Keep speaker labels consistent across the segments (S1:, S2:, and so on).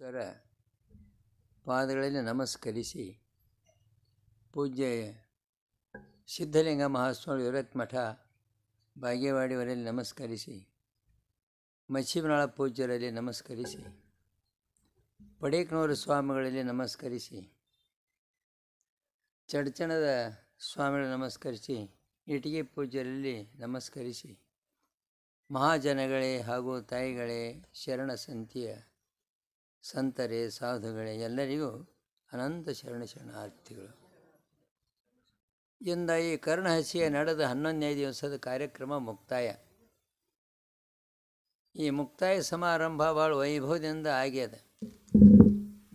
S1: ಶ್ರೀಮದಾಚಾರ್ಯರ ಪಾದಗಳಲ್ಲಿ ನಮಸ್ಕರಿಸಿ, ಪೂಜ್ಯ ಸಿದ್ಧಲಿಂಗ ಮಹಾಸ್ವಾಮಿ ವಿರಕ್ತಮಠ ಬಾಗೇವಾಡಿಯವರಲ್ಲಿ ನಮಸ್ಕರಿಸಿ, ಮಚ್ಚಿಮನಾಳ ಪೂಜ್ಯರಲ್ಲಿ ನಮಸ್ಕರಿಸಿ, ಪಡೇಕನೂರು ಸ್ವಾಮಿಗಳಲ್ಲಿ ನಮಸ್ಕರಿಸಿ, ಚಡ್ಚಣದ ಸ್ವಾಮಿಗಳಲ್ಲಿ ನಮಸ್ಕರಿಸಿ, ಇಟಿಗೆ ಪೂಜ್ಯರಲ್ಲಿ ನಮಸ್ಕರಿಸಿ, ಮಹಾಜನಗಳೇ ಹಾಗೂ ತಾಯಿಗಳೇ, ಶರಣ ಸಂತಿಯ ಸಂತರೇ, ಸಾಧುಗಳೇ, ಎಲ್ಲರಿಗೂ ಅನಂತ ಶರಣಾರ್ಥಿಗಳು. ಇಂದ ಈ ಕರ್ಣಹಸಿಯ ನಡೆದ 11ನೇ ದಿವಸದ ಕಾರ್ಯಕ್ರಮ ಮುಕ್ತಾಯ. ಈ ಮುಕ್ತಾಯ ಸಮಾರಂಭ ಭಾಳ ವೈಭವದಿಂದ ಆಗ್ಯದ.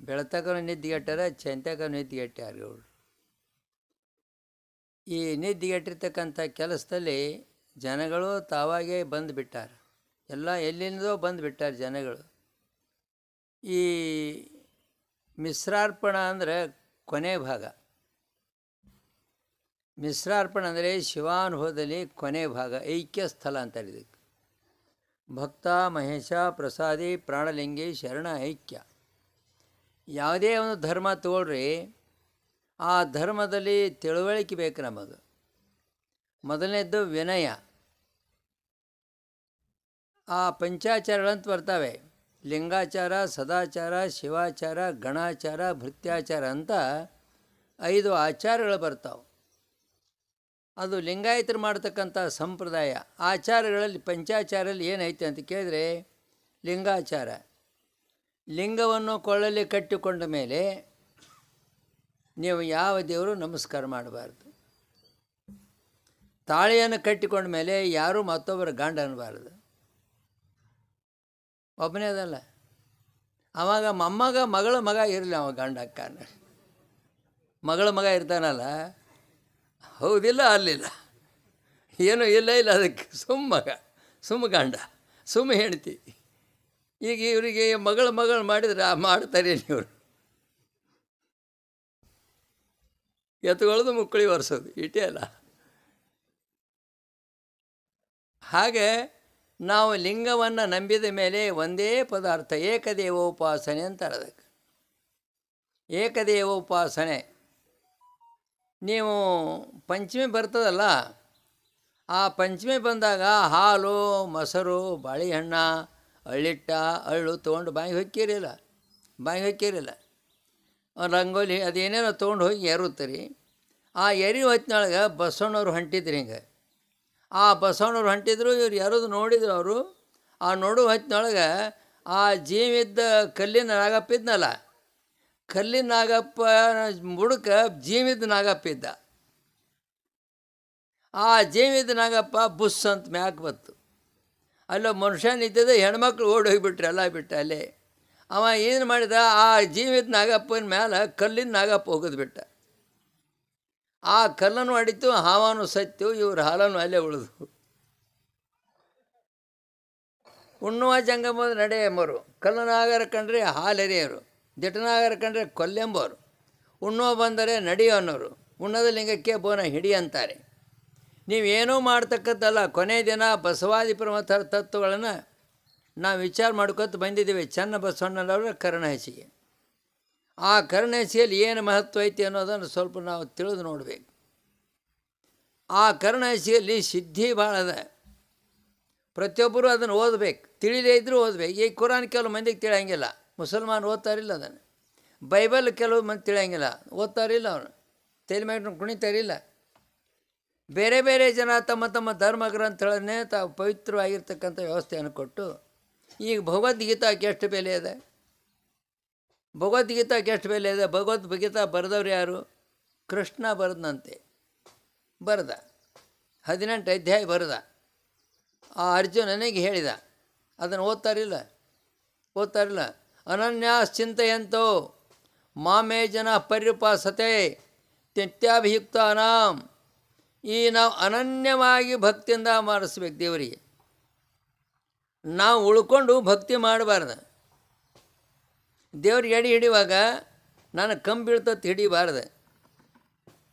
S1: ಬೆಳತಕನು ನಿದ್ದಿಗೆಟ್ಟಾರ, ಚಂತಕನು ನಿದ್ದಿಗೆಟ್ಟಾರ. ಅವರು ಈ ನಿದ್ದಿಗೆಟ್ಟಿರ್ತಕ್ಕಂಥ ಕೆಲಸದಲ್ಲಿ ಜನಗಳು ತಾವಾಗೇ ಬಂದುಬಿಟ್ಟಾರ. ಎಲ್ಲ ಎಲ್ಲಿಂದೋ ಬಂದುಬಿಟ್ಟಾರ ಜನಗಳು. ಈ ಮಿಶ್ರಾರ್ಪಣ ಅಂದರೆ ಕೊನೆ ಭಾಗ. ಮಿಶ್ರಾರ್ಪಣ ಅಂದರೆ ಶಿವಾನುಭವದಲ್ಲಿ ಕೊನೆ ಭಾಗ, ಐಕ್ಯ ಸ್ಥಳ ಅಂತಾರೆ ಇದಕ್ಕೆ. ಭಕ್ತ ಮಹೇಶ ಪ್ರಸಾದಿ ಪ್ರಾಣಲಿಂಗಿ ಶರಣ ಐಕ್ಯ. ಯಾವುದೇ ಒಂದು ಧರ್ಮ ತಗೊಳ್ರಿ, ಆ ಧರ್ಮದಲ್ಲಿ ತಿಳುವಳಿಕೆ ಬೇಕು ನಮಗೆ. ಮೊದಲನೇದ್ದು ವಿನಯ. ಆ ಪಂಚಾಚಾರಗಳಂತ ಬರ್ತವೆ. ಲಿಂಗಾಚಾರ, ಸದಾಚಾರ, ಶಿವಾಚಾರ, ಗಣಾಚಾರ, ಭೃತ್ಯಾಚಾರ ಅಂತ 5 ಆಚಾರಗಳು ಬರ್ತಾವೆ. ಅದು ಲಿಂಗಾಯತರು ಮಾಡ್ತಕ್ಕಂಥ ಸಂಪ್ರದಾಯ. ಆಚಾರಗಳಲ್ಲಿ ಪಂಚಾಚಾರಲ್ಲಿ ಏನೈತೆ ಅಂತ ಕೇಳಿದ್ರೆ, ಲಿಂಗಾಚಾರ, ಲಿಂಗವನ್ನು ಕೊಳ್ಳಲ್ಲಿ ಕಟ್ಟಿಕೊಂಡ ಮೇಲೆ ನೀವು ಯಾವ ದೇವರು ನಮಸ್ಕಾರ ಮಾಡಬಾರ್ದು. ತಾಳಿಯನ್ನು ಕಟ್ಟಿಕೊಂಡ ಮೇಲೆ ಯಾರೂ ಮತ್ತೊಬ್ಬರ ಗಂಡ ಅನ್ನಬಾರ್ದು. ಒಬ್ಬನೇ ಅದಲ್ಲ. ಅವಾಗ ಮಗಳ ಮಗ ಇರಲಿ, ಅವ ಗಂಡ ಅಕ್ಕನ ಮಗಳ ಮಗ ಇರ್ತಾನಲ್ಲ, ಹೌದಿಲ್ಲ ಅಲ್ಲಿಲ್ಲ, ಏನೂ ಇಲ್ಲ ಅದಕ್ಕೆ ಸುಮ್ಮ ಗಂಡ, ಸುಮ್ಮ ಹೆಂಡ್ತಿ. ಈಗ ಇವರಿಗೆ ಮಗಳು ಮಾಡಿದ್ರೆ ಮಾಡ್ತಾರೆ ಇವರು. ಎತ್ತುಗಳದು ಮುಕ್ಕಳಿ ಒರೆಸೋದು ಇಟ್ಟೇ ಅಲ್ಲ. ಹಾಗೆ ನಾವು ಲಿಂಗವನ್ನು ನಂಬಿದ ಮೇಲೆ ಒಂದೇ ಪದಾರ್ಥ, ಏಕದೇವೋಪಾಸನೆ ಅಂತಾರೆ ಅದಕ್ಕೆ. ಏಕದೇವೋಪಾಸನೆ. ನೀವು ಪಂಚಮಿ ಬರ್ತದಲ್ಲ, ಆ ಪಂಚಮಿ ಬಂದಾಗ ಹಾಲು, ಮೊಸರು, ಬಾಳೆಹಣ್ಣ, ಅಳ್ಳಿಟ್ಟ, ಅಳ್ಳು ತೊಗೊಂಡು ಬಾಯಿಗೆ ಹೊಕ್ಕಿರಿಲ್ಲ. ರಂಗೋಲಿ ಅದೇನೇನೋ ತೊಗೊಂಡು ಹೋಗಿ ಎರುತ್ತೀರಿ. ಆ ಎರಿ ಹೊತ್ತಿನೊಳಗೆ ಬಸವಣ್ಣವ್ರು ಹೊಂಟಿದ್ರಿ. ಹಿಂಗೆ ಆ ಬಸವಣ್ಣವ್ರು ಹೊಂಟಿದ್ರು. ಇವ್ರು ಯಾರದು ನೋಡಿದ್ರು. ಅವರು ಆ ನೋಡು ಹೊತ್ತಿನೊಳಗೆ ಆ ಜೀವಿದ್ದ ಕಲ್ಲಿನ ನಾಗಪ್ಪ ಇದ್ನಲ್ಲ, ಕಲ್ಲಿನ ನಾಗಪ್ಪ ಬುಡಕ ಜೀವಿದ್ದ ನಾಗಪ್ಪ ಇದ್ದ. ಆ ಜೀವಿದ್ದ ನಾಗಪ್ಪ ಬುಸ್ ಅಂತ ಮ್ಯಾಕೆ ಬತ್ತು. ಅಲ್ಲೋ ಮನುಷ್ಯ ನಿಂತಿದ್ದ, ಹೆಣ್ಮಕ್ಳು ಓಡಿ ಹೋಗಿಬಿಟ್ರೆ ಎಲ್ಲ ಬಿಟ್ಟು ಅಲ್ಲೇ. ಅವ ಏನು ಮಾಡಿದ, ಆ ಜೀವಿತ ನಾಗಪ್ಪನ ಮೇಲೆ ಕಲ್ಲಿನ ನಾಗಪ್ಪ ಹೋಗೋದು ಬಿಟ್ಟ. ಆ ಕಲ್ಲನ್ನು ಹೊಡಿತು, ಹಾವನ್ನು ಸತ್ತು, ಇವ್ರ ಹಾಲನ್ನು ಅಲ್ಲೇ ಉಳಿದು. ಉಣ್ಣುವ ಜಂಗಮದ ನಡೆ ಎಂಬರು, ಕಲ್ಲನಾಗರ ಕಂಡ್ರೆ ಹಾಲೆರೆಯರು, ದಿಟನಾಗರ ಕಂಡ್ರೆ ಕೊಲ್ಲೆಂಬರು, ಉಣ್ಣುವ ಬಂದರೆ ನಡಿಯೋ ಅನ್ನೋರು, ಉಣ್ಣದ ಲಿಂಗಕ್ಕೆ ಬೋನ ಹಿಡಿ ಅಂತಾರೆ. ನೀವೇನೂ ಮಾಡ್ತಕ್ಕಂಥಲ್ಲ. ಕೊನೆ ದಿನ ಬಸವಾದಿ ಪ್ರಮಥ ತತ್ವಗಳನ್ನು ನಾವು ವಿಚಾರ ಮಾಡ್ಕೊತ ಬಂದಿದ್ದೀವಿ. ಚನ್ನ ಬಸವಣ್ಣನವರ ಕರ್ಣಹಸಿಗೆ. ಆ ಕರ್ಣಹಸಿಯಲ್ಲಿ ಏನು ಮಹತ್ವ ಐತಿ ಅನ್ನೋದನ್ನು ಸ್ವಲ್ಪ ನಾವು ತಿಳಿದು ನೋಡಬೇಕು. ಆ ಕರ್ಣಹಸಿಯಲ್ಲಿ ಸಿದ್ಧಿ ಭಾಳ ಅದ. ಪ್ರತಿಯೊಬ್ಬರು ಅದನ್ನು ಓದಬೇಕು. ತಿಳಿದೇ ಇದ್ದರೂ ಓದಬೇಕು. ಈ ಕುರಾನ್ ಕೆಲವು ಮಂದಿಗೆ ತಿಳಿಯಂಗಿಲ್ಲ, ಮುಸಲ್ಮಾನ್ ಓದ್ತಾರಿಲ್ಲ ಅದನ್ನು. ಬೈಬಲ್ ಕೆಲವು ಮಂದಿ ತಿಳಿಯಂಗಿಲ್ಲ, ಓದ್ತಾರಿಲ್ಲ, ಅವನು ತಲೆ ಮೇಲೆ ಕುಣಿತಾರಿಲ್ಲ. ಬೇರೆ ಬೇರೆ ಜನ ತಮ್ಮ ತಮ್ಮ ಧರ್ಮ ಗ್ರಂಥಗಳನ್ನೇ ತಾವು ಪವಿತ್ರವಾಗಿರ್ತಕ್ಕಂಥ ವ್ಯವಸ್ಥೆಯನ್ನು ಕೊಟ್ಟು, ಈಗ ಭಗವದ್ಗೀತಾಕ್ಕೆ ಎಷ್ಟು ಬೆಲೆ ಇದೆ? ಭಗವದ್ಗೀತಾಕ್ಕೆ ಎಷ್ಟು ಬೆಲೆ ಇದೆ? ಭಗವದ್ಗೀತಾ ಬರೆದವ್ರು ಯಾರು? ಕೃಷ್ಣ ಬರೆದನಂತೆ. ಬರೆದ 18 ಅಧ್ಯಾಯ ಬರೆದ. ಆ ಅರ್ಜುನನಿಗೆ ಹೇಳಿದ. ಅದನ್ನು ಓದ್ತಾರಿಲ್ಲ. ಅನನ್ಯಾಶ್ಚಿಂತೆಯಂತೋ ಮಾಮೇ ಜನ ಪರ್ಯುಪಾಸತೆ ನಿತ್ಯಾಭಿಯುಕ್ತಾನಾಂ. ಈ ನಾವು ಅನನ್ಯವಾಗಿ ಭಕ್ತಿಯಿಂದ ಮಾಡಿಸ್ಬೇಕು ದೇವರಿಗೆ. ನಾವು ಉಳ್ಕೊಂಡು ಭಕ್ತಿ ಮಾಡಬಾರ್ದು. ದೇವ್ರಿಗೆ ಎಡೆ ಹಿಡಿಯುವಾಗ ನಾನು ಕಂಬಿ ಬೀಳ್ತತ್ತು ಹಿಡಿಬಾರ್ದು.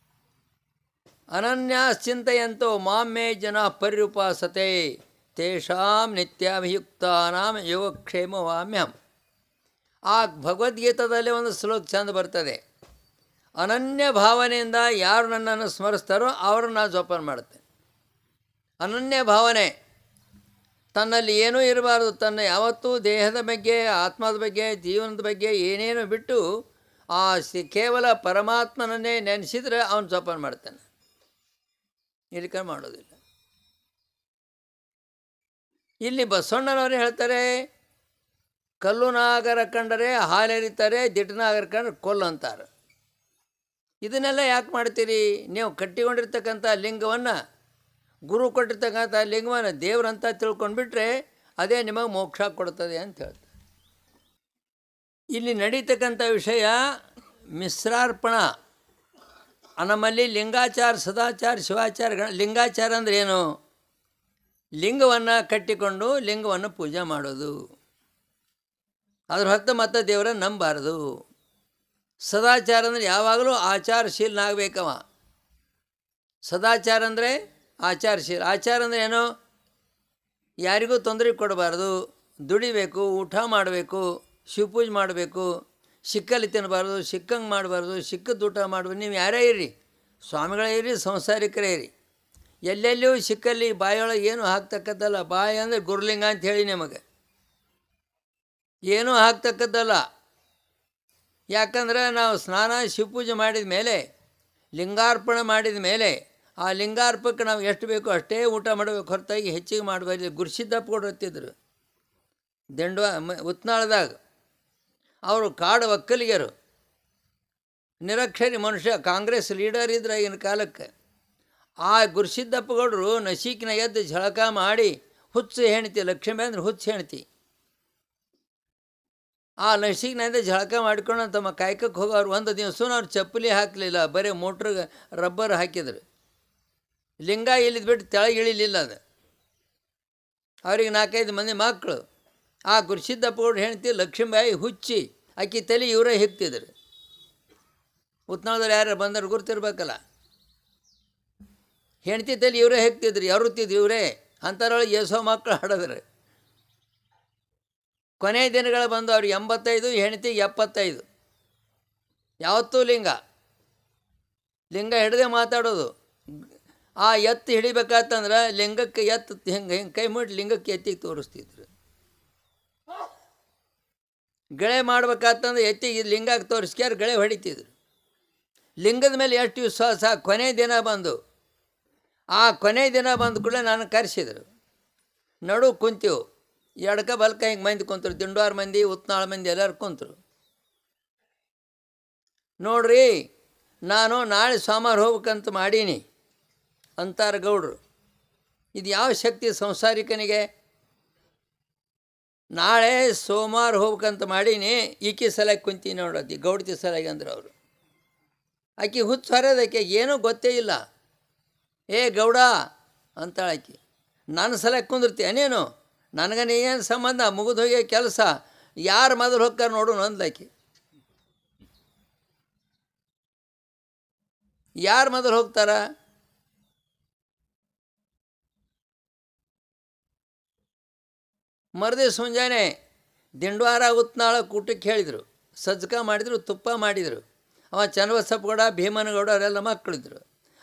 S1: ಅನನ್ಯಾಶ್ಚಿಂತೆಯಂತೋ ಮಾಮೇ ಜನ ಪರ್ಯುಪಾಸತೆ ತೇಷಾಂ ನಿತ್ಯಾಭಿಯುಕ್ತಾನಾಂ ಯೋಗಕ್ಷೇಮವಾಮ್ಯಹಂ. ಆ ಭಗವದ್ಗೀತಾದಲ್ಲಿ ಒಂದು ಶ್ಲೋಕ ಚಂದ ಬರ್ತದೆ, ಅನನ್ಯ ಭಾವನೆಯಿಂದ ಯಾರು ನನ್ನನ್ನು ಸ್ಮರಿಸ್ತಾರೋ ಅವರನ್ನು ನಾನು ಜೋಪಾನ ಮಾಡುತ್ತೆ. ಅನನ್ಯ ಭಾವನೆ, ತನ್ನಲ್ಲಿ ಏನೂ ಇರಬಾರ್ದು, ತನ್ನ ಯಾವತ್ತೂ ದೇಹದ ಬಗ್ಗೆ, ಆತ್ಮದ ಬಗ್ಗೆ, ಜೀವನದ ಬಗ್ಗೆ ಏನೇನು ಬಿಟ್ಟು ಆ ಕೇವಲ ಪರಮಾತ್ಮನನ್ನೇ ನೆನೆಸಿದರೆ ಅವನು ಜೋಪಾನ ಮಾಡ್ತಾನೆ, ಇಲ್ಲಿಕ ಮಾಡೋದಿಲ್ಲ. ಇಲ್ಲಿ ಬಸವಣ್ಣನವರು ಹೇಳ್ತಾರೆ, ಕಲ್ಲು ನಾಗರ ಕಂಡರೆ ಹಾಲೆರಿತಾರೆ, ದಿಟನಾಗರ ಕಂಡ್ರೆ ಕೊಲ್ಲು ಅಂತಾರೆ. ಇದನ್ನೆಲ್ಲ ಯಾಕೆ ಮಾಡ್ತೀರಿ? ನೀವು ಕಟ್ಟಿಕೊಂಡಿರ್ತಕ್ಕಂಥ ಲಿಂಗವನ್ನು, ಗುರು ಕೊಟ್ಟಿರ್ತಕ್ಕಂಥ ಲಿಂಗವನ್ನು ದೇವರಂತ ತಿಳ್ಕೊಂಡ್ಬಿಟ್ರೆ ಅದೇ ನಿಮಗೆ ಮೋಕ್ಷ ಕೊಡ್ತದೆ ಅಂತ ಹೇಳ್ತಾರೆ. ಇಲ್ಲಿ ನಡೀತಕ್ಕಂಥ ವಿಷಯ ಮಿಶ್ರಾರ್ಪಣ. ನಮ್ಮಲ್ಲಿ ಲಿಂಗಾಚಾರ, ಸದಾಚಾರ, ಶಿವಾಚಾರ. ಲಿಂಗಾಚಾರ ಅಂದರೆ ಏನು? ಲಿಂಗವನ್ನು ಕಟ್ಟಿಕೊಂಡು ಲಿಂಗವನ್ನು ಪೂಜೆ ಮಾಡೋದು, ಅದ್ರ ಹೊತ್ತು ಮತ್ತು ದೇವರನ್ನು ನಂಬಾರ್ದು. ಸದಾಚಾರ ಅಂದರೆ ಯಾವಾಗಲೂ ಆಚಾರಶೀಲನಾಗಬೇಕವ. ಸದಾಚಾರ ಅಂದರೆ ಆಚಾರಶೀಲ. ಆಚಾರ ಅಂದರೆ ಏನು? ಯಾರಿಗೂ ತೊಂದರೆ ಕೊಡಬಾರ್ದು, ದುಡಿಬೇಕು, ಊಟ ಮಾಡಬೇಕು, ಶಿವಪೂಜೆ ಮಾಡಬೇಕು, ಸಿಕ್ಕಲ್ಲಿ ತಿನ್ನಬಾರ್ದು, ಸಿಕ್ಕಂಗೆ ಮಾಡಬಾರ್ದು, ಸಿಕ್ಕದ್ದು ಊಟ ಮಾಡಬೇಕು. ನೀವು ಯಾರೇ ಇರ್ರಿ, ಸ್ವಾಮಿಗಳೇ ಇರ್ರಿ, ಸಂಸಾರಿಕರೇ ಇರಿ, ಎಲ್ಲೆಲ್ಲಿಯೂ ಸಿಕ್ಕಲ್ಲಿ ಬಾಯಿಯೊಳಗೆ ಏನೂ ಹಾಕ್ತಕ್ಕದ್ದಲ್ಲ. ಬಾಯಿ ಅಂದರೆ ಗುರುಲಿಂಗ ಅಂತ ಹೇಳಿ ನಿಮಗೆ ಏನೂ ಹಾಕ್ತಕ್ಕದ್ದಲ್ಲ. ಯಾಕಂದರೆ ನಾವು ಸ್ನಾನ ಶಿವಪೂಜೆ ಮಾಡಿದ ಮೇಲೆ, ಲಿಂಗಾರ್ಪಣೆ ಮಾಡಿದ ಮೇಲೆ, ಆ ಲಿಂಗಾರ್ಪಕ್ಕೆ ನಾವು ಎಷ್ಟು ಬೇಕೋ ಅಷ್ಟೇ ಊಟ ಮಾಡಬೇಕು, ಹೊರತಾಗಿ ಹೆಚ್ಚಿಗೆ ಮಾಡಬಾರ್ದು. ಗುರುಸಿದ್ದಪ್ಪ ಕೊಡಿರ್ತಿದ್ರು ದಂಡ್ವ ಉತ್ನಾಳದಾಗ. ಅವರು ಕಾಡು ಒಕ್ಕಲಿಗರು, ನಿರಕ್ಷರಿ ಮನುಷ್ಯ, ಕಾಂಗ್ರೆಸ್ ಲೀಡರ್ ಇದ್ರು ಆಗಿನ ಕಾಲಕ್ಕೆ. ಆ ಗುರುಸಿದ್ದಪ್ಪಗೌಡರು ನಶೀಕಿನ ಎದ್ದು ಝಳಕ ಮಾಡಿ, ಹುಚ್ಚು ಹೆಣ್ತಿ, ಲಕ್ಷ್ಮೀ ಅಂದ್ರೆ ಹುಚ್ಚು ಹೆಣ್ತಿ, ಆ ನಶೀಕಿನಿಂದ ಝಳಕ ಮಾಡ್ಕೊಂಡು ತಮ್ಮ ಕಾಯ್ಕಕ್ಕೆ ಹೋಗೋರು. ಒಂದು ದಿವಸ ಅವ್ರು ಚಪ್ಪಲಿ ಹಾಕಲಿಲ್ಲ, ಬರೀ ಮೋಟ್ರಿಗೆ ರಬ್ಬರ್ ಹಾಕಿದ್ರು. ಲಿಂಗ ಇಲ್ಲಿದ್ದು ಬಿಟ್ಟು ತೆಳಗೆ ಇಳಿಲಿಲ್ಲ ಅದು. ಅವ್ರಿಗೆ 4-5 ಮಂದಿ ಮಕ್ಕಳು. ಆ ಗುರುಸಿದ್ದಪ್ಪಗೌಡ್ರು ಹೆಣ್ತಿ ಲಕ್ಷ್ಮೀಬಾಯಿ ಹುಚ್ಚಿ, ಆಕಿ ತಲೆ ಇವರೇ ಹಿಗ್ತಿದ್ರು. ಉತ್ನಾಳದಲ್ಲಿ ಯಾರು ಬಂದರು ಗುರ್ತಿರ್ಬೇಕಲ್ಲ, ಹೆಣ್ತಿ ತಲೆ ಇವರೇ ಹೆಕ್ತಿದ್ರು, ಯಾರುತ್ತಿದ್ರು ಇವರೇ. ಅಂಥದ್ರೊಳಗೆ ಏಸೋ ಮಕ್ಕಳು ಹಾಡಿದ್ರು. ಕೊನೆಯ ದಿನಗಳು ಬಂದು ಅವ್ರಿಗೆ 85, ಹೆಣ್ತಿಗೆ 75. ಯಾವತ್ತೂ ಲಿಂಗ ಹಿಡದೆ ಮಾತಾಡೋದು. ಆ ಎತ್ತು ಹಿಡಿಬೇಕಾತಂದ್ರೆ ಲಿಂಗಕ್ಕೆ ಎತ್ತು ಹಿಂಗೆ ಕೈ ಮುಟ್ಟಿ ಲಿಂಗಕ್ಕೆ ಎತ್ತಿಗೆ ತೋರಿಸ್ತಿದ್ರು. ಗಳೆ ಮಾಡ್ಬೇಕಾತಂದ್ರೆ ಎತ್ತಿಗೆ ಲಿಂಗಕ್ಕೆ ತೋರಿಸ್ಕ್ಯಾರ ಗಳೆ ಹೊಡಿತಿದ್ರು. ಲಿಂಗದ ಮೇಲೆ ಎಷ್ಟು ವಿಶ್ವಾಸ. ಕೊನೆ ದಿನ ಬಂದು, ಆ ಕೊನೆ ದಿನ ಬಂದ ಕೂಡಲೇ ನಾನು ಕರೆಸಿದ್ರು. ನಡು ಕುಂತೀವು, ಎಡಕ ಬಲ್ಕ ಹಿಂಗೆ ಮಂದಿ ಕುಂತರು, ದಿಂಡವಾರ ಮಂದಿ, ಉತ್ನಾಳ ಮಂದಿ ಎಲ್ಲರೂ ಕುಂತರು. ನೋಡ್ರಿ, ನಾನು ನಾಳೆ ಸೋಮವಾರ ಹೋಗ್ಬೇಕಂತ ಮಾಡೀನಿ ಅಂತಾರೆ ಗೌಡ್ರು. ಇದು ಯಾವ ಶಕ್ತಿ ಸಂಸಾರಿಕನಿಗೆ? ನಾಳೆ ಸೋಮವಾರ ಹೋಗ್ಬೇಕಂತ ಮಾಡೀನಿ, ಈಕಿ ಸಲಾಗಿ ಕುಂತೀನಿ ನೋಡತ್ತಿ, ಗೌಡ್ತಿ ಸಲಾಗಿ ಅಂದ್ರೆ ಅವರು. ಆಕೆ ಹುಚ್ಚು ಹರಿಯೋದಕ್ಕೆ ಏನೂ ಗೊತ್ತೇ ಇಲ್ಲ. ಏ ಗೌಡ ಅಂತಾಳೆ ಆಕಿ. ನನ್ನ ಸಲಾಗಿ ಕುಂದಿರ್ತೀಯನೇನು? ನನಗೆ ಏನು ಸಂಬಂಧ? ಮುಗಿದು ಹೋಗಿ ಕೆಲಸ. ಯಾರು ಮೊದಲು ಹೋಗ್ತಾರೆ ನೋಡು ಅಂದ್ಲಾಕಿ. ಯಾರು ಮೊದಲು ಹೋಗ್ತಾರ? ಮರುದಿವ್ಸ ಮುಂಜಾನೆ ದಿಂಡವಾರ ಉತ್ನಾಳ ಊಟಕ್ಕೆ ಹೇಳಿದರು. ಸಜ್ಜಕ ಮಾಡಿದರು, ತುಪ್ಪ ಮಾಡಿದರು. ಅವ ಚನ್ನಬಸಪ್ಪಗೌಡ, ಭೀಮನಗೌಡ ಅವರೆಲ್ಲ ಮಕ್ಕಳಿದ್ರು.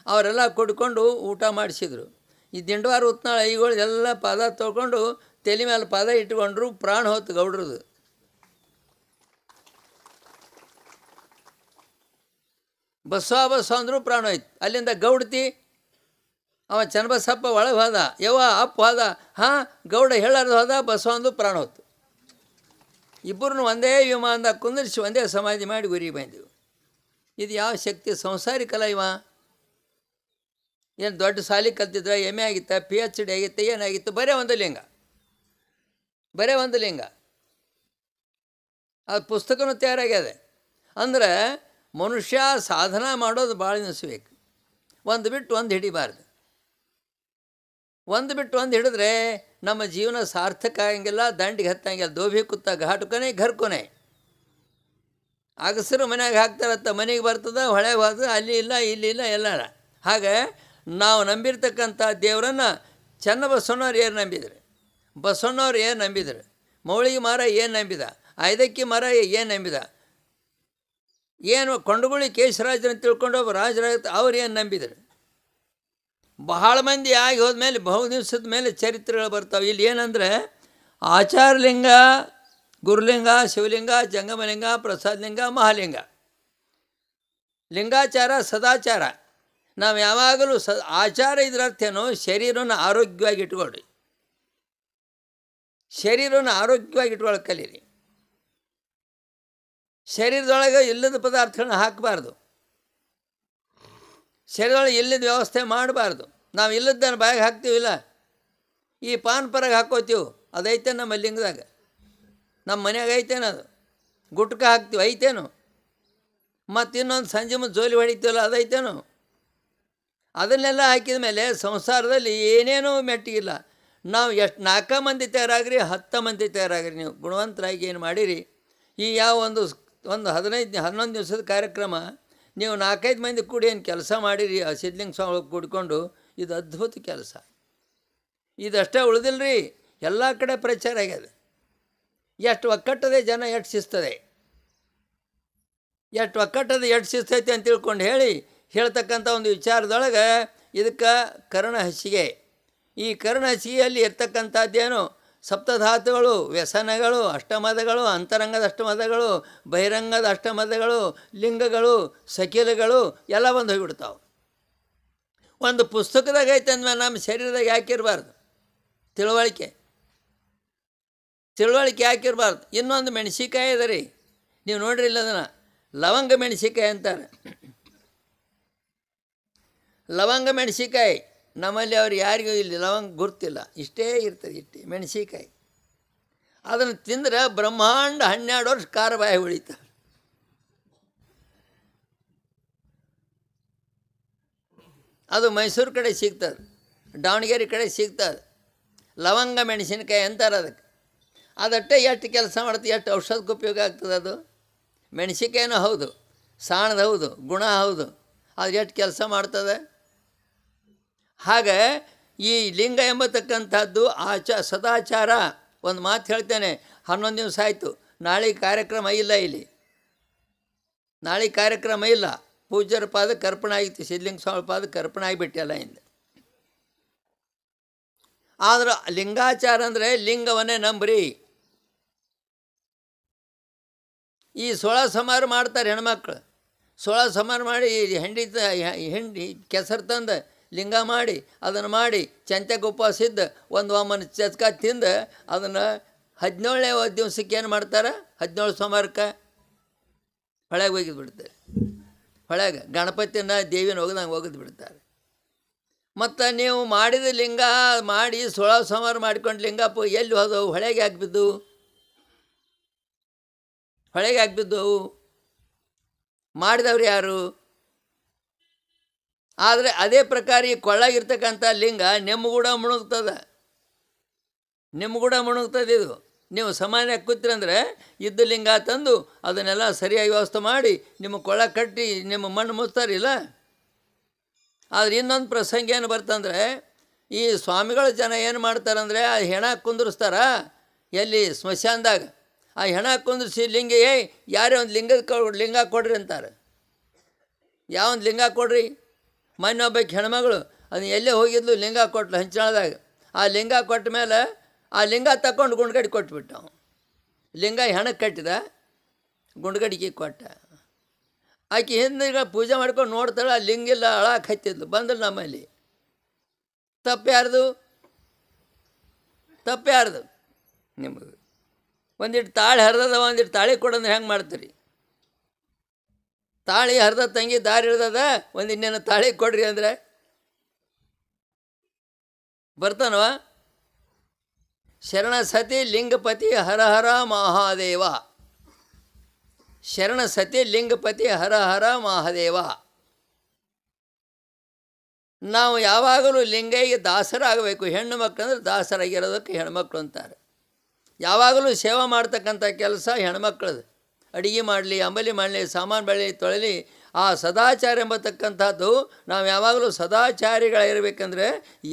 S1: ಅವರೆಲ್ಲ ಕುಡ್ಕೊಂಡು ಊಟ ಮಾಡಿಸಿದ್ರು. ಈ ದಿಂಡವಾರ ಉತ್ನಾಳ ಐಗಳು ಎಲ್ಲ ಪಾದ ತೊಗೊಂಡು ತಲೆ ಮೇಲೆ ಪಾದ ಇಟ್ಕೊಂಡ್ರು. ಪ್ರಾಣ ಹೋತು ಗೌಡ್ರದು. ಬಸ್ವ ಅಂದರೂ ಪ್ರಾಣ ಹೋಯ್ತು. ಅಲ್ಲಿಂದ ಗೌಡ್ತಿ ಅವ ಚನ್ನಬಸಪ್ಪ ಒಳಗೆ ಹೋದ, ಯವ್ವ ಅಪ್ಪ ಹೋದ, ಹಾಂ ಗೌಡ ಹೇಳಾರ್ದು ಹೋದ, ಬಸವ ಅಂದು ಪ್ರಾಣ ಹೋತು. ಇಬ್ಬರನ್ನು ಒಂದೇ ವಿಮಾನದಾಗ ಕುಂದಿರಿಸಿ ಒಂದೇ ಸಮಾಧಿ ಮಾಡಿ ಗುರಿ ಬಂದೆವು. ಇದು ಯಾವ ಶಕ್ತಿ? ಸಂಸಾರಿಕಲ್ಲ ಇವ. ಏನು ದೊಡ್ಡ ಸಾಲಿ ಕಲ್ತಿದ್ರ, MA ಆಗಿತ್ತ, PhD ಆಗಿತ್ತ, ಏನಾಗಿತ್ತು? ಬರೇ ಒಂದು ಲಿಂಗ. ಅದು ಪುಸ್ತಕನೂ ತಯಾರಾಗ್ಯದೆ. ಅಂದ್ರೆ ಮನುಷ್ಯ ಸಾಧನ ಮಾಡೋದು ಭಾಳ ನಿಲ್ಲಿಸ್ಬೇಕು. ಒಂದು ಬಿಟ್ಟು ಒಂದು ಹಿಡಿಬಾರ್ದು. ಒಂದು ಬಿಟ್ಟು ಒಂದು ಹಿಡಿದ್ರೆ ನಮ್ಮ ಜೀವನ ಸಾರ್ಥಕ ಆಗಂಗಿಲ್ಲ, ದಂಡಿಗೆ ಹತ್ತಂಗಿಲ್ಲ. ದೋಭಿ ಕುತ್ತ ಘಾಟು ಕೊನೆ ಘರ್ ಕೊನೆ. ಅಗಸರು ಮನ್ಯಾಗ ಹಾಕ್ತಾರತ್ತ, ಮನೆಗೆ ಬರ್ತದ, ಹೊಳೆಗೆ ಹೋದ, ಅಲ್ಲಿ ಇಲ್ಲ ಇಲ್ಲಿ ಇಲ್ಲ ಎಲ್ಲಾರ. ಹಾಗೆ ನಾವು ನಂಬಿರ್ತಕ್ಕಂಥ ದೇವರನ್ನು ಚನ್ನಬಸವಣ್ಣವ್ರು ಏನು ನಂಬಿದ್ರು, ಬಸವಣ್ಣವ್ರು ಏನು ನಂಬಿದ್ರು, ಮೌಳಿಗೆ ಮಾರ ಏನು ನಂಬಿದ, ಐದಕ್ಕಿ ಮರ ಏನು ನಂಬಿದ? ಏನು ಕೊಂಡಗುಳಿ ಕೇಶರಾಜರನ್ನು ತಿಳ್ಕೊಂಡು ಒಬ್ಬ ರಾಜರಾಗ ಅವ್ರು ಏನು ನಂಬಿದರು? ಬಹಳ ಮಂದಿ ಆಗಿ ಹೋದ್ಮೇಲೆ ಬಹು ದಿವಸದ ಮೇಲೆ ಚರಿತ್ರೆಗಳು ಬರ್ತಾವೆ. ಇಲ್ಲಿ ಏನಂದರೆ ಆಚಾರಲಿಂಗ, ಗುರುಲಿಂಗ, ಶಿವಲಿಂಗ, ಜಂಗಮಲಿಂಗ, ಪ್ರಸಾದಲಿಂಗ, ಮಹಾಲಿಂಗ. ಲಿಂಗಾಚಾರ ಸದಾಚಾರ. ನಾವು ಯಾವಾಗಲೂ ಆಚಾರ ಇದರರ್ಥೇನೋ ಶರೀರವನ್ನು ಆರೋಗ್ಯವಾಗಿ ಇಟ್ಕೊಳ್ರಿ. ಶರೀರವನ್ನು ಆರೋಗ್ಯವಾಗಿ ಇಟ್ಕೊಳ್ಳೋಕೆ ಕಲೀರಿ. ಶರೀರದೊಳಗೆ ಇಲ್ಲದ ಪದಾರ್ಥಗಳನ್ನ ಹಾಕಬಾರ್ದು. ಶರೀರದೊಳಗೆ ಇಲ್ಲದ ವ್ಯವಸ್ಥೆ ಮಾಡಬಾರ್ದು. ನಾವು ಇಲ್ಲದನ್ನು ಬಾಯಿಗೆ ಹಾಕ್ತೀವಿಲ್ಲ, ಈ ಪಾನ್ ಪರಾಗ ಹಾಕೋತೀವಿ, ಅದೈತೆ ನಮ್ಮ ಲಿಂಗದಾಗ, ನಮ್ಮ ಮನ್ಯಾಗ ಐತೇನು? ಅದು ಗುಟ್ಕ ಹಾಕ್ತೀವಿ, ಐತೇನು? ಮತ್ತು ಇನ್ನೊಂದು ಸಂಜೆ ಮುಂದೆ ಜೋಲಿ ಹೊಡಿತೀವಲ್ಲ, ಅದೈತೇನು? ಅದನ್ನೆಲ್ಲ ಹಾಕಿದ ಮೇಲೆ ಸಂಸಾರದಲ್ಲಿ ಏನೇನೂ ಮೆಟ್ಟಿಗಿಲ್ಲ. ನಾವು ಎಷ್ಟು 4 ಮಂದಿ ತಯಾರಾಗ್ರಿ, 10 ಮಂದಿ ತಯಾರಾಗ್ರಿ, ನೀವು ಗುಣವಂತರಾಗಿ ಏನು ಮಾಡಿರಿ. ಈ ಯಾವ ಒಂದು 15-11 ದಿವಸದ ಕಾರ್ಯಕ್ರಮ ನೀವು 4-5 ಮಂದಿ ಕೂಡಿ ಏನು ಕೆಲಸ ಮಾಡಿರಿ, ಆ ಸಿದ್ಧಲಿಂಗ ಸ್ವಾಮಿ ಕೂಡಿಕೊಂಡು, ಇದು ಅದ್ಭುತ ಕೆಲಸ. ಇದಷ್ಟೇ ಉಳಿದಿಲ್ಲ ರೀ, ಎಲ್ಲ ಕಡೆ ಪ್ರಚಾರ ಆಗ್ಯದ. ಎಷ್ಟು ಒಕ್ಕಟ್ಟದೆ ಜನ ಎಷ್ಟು ಶಿಸ್ತದೆ, ಎಷ್ಟು ಒಕ್ಕಟ್ಟದೆ ಎಷ್ಟು ಶಿಸ್ತೈತೆ ಅಂತ ತಿಳ್ಕೊಂಡು ಹೇಳ್ತಕ್ಕಂಥ ಒಂದು ವಿಚಾರದೊಳಗೆ ಇದಕ್ಕೆ ಕರ್ಣ ಹಸಿಗೆ. ಈ ಕರ್ಣ ಹಸಿಗೆಯಲ್ಲಿ ಇರ್ತಕ್ಕಂಥದ್ದೇನು ಸಪ್ತಧಾತುಗಳು, ವ್ಯಸನಗಳು, ಅಷ್ಟಮದಗಳು, ಅಂತರಂಗದ ಅಷ್ಟಮದಗಳು, ಬಹಿರಂಗದ ಅಷ್ಟಮದಗಳು, ಲಿಂಗಗಳು, ಸಕಿಲಗಳು ಎಲ್ಲ ಬಂದು ಹೋಗಿಬಿಡ್ತಾವೆ. ಒಂದು ಪುಸ್ತಕದಾಗ ಐತೆ ಅಂದಮೇಲೆ ನಮ್ಮ ಶರೀರದಾಗ ಯಾಕಿರಬಾರ್ದು? ತಿಳುವಳಿಕೆ ಯಾಕಿರಬಾರ್ದು? ಇನ್ನೊಂದು ಮೆಣಸಿಕಾಯಿ ಅದ ರೀ, ನೀವು ನೋಡ್ರಿಲ್ಲ, ಅದನ್ನು ಲವಂಗ ಮೆಣಸಿಕಾಯಿ ಅಂತಾರೆ. ಲವಂಗ ಮೆಣಸಿಕಾಯಿ ನಮ್ಮಲ್ಲಿ ಅವ್ರು ಯಾರಿಗೂ ಇಲ್ಲಿ ಲವಂಗ ಗುರ್ತಿಲ್ಲ, ಇಷ್ಟೇ ಇರ್ತದೆ, ಇಷ್ಟೇ ಮೆಣಸಿಕಾಯಿ. ಅದನ್ನು ತಿಂದರೆ ಬ್ರಹ್ಮಾಂಡ 12 ವರ್ಷ ಖಾರ ಬಾಯಿ ಉಳಿತಾರೆ. ಅದು ಮೈಸೂರು ಕಡೆ ಸಿಗ್ತದೆ, ದಾವಣಗೆರೆ ಕಡೆ ಸಿಗ್ತದೆ. ಲವಂಗ ಮೆಣಸಿನಕಾಯಿ ಅಂತಾರೆ ಅದಕ್ಕೆ. ಅದಷ್ಟೇ ಎಷ್ಟು ಕೆಲಸ ಮಾಡ್ತದೆ, ಎಷ್ಟು ಔಷಧಕ್ಕೆ ಉಪಯೋಗ ಆಗ್ತದೆ. ಅದು ಮೆಣಸಿಕಾಯಿನೂ ಹೌದು, ಸಾಣದ ಹೌದು, ಗುಣ ಹೌದು, ಅದು ಎಷ್ಟು ಕೆಲಸ ಮಾಡ್ತದೆ. ಹಾಗೆ ಈ ಲಿಂಗ ಎಂಬತಕ್ಕಂಥದ್ದು ಸದಾಚಾರ. ಒಂದು ಮಾತು ಹೇಳ್ತೇನೆ, 11 ದಿವಸ ಆಯಿತು, ನಾಳೆ ಕಾರ್ಯಕ್ರಮ ಇಲ್ಲ. ಇಲ್ಲಿ ನಾಳೆ ಕಾರ್ಯಕ್ರಮ ಇಲ್ಲ. ಪೂಜ್ಯರ ಪಾದಕ್ಕೆ ಅರ್ಪಣೆ ಆಗಿತ್ತು, ಸಿದ್ಧಲಿಂಗ ಸ್ವಾಮಿ ಪಾದಕ್ಕೆ ಅರ್ಪಣೆ ಆಗಿಬಿಟ್ಟಲ್ಲ ಹಿಂದೆ. ಆದ್ರೆ ಲಿಂಗಾಚಾರ ಅಂದರೆ ಲಿಂಗವನ್ನೇ ನಂಬ್ರಿ. ಈ 16 ಸಮಾರು ಮಾಡ್ತಾರೆ ಹೆಣ್ಮಕ್ಳು. 16 ಸಮಾರು ಮಾಡಿ ಹೆಂಡಿ ಕೆಸರು ತಂದು ಲಿಂಗ ಮಾಡಿ, ಅದನ್ನು ಮಾಡಿ ಚಂತೆಗೆ ಉಪವಾಸ ಇದ್ದು ಒಂದು ಒಮ್ಮನ ಚಸ್ಕ ತಿಂದು ಅದನ್ನು 17ನೇ ದಿವಸಕ್ಕೆ ಏನು ಮಾಡ್ತಾರೆ, 17 ಸೋಮವಾರಕ್ಕೆ ಹೊಳೆಗೆ ಒಗೆದು ಬಿಡ್ತಾರೆ. ಹೊಳೆಗೆ ಗಣಪತಿನ ದೇವಿನ ಒಗೆದು ಬಿಡ್ತಾರೆ. ಮತ್ತು ನೀವು ಮಾಡಿದ ಲಿಂಗ ಮಾಡಿ 16 ಸೋಮವಾರ ಮಾಡ್ಕೊಂಡು ಲಿಂಗಪ್ಪ ಎಲ್ಲಿ ಹೋದವು? ಹೊಳೆಗೆ ಹಾಕ್ಬಿದ್ದು, ಹೊಳೆಗೆ ಹಾಕ್ಬಿದ್ದವು. ಮಾಡಿದವ್ರು ಯಾರು? ಆದರೆ ಅದೇ ಪ್ರಕಾರ ಈ ಕೊಳ್ಳಾಗಿರ್ತಕ್ಕಂಥ ಲಿಂಗ ನಿಮ್ಮಗೂಡ ಮುಣುಗ್ತದೆ, ಇದು. ನೀವು ಸಾಮಾನ್ಯವಾಗಿ ಕೂತ್ರಂದ್ರೆ ಇದ್ದ ಲಿಂಗ ತಂದು ಅದನ್ನೆಲ್ಲ ಸರಿಯಾಗಿ ವ್ಯವಸ್ಥೆ ಮಾಡಿ ನಿಮ್ಮ ಕೊಳ್ಳ ಕಟ್ಟಿ ನಿಮ್ಮ ಮಣ್ಣು ಮುಚ್ತಾರಿಲ್ಲ. ಆದರೆ ಇನ್ನೊಂದು ಪ್ರಸಂಗ ಏನು ಬರ್ತಂದರೆ, ಈ ಸ್ವಾಮಿಗಳ ಜನ ಏನು ಮಾಡ್ತಾರಂದರೆ, ಆ ಹೆಣ ಕುಂದಿರಿಸ್ತಾರ ಎಲ್ಲಿ ಸ್ಮಶಾನದಾಗ. ಆ ಹೆಣ ಕುಂದಿರಿಸಿ ಲಿಂಗ ಯಾರೇ ಒಂದು ಲಿಂಗ ಕೊಡ್ರಿ ಅಂತಾರೆ. ಯಾವೊಂದು ಲಿಂಗ ಕೊಡ್ರಿ? ಮೊನ್ನೆ ಒಬ್ಬಕ್ಕೆ ಹೆಣ್ಮಗಳು ಅದನ್ನ ಎಲ್ಲೇ ಹೋಗಿದ್ಲು, ಲಿಂಗ ಕೊಟ್ಲು ಹಂಚಳದಾಗ. ಆ ಲಿಂಗ ಕೊಟ್ಟ ಮೇಲೆ ಆ ಲಿಂಗ ತಗೊಂಡು ಗುಂಡ್ಗಡಿ ಕೊಟ್ಬಿಟ್ಟ. ಲಿಂಗ ಹೆಣಕ್ಕೆ ಕಟ್ಟಿದ, ಗುಂಡ್ಗಡಿಗೆ ಕೊಟ್ಟ. ಆಕೆ ಹಿಂದೆ ಪೂಜೆ ಮಾಡ್ಕೊಂಡು ನೋಡ್ತಾಳೆ, ಆ ಲಿಂಗಿಲ್ಲ, ಅಳಕ್ಕೆ ಹತ್ತಿದ್ಲು. ಬಂದಳು ನಮ್ಮಲ್ಲಿ. ತಪ್ಪು ಯಾರ್ದು? ನಿಮಗೆ ಒಂದಿಟ್ಟು ತಾಳಿ ಹರಿದದ, ಒಂದಿಟ್ಟು ತಾಳಿ ಕೊಡಂದ್ರೆ ಹೆಂಗೆ ಮಾಡ್ತೀರಿ? ತಾಳಿ ಹರಿದ ತಂಗಿ ದಾರಿ ಹಿಡ್ದದ, ಒಂದು ಇನ್ನೇನು ತಾಳಿ ಕೊಡ್ರಿ ಅಂದರೆ ಬರ್ತಾನವ? ಶರಣ ಸತಿ ಲಿಂಗಪತಿ ಹರ ಹರ ಮಹಾದೇವ. ಶರಣ ಸತಿ ಲಿಂಗಪತಿ ಹರ ಹರ ಮಹಾದೇವ. ನಾವು ಯಾವಾಗಲೂ ಲಿಂಗೈಗೆ ದಾಸರಾಗಬೇಕು. ಹೆಣ್ಣು ಮಕ್ಕಳಂದ್ರೆ ದಾಸರಾಗಿರೋದಕ್ಕೆ ಹೆಣ್ಮಕ್ಳು ಅಂತಾರೆ. ಯಾವಾಗಲೂ ಸೇವೆ ಮಾಡ್ತಕ್ಕಂಥ ಕೆಲಸ ಹೆಣ್ಮಕ್ಳದು. ಅಡುಗೆ ಮಾಡಲಿ, ಅಂಬಲಿ ಮಾಡಲಿ, ಸಾಮಾನು ಬೆಳಲಿ, ತೊಳಲಿ, ಆ ಸದಾಚಾರ ಎಂಬತಕ್ಕಂಥದ್ದು ನಾವು ಯಾವಾಗಲೂ ಸದಾಚಾರಿಗಳಿರಬೇಕಂದ್ರೆ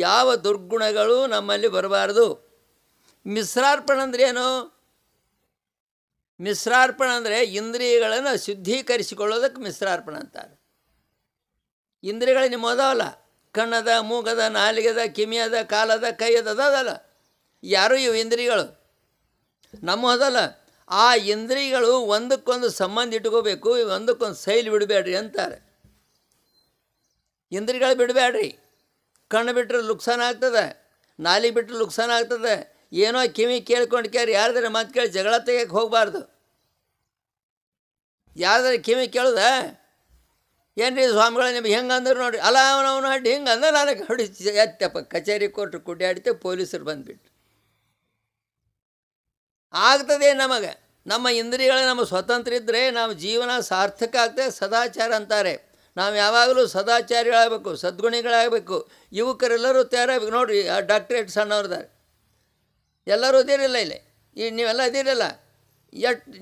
S1: ಯಾವ ದುರ್ಗುಣಗಳು ನಮ್ಮಲ್ಲಿ ಬರಬಾರ್ದು. ಮಿಶ್ರಾರ್ಪಣೆ ಅಂದ್ರೆ ಏನು? ಮಿಶ್ರಾರ್ಪಣ ಅಂದರೆ ಇಂದ್ರಿಯಗಳನ್ನು ಶುದ್ಧೀಕರಿಸಿಕೊಳ್ಳೋದಕ್ಕೆ ಮಿಶ್ರಾರ್ಪಣ ಅಂತಾರೆ. ಇಂದ್ರಿಯಗಳು ನಿಮ್ಮ ಅದಾವಲ್ಲ, ಕಣ್ಣದ, ಮೂಗದ, ನಾಲಿಗೆದ, ಕಿಮಿಯದ, ಕಾಲದ, ಕೈಯದ ಅದಲ್ಲ, ಯಾರು ಇವು ಇಂದ್ರಿಯಗಳು ನಮ್ಮ ಅದಲ್ಲ. ಆ ಇಂದ್ರಿಯಗಳು ಒಂದಕ್ಕೊಂದು ಸಂಬಂಧ ಇಟ್ಕೋಬೇಕು, ಒಂದಕ್ಕೊಂದು ಸೈಲ್ ಬಿಡಬೇಡ್ರಿ ಅಂತಾರೆ. ಇಂದ್ರಿಯಗಳು ಬಿಡಬೇಡ್ರಿ. ಕಣ್ಣು ಬಿಟ್ಟರೆ ಲುಕ್ಸಾನ ಆಗ್ತದೆ, ನಾಲಿಗೆ ಬಿಟ್ಟರೆ ಲುಕ್ಸಾನ ಆಗ್ತದೆ. ಏನೋ ಕಿವಿ ಕೇಳ್ಕೊಂಡು ಕೇಳಿ ಯಾರ್ದಾರೆ ಮಾತು ಕೇಳಿ ಜಗಳ ತೆಗಿಯಕ್ಕೆ ಹೋಗಬಾರ್ದು. ಯಾರ್ದಾರೆ ಕಿವಿ ಕೇಳ್ದ, ಏನು ರೀ ಸ್ವಾಮಿಗಳ ನಿಮ್ಗೆ ಹೆಂಗೆ ಅಂದ್ರೆ ನೋಡಿರಿ, ಅಲ್ಲ ಅವನವನು ಅಡ್ಡಿ ಹಿಂಗೆ ಅಂದ್ರೆ ನನಗೆ ಹೊಡಿ ಎತ್ತಪ್ಪ ಕಚೇರಿ ಕೊಟ್ಟರು ಕುಡ್ಯಾಡಿತೆ, ಪೊಲೀಸರು ಬಂದುಬಿಟ್ರು. ಆಗ್ತದೆ ನಮಗೆ. ನಮ್ಮ ಇಂದ್ರಿಯಗಳು ನಮ್ಮ ಸ್ವತಂತ್ರ ಇದ್ದರೆ ನಮ್ಮ ಜೀವನ ಸಾರ್ಥಕ ಆಗ್ತದೆ. ಸದಾಚಾರ ಅಂತಾರೆ. ನಾವು ಯಾವಾಗಲೂ ಸದಾಚಾರಿಗಳಾಗಬೇಕು, ಸದ್ಗುಣಿಗಳಾಗಬೇಕು. ಯುವಕರೆಲ್ಲರೂ ತಯಾರಾಗಬೇಕು. ನೋಡಿರಿ, ಆ ಡಾಕ್ಟ್ರೇಟ್ ಸಣ್ಣವ್ರದಾರೆ, ಎಲ್ಲರೂ ಅದಿರಲ್ಲ ಇಲ್ಲಿ. ಈಗ ನೀವೆಲ್ಲ ಅದಿರಲ್ಲ.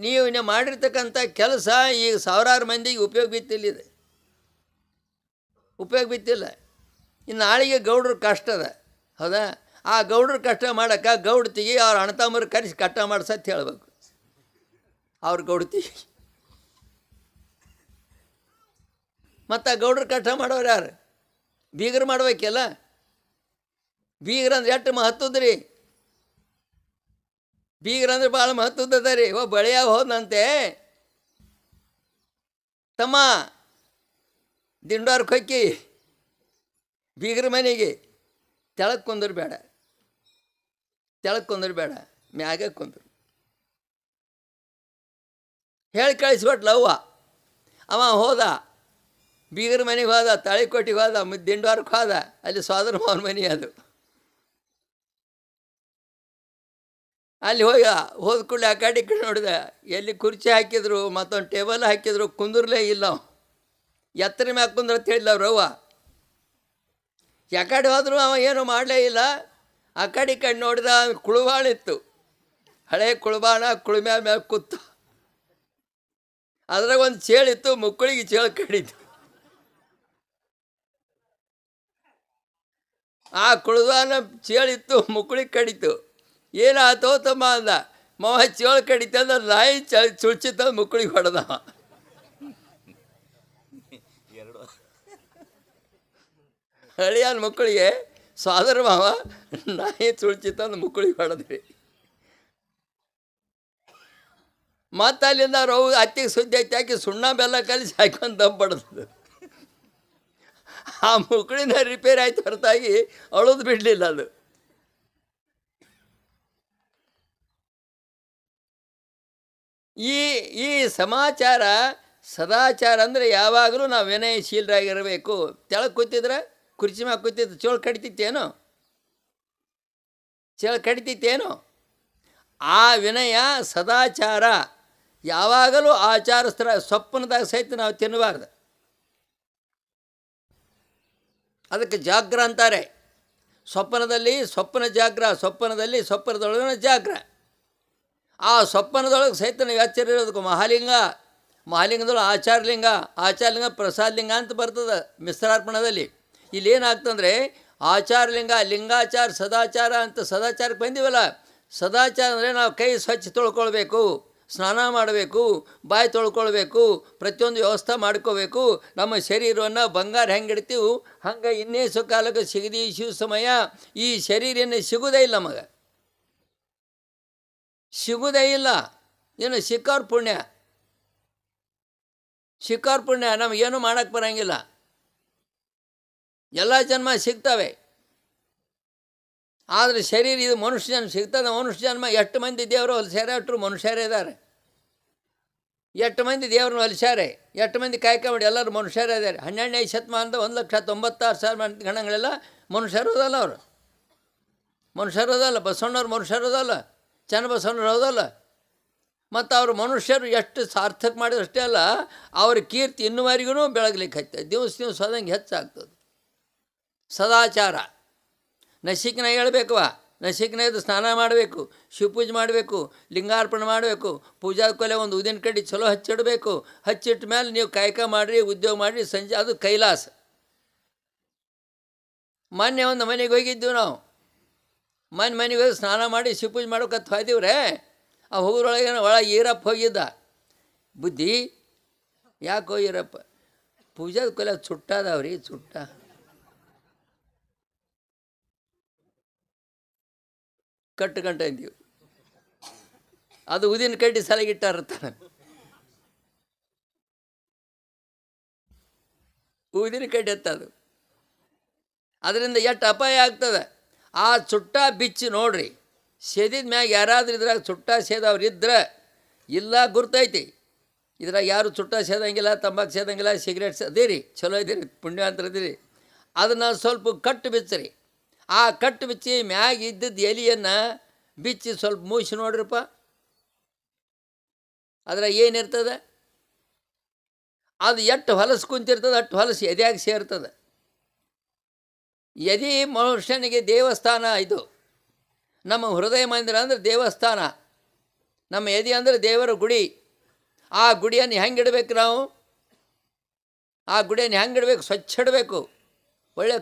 S1: ನೀವು ಮಾಡಿರ್ತಕ್ಕಂಥ ಕೆಲಸ ಈಗ ಸಾವಿರಾರು ಮಂದಿಗೆ ಉಪಯೋಗ ಬಿತ್ತಿಲ್ಲಿದೆ, ಉಪಯೋಗ ಬಿತ್ತಿಲ್ಲ. ಇನ್ನು ನಾಳೆಗೆ ಗೌಡ್ರ ಕಷ್ಟ ಅದ, ಹೌದಾ? ಆ ಗೌಡ್ರ ಕಷ್ಟ ಮಾಡೋಕ್ಕೆ ಗೌಡ್ತಿಗೆ ಅವ್ರ ಅಣ್ಣತಮ್ಮರು ಕರೆಸಿ ಕಟ್ಟ ಮಾಡ್ಸತ್ತೆ ಹೇಳಬೇಕು. ಅವ್ರ ಗೌಡ್ತಿಗೆ ಮತ್ತು ಆ ಗೌಡ್ರ ಕಷ್ಟ ಮಾಡೋರು ಯಾರು? ಬೀಗರು ಮಾಡ್ಬೇಕಲ್ಲ. ಬೀಗ್ರಂದ್ರೆ ಎಷ್ಟು ಮಹತ್ವದ ರೀ. ಬೀಗ್ರಂದ್ರೆ ಭಾಳ ಮಹತ್ವದ ರೀ. ಬಳಿಯಾಗ ಹೋದಂತೆ, ತಮ್ಮ ದಿಂಡೋರ್ಗೆ ಹೊಕ್ಕಿ ಬೀಗ್ರ ಮನೆಗೆ ತೆಳಕ್ಕೆ ಕುಂದ್ರಬೇಡ, ತೆಳಕ್ಕೆ ಕುಂದ್ರಬೇಡ, ಮ್ಯಾಗ ಕುಂದ್ರು ಹೇಳಿ ಕಳಿಸ್ಕೊಟ್ಲ ಅವ್ವ. ಅವ ಹೋದ, ಬೀಗರ ಮನೆಗೆ ಹೋದ, ತಾಳಿಕೋಟಿಗೆ ಹೋದ, ದಿಂಡೋರ್ಗೆ ಹೋದ. ಅಲ್ಲಿ ಸೋದರ ಮಾವನ ಮನೆ ಅದು. ಅಲ್ಲಿ ಹೋದ ಕೂಡಲೇ ಆ ಕಡೆ ನೋಡಿದೆ, ಎಲ್ಲಿ ಕುರ್ಚಿ ಹಾಕಿದ್ರು, ಮತ್ತೊಂದು ಟೇಬಲ್ ಹಾಕಿದ್ರು, ಕುಂದ್ರಲೇ ಇಲ್ಲ. ಎತ್ತರ ಮ್ಯಾಗ ಕುಂದ್ರ ಅಂತ ಹೇಳಿಲ್ಲ ಅವ್ರು. ಅವ್ವ ಯಾಕಡೆ ಹೋದ್ರು ಅವ ಏನೂ ಮಾಡಲೇ ಇಲ್ಲ. ಆ ಕಡೆ ನೋಡಿದ, ಕುಳುಬಾಣಿತ್ತು, ಹಳೆ ಕುಳುಬಾಣ. ಕುಳುಮ್ಯಾ ಮ್ಯಾಗ ಕೂತ, ಅದ್ರಾಗ ಒಂದು ಚೇಳಿತ್ತು, ಮುಕ್ಕಳಿಗೆ ಚೇಳು ಕಡಿತು. ಆ ಕುಳುಬಾನ ಚೇಳಿತ್ತು, ಮುಕ್ಕಳಿಗೆ ಕಡಿತು. ಏನಾಯ್ತೋ ತಮ್ಮ ಅಂದ. ಮಾವ ಚೇಳು ಕಡಿತಂದ, ನಾಯಿ ಚುಳ್ಚಿತ ಮುಕ್ಕಳಿಗೆ ಹೊಡೆದ. ಹಳಿಯನ ಮಕ್ಕಳಿಗೆ ಸೋದರ ಮಾವ ನಾಯಿ ಚುಳ್ಚಿತಂದು ಮುಕ್ಕಳಿಗೆ ಹೊಡೆದ್ರಿ. ಮತ್ತು ಅಲ್ಲಿಂದ ರವು ಅತ್ತಿಗೆ ಸುದ್ದಿ ಐತಿ ಹಾಕಿ ಸುಣ್ಣ ಬೆಲ್ಲ ಕಲಿಸಿ ಹಾಕೊಂಡು ದಮ್ ಬಡ್ದು. ಆ ಮುಕ್ಕಳಿನ ರಿಪೇರಿ ಆಯ್ತು ಹೊರತಾಗಿ ಅಳೋದು ಬಿಡಲಿಲ್ಲ ಅದು. ಈ ಸಮಾಚಾರ ಸದಾಚಾರ ಅಂದರೆ ಯಾವಾಗಲೂ ನಾವು ವಿನಯಶೀಲರಾಗಿರಬೇಕು. ತೆಳಗೆ ಕೂತಿದ್ರೆ, ಕುರ್ಚಿ ಮ್ಯಾಗ ಕೂತಿದ್ದು ಚೇಳು ಕಡಿತಿತ್ತೇನೋ, ಚೇಳು ಕಡಿತಿತ್ತೇನೋ. ಆ ವಿನಯ ಸದಾಚಾರ ಯಾವಾಗಲೂ ಆಚಾರಸ್ತ್ರ. ಸೊಪ್ಪನದಾಗ ಸಹಿತ ನಾವು ತಿನ್ನಬಾರ್ದು, ಅದಕ್ಕೆ ಜಾಗ್ರ ಅಂತಾರೆ. ಸೊಪ್ಪನದಲ್ಲಿ ಸೊಪ್ಪನ ಜಾಗ್ರ, ಸೊಪ್ಪನದೊಳಗಿನ ಜಾಗ್ರ. ಆ ಸೊಪ್ಪನದೊಳಗೆ ಸಹಿತ ನಾವು ಎಚ್ಚರ ಇರೋದಕ್ಕೆ ಮಹಾಲಿಂಗದೊಳಗೆ ಆಚಾರಲಿಂಗ ಪ್ರಸಾದಲಿಂಗ ಅಂತ ಬರ್ತದೆ ಮಿಶ್ರಾರ್ಪಣದಲ್ಲಿ. ಇಲ್ಲೇನಾಗ್ತಂದರೆ ಆಚಾರಲಿಂಗ, ಲಿಂಗಾಚಾರ, ಸದಾಚಾರ ಅಂತ ಸದಾಚಾರಕ್ಕೆ ಬಂದಿವಲ್ಲ. ಸದಾಚಾರ ಅಂದರೆ ನಾವು ಕೈ ಸ್ವಚ್ಛ ತೊಳ್ಕೊಳ್ಬೇಕು, ಸ್ನಾನ ಮಾಡಬೇಕು, ಬಾಯಿ ತೊಳ್ಕೊಳ್ಬೇಕು, ಪ್ರತಿಯೊಂದು ವ್ಯವಸ್ಥೆ ಮಾಡ್ಕೋಬೇಕು. ನಮ್ಮ ಶರೀರವನ್ನು ಬಂಗಾರ ಹೆಂಗೆ ಇಡ್ತೀವಿ ಹಂಗೆ ಇನ್ನೇ ಕಾಲಕ್ಕೆ ಸಿಗದಿ ಶಿವ ಸಮಯ. ಈ ಶರೀರ ಸಿಗೋದೇ ಇಲ್ಲ ನಮಗೆ, ಸಿಗೋದೇ ಇಲ್ಲ. ಏನು ಸಿಕ್ಕೋರು ಪುಣ್ಯ, ನಮಗೇನು ಮಾಡೋಕ್ಕೆ ಬರೋಂಗಿಲ್ಲ. ಎಲ್ಲ ಜನ್ಮ ಸಿಗ್ತವೆ, ಆದರೆ ಶರೀರ ಇದು ಮನುಷ್ಯ ಜನ್ಮ ಸಿಗ್ತದೆ. ಮನುಷ್ಯ ಜನ್ಮ ಎಷ್ಟು ಮಂದಿ ದೇವರು ಹೊಲಿಸ್ಯಾರೆ, ಅಷ್ಟರು ಮನುಷ್ಯರೇ ಇದ್ದಾರೆ. ಎಷ್ಟು ಮಂದಿ ದೇವ್ರನ್ನ ಹೊಲಿಸ್ಯಾರೆ, ಎಷ್ಟು ಮಂದಿ ಕಾಯ್ಕೊಂಬಿಡಿ, ಎಲ್ಲರೂ ಮನುಷ್ಯರೇ ಇದ್ದಾರೆ. 12ನೇ ಶತಮಾನದ 1,96,000 ಗಣಗಳೆಲ್ಲ ಮನುಷ್ಯರೋದಲ್ಲ. ಅವರು ಮನುಷ್ಯರೋದಲ್ಲ. ಬಸವಣ್ಣವ್ರು ಮನುಷ್ಯರೋದಲ್ಲ, ಚನ್ನಬಸವಣ್ಣವ್ರು ಹೌದಲ್ಲ. ಮತ್ತು ಅವರು ಮನುಷ್ಯರು ಎಷ್ಟು ಸಾರ್ಥಕ ಮಾಡಿದ್ರು ಅಷ್ಟೇ ಅಲ್ಲ, ಅವ್ರ ಕೀರ್ತಿ ಇನ್ನುವರೆಗೂ ಬೆಳಗ್ಲಿಕ್ಕೆ ಹತ್ತದ, ದಿವಸ ಅದಂಗೆ ಹೆಚ್ಚಾಗ್ತದೆ. ಸದಾಚಾರ ನಸಿಕ್ನಾಗ ಹೇಳ್ಬೇಕವ, ನಸಿಕ್ನಾಗ ಸ್ನಾನ ಮಾಡಬೇಕು, ಶಿವಪೂಜೆ ಮಾಡಬೇಕು, ಲಿಂಗಾರ್ಪಣೆ ಮಾಡಬೇಕು, ಪೂಜಾ ಕೊಲೆ ಒಂದು ಉದಿನ ಕಡ್ಡಿ ಚಲೋ ಹಚ್ಚಿಡಬೇಕು. ಹಚ್ಚಿಟ್ಟ ಮೇಲೆ ನೀವು ಕಾಯಕ ಮಾಡಿರಿ, ಉದ್ಯೋಗ ಮಾಡಿರಿ, ಸಂಜೆ ಅದು ಕೈಲಾಸ. ಮೊನ್ನೆ ಒಂದು ಮನೆಗೆ ಹೋಗಿದ್ದೀವಿ ನಾವು. ಮನೆಗೆ ಹೋಗಿ ಸ್ನಾನ ಮಾಡಿ ಶಿವಪೂಜೆ ಮಾಡೋಕತ್ತು ಹೋಯ್ತೀವ್ರೆ. ಆ ಹೋಗೋದ್ರೊಳಗೆ ಒಳಗೆ ಈರಪ್ಪ ಹೋಗಿದ್ದ. ಬುದ್ಧಿ ಯಾಕೋ ಈರಪ್ಪ ಪೂಜಾದ ಕೊಲೆ ಸುಟ್ಟಾದವ್ರಿ ಸುಟ್ಟ ಕಟ್ಟು ಗಂಟ ಅಂತೀವಿ. ಅದು ಉದಿನ ಕಡ್ಡಿ ಸಲಗಿಟ್ಟಾರತ್ತಾನೆ. ಊದಿನ ಕಡ್ಡಿ ಎತ್ತದು. ಅದರಿಂದ ಎಷ್ಟು ಅಪಾಯ ಆಗ್ತದೆ. ಆ ಸುಟ್ಟ ಬಿಚ್ಚಿ ನೋಡ್ರಿ, ಸೇದಿದ ಮ್ಯಾಗ ಯಾರಾದ್ರೂ ಇದ್ರಾಗ ಸುಟ್ಟ ಸೇದವ್ರು ಇದ್ರೆ ಇಲ್ಲ ಗುರ್ತೈತಿ. ಇದ್ರಾಗ ಯಾರು ಸುಟ್ಟ ಸೇದಂಗಿಲ್ಲ, ತಂಬಾಕು ಸೇದಂಗಿಲ್ಲ, ಸಿಗರೇಟ್ ಅದೇರಿ ಚಲೋ ಇದ್ದೀರಿ, ಪುಣ್ಯವಂತರ ಇದ್ದೀರಿ. ಅದನ್ನು ಸ್ವಲ್ಪ ಕಟ್ಟು ಬಿಚ್ಚಿರಿ. ಆ ಕಟ್ಟು ಬಿಚ್ಚಿ ಮ್ಯಾಗ ಇದ್ದದ್ದು ಎಲಿಯನ್ನು ಬಿಚ್ಚಿ ಸ್ವಲ್ಪ ಮೂಸಿ ನೋಡ್ರಿಪ್ಪ, ಅದ್ರಾಗ ಏನಿರ್ತದೆ. ಅದು ಎಷ್ಟು ಹೊಲಸು ಕುಂತಿರ್ತದೆ ಅಷ್ಟು ಹೊಲಸು ಎದೆಯಾಗಿ ಸೇರ್ತದೆ. ಎದೆ ಮನುಷ್ಯನಿಗೆ ದೇವಸ್ಥಾನ. ಇದು ನಮ್ಮ ಹೃದಯ ಮಂದಿರ ಅಂದರೆ ದೇವಸ್ಥಾನ, ನಮ್ಮ ಎದೆ ಅಂದರೆ ದೇವರ ಗುಡಿ. ಆ ಗುಡಿಯನ್ನು ಹೆಂಗೆ ಇಡಬೇಕು ನಾವು? ಆ ಗುಡಿಯನ್ನು ಹೆಂಗೆ ಇಡಬೇಕು? ಸ್ವಚ್ಛ ಇಡಬೇಕು. ಒಳ್ಳೆ